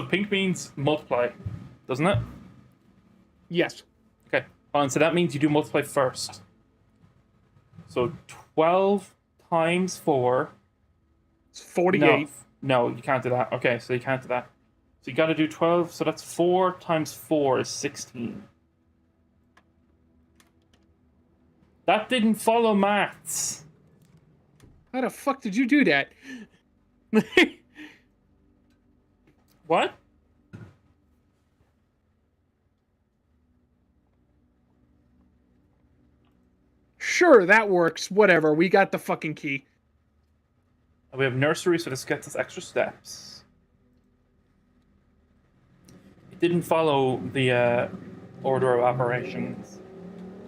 Pink means multiply, doesn't it? Yes. Okay. Hold on. So that means you do multiply first. So 12 times 4. It's 48. No, you can't do that. Okay, so you can't do that. So you got to do 12. So that's 4 times 4 is 16. That didn't follow maths. How the fuck did you do that? What? Sure, that works. Whatever. We got the fucking key. We have nursery, so this gets us extra steps. It didn't follow the order of operations.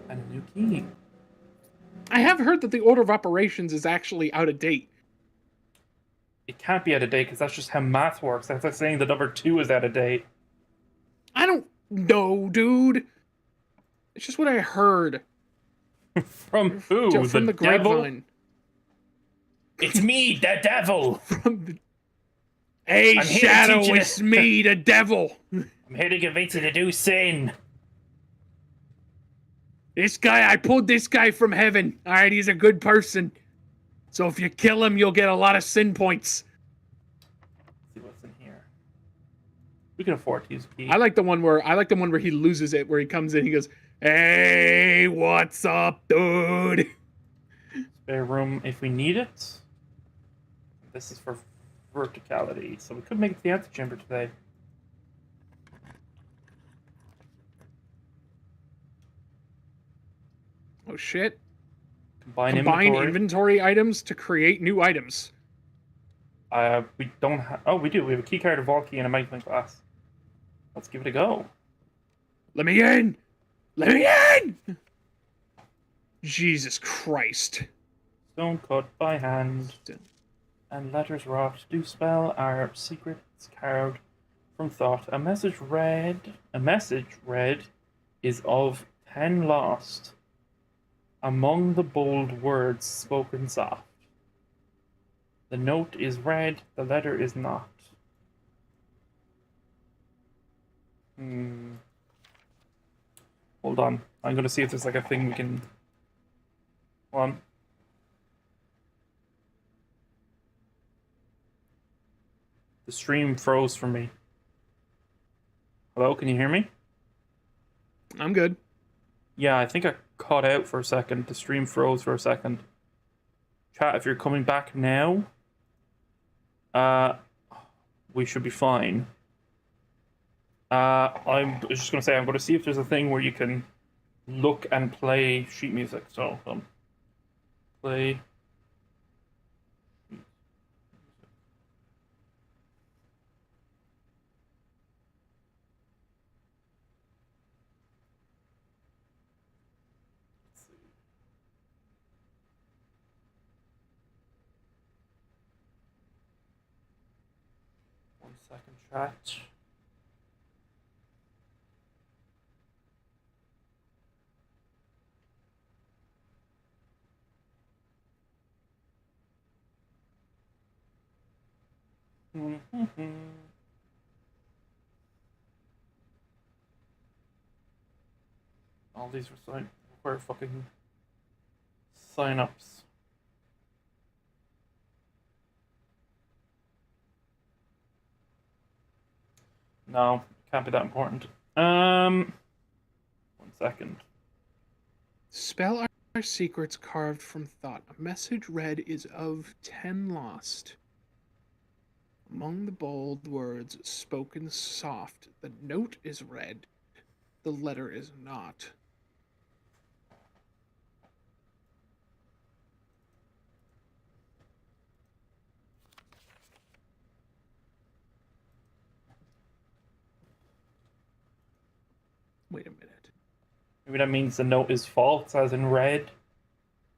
And a new key. I have heard that the order of operations is actually out of date. It can't be out of date because that's just how math works. That's like saying the number 2 is out of date. I don't know, dude. It's just what I heard. From who? From the devil? grapevine. It's me, the devil. From the... Hey, I'm here to Shadow, teach you it's to- me, the devil. I'm here to convince you to do sin. This guy, I pulled this guy from heaven. Alright, he's a good person. So if you kill him, you'll get a lot of sin points. Let's see what's in here. We can afford to use a key. I like the one where he loses it, where he comes in, he goes, "Hey, what's up, dude?" Spare room if we need it. This is for verticality, so we could make it to the antechamber today. Oh shit. Combine Combine inventory. inventory items to create new items. We don't have... Oh, we do. We have a key card, a vault key, and a magnifying glass. Let's give it a go. Let me in! Let me in! Jesus Christ. Stone cut by hand. And letters wrought do spell our secrets carved from thought. A message read is of 10 lost. Among the bold words spoken soft. The note is read, the letter is not. Hold on. I'm gonna see if there's like a thing we can... Hold on. The stream froze for me. Hello, can you hear me? I'm good. Yeah, I think I caught out for a second. The stream froze for a second. Chat, if you're coming back now, we should be fine. I'm just gonna say I'm gonna see if there's a thing where you can look and play sheet music. So play. One second, chat. All these were fucking sign-ups. No, can't be that important. 1 second. Spell our secrets carved from thought. A message read is of 10 lost. Among the bold words spoken soft, the note is read, the letter is not. Wait a minute. Maybe that means the note is false, as in red,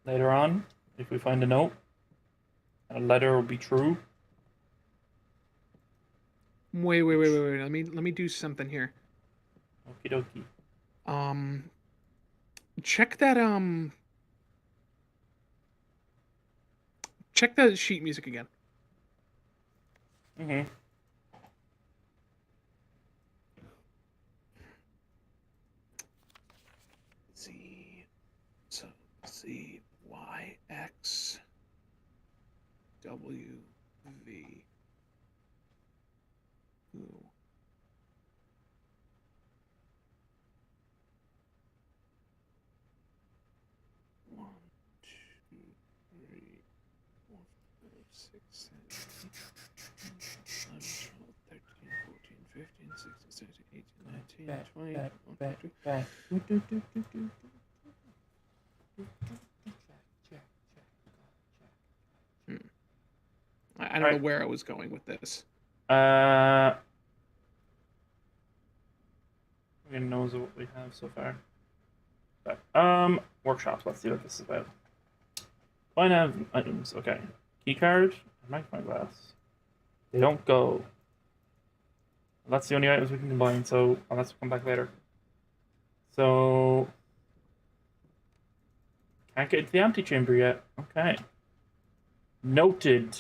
later on, if we find a note. And a letter will be true. Wait. Let me do something here. Okie dokie. Check that check the sheet music again. Mm-hmm. Z Y X W V. Ooh. One, two, three, 4, 5, 6, 7, 8, 9, 10, 11, 12, 13, 14, 15, 16, 17, 18, 19, 20, 21, 22. I don't know where I was going with this. Who knows what we have so far? Okay. Workshops. Let's see what this is about. Find items. Okay. Keycard and magnifying glass. They don't go. That's the only items we can combine. So unless we come back later. So can't get into the antechamber yet. Okay. Noted.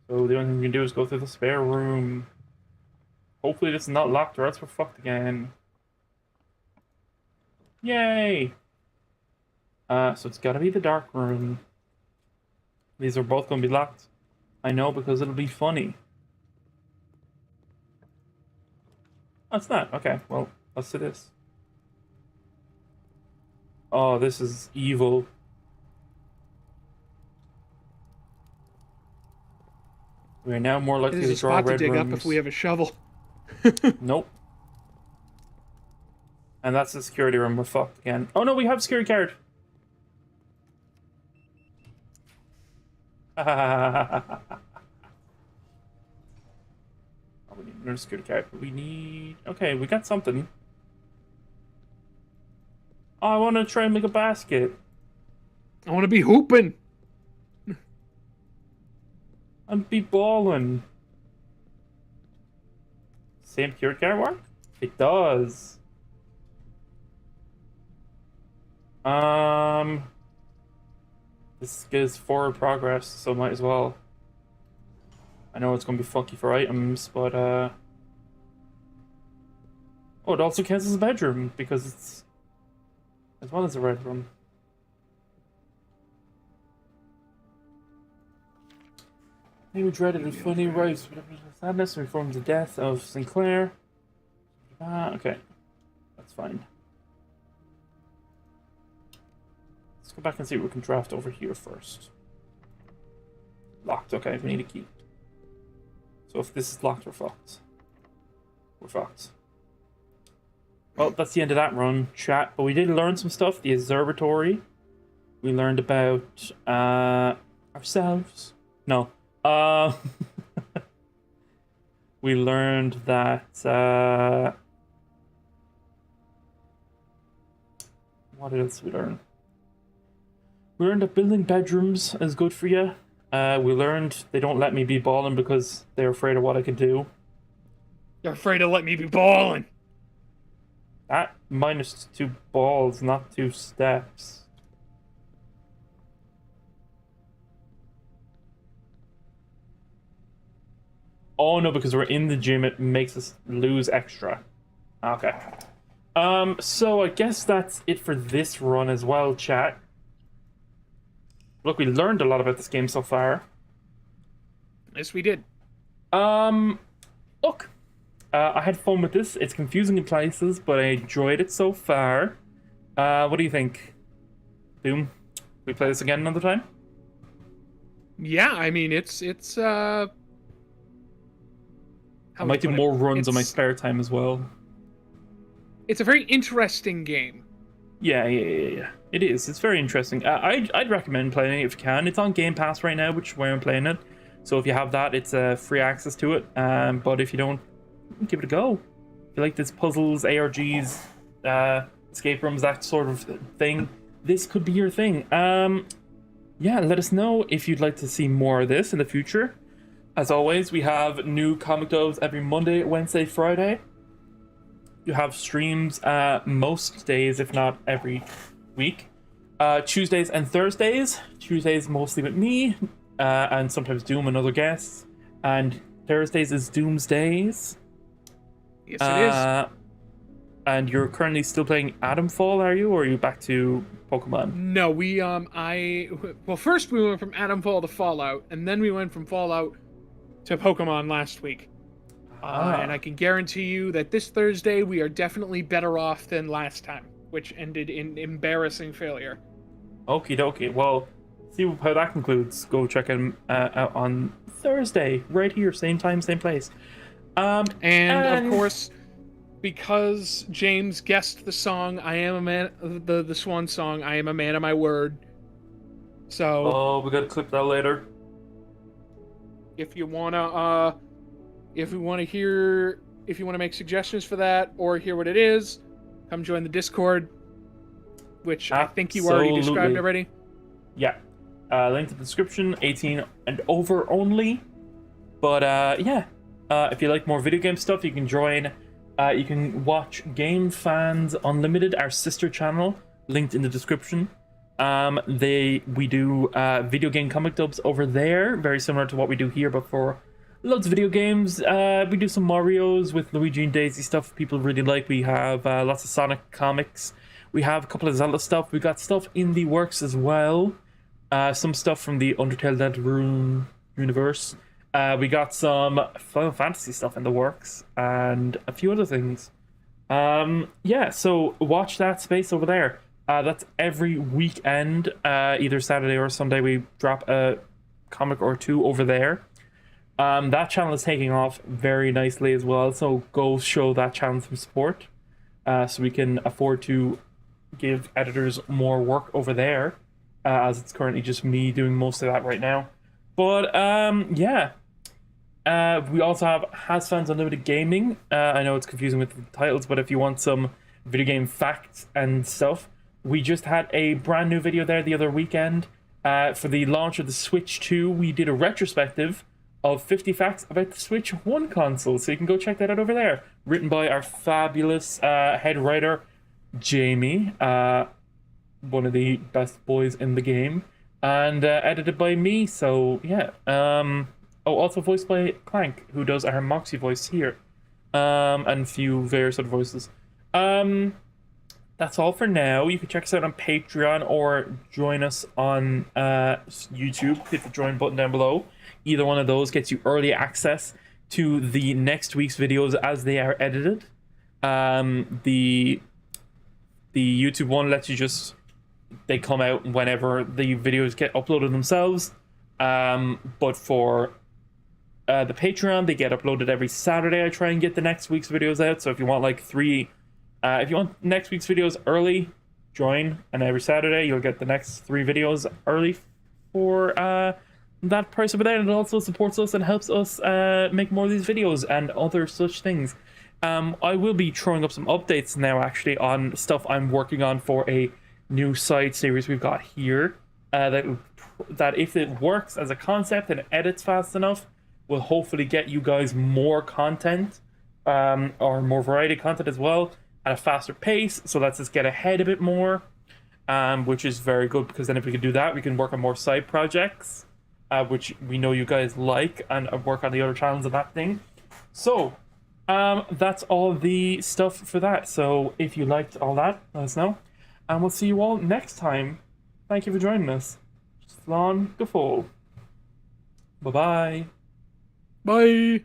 So the only thing we can do is go through the spare room. Hopefully this is not locked or else we're fucked again. Yay! So it's gotta be the dark room. These are both gonna be locked. I know because it'll be funny. Oh, it's not. Okay, well, let's do this. Oh, this is evil. We are now more likely There's a to draw spot to red dig rooms. up if we have a shovel. Nope. And that's the security room. We're fucked again. Oh no, we have security card. Oh, we need another security card. We need. Okay, we got something. Oh, I want to try and make a basket. I want to be hooping. I'm be balling. Same security card work? It does. This is forward progress, so might as well. I know it's gonna be funky for items, but oh, it also counts as a bedroom because it's as well as a red room. They were dreaded and funny rights, sadness reforms the death of Sinclair. Okay, that's fine. Let's go back and see what we can draft over here first. Locked, okay, we need a key. So if this is locked, we're fucked. We're fucked. Well, that's the end of that run, chat. But we did learn some stuff. The observatory. We learned about ourselves. No. We learned that what else did we learn? We learned that building bedrooms is good for you. We learned they don't let me be balling because they're afraid of what I could do. They're afraid to let me be balling. That minus 2 balls, not 2 steps. Oh no, because we're in the gym, it makes us lose extra. Okay. So I guess that's it for this run as well, chat. Look, we learned a lot about this game so far. Yes, we did. Look, I had fun with this. It's confusing in places, but I enjoyed it so far. What do you think? Boom. We play this again another time? Yeah, I mean, I might do more runs on my spare time as well. It's a very interesting game. Yeah. It is. It's very interesting. I'd recommend playing it if you can. It's on Game Pass right now, which is where I'm playing it. So if you have that, it's free access to it. But if you don't, give it a go. If you like this puzzles, ARGs, escape rooms, that sort of thing, this could be your thing. Yeah, let us know if you'd like to see more of this in the future. As always, we have new comic dubs every Monday, Wednesday, Friday. You have streams most days, if not every week. Tuesdays and Thursdays. Tuesdays mostly with me, and sometimes Doom and other guests. And Thursdays is Doomsdays. Yes, it is. And you're currently still playing Atomfall, are you? Or are you back to Pokemon? No, well, first we went from Atomfall to Fallout, and then we went from Fallout to Pokemon last week. And I can guarantee you that this Thursday we are definitely better off than last time, which ended in embarrassing failure. Okie dokie. Well, see how that concludes. Go check him out on Thursday, right here, same time, same place. And of course, because James guessed the song, I am a man. The Swan song. I am a man of my word. So. Oh, we gotta clip that later. If you wanna, if you wanna make suggestions for that or hear what it is, come join the Discord, which I think you already described already. Yeah. Link to the description. 18 and over only. But yeah. If you like more video game stuff, you can join. You can watch Game Fans Unlimited, our sister channel, linked in the description. We do video game comic dubs over there, very similar to what we do here, but for loads of video games. We do some Marios with Luigi and Daisy stuff people really like. We have lots of Sonic comics. We have a couple of Zelda stuff. We got stuff in the works as well. Some stuff from the Undertale Deltarune universe. We got some Final Fantasy stuff in the works and a few other things. Yeah, so watch that space over there. That's every weekend, either Saturday or Sunday. We drop a comic or two over there. That channel is taking off very nicely as well, so go show that channel some support, so we can afford to give editors more work over there, as it's currently just me doing most of that right now. But yeah. We also have Hazfans Unlimited Gaming. I know it's confusing with the titles, but if you want some video game facts and stuff, we just had a brand new video there the other weekend. For the launch of the Switch 2, we did a retrospective of 50 facts about the Switch 1 console, so you can go check that out over there. Written by our fabulous head writer, Jamie, one of the best boys in the game, and edited by me, so yeah. Oh, also voiced by Clank, who does our Moxie voice here, and a few various other voices. That's all for now. You can check us out on Patreon or join us on YouTube. Hit the join button down below. Either one of those gets you early access to the next week's videos as they are edited. The YouTube one lets you they come out whenever the videos get uploaded themselves. But for the Patreon, they get uploaded every Saturday. I try and get the next week's videos out. So if you want like if you want next week's videos early, join, and every Saturday you'll get the next 3 videos early for that price over there. And it also supports us and helps us make more of these videos and other such things. I will be throwing up some updates now actually on stuff I'm working on for a new side series we've got here, that if it works as a concept and edits fast enough, will hopefully get you guys more content, or more variety content as well, at a faster pace, so lets us get ahead a bit more, which is very good, because then if we can do that, we can work on more side projects, which we know you guys like, and work on the other channels and that thing. So that's all the stuff for that. So if you liked all that, let us know, and we'll see you all next time. Thank you for joining us. Slán go fóill. Bye-bye. Bye.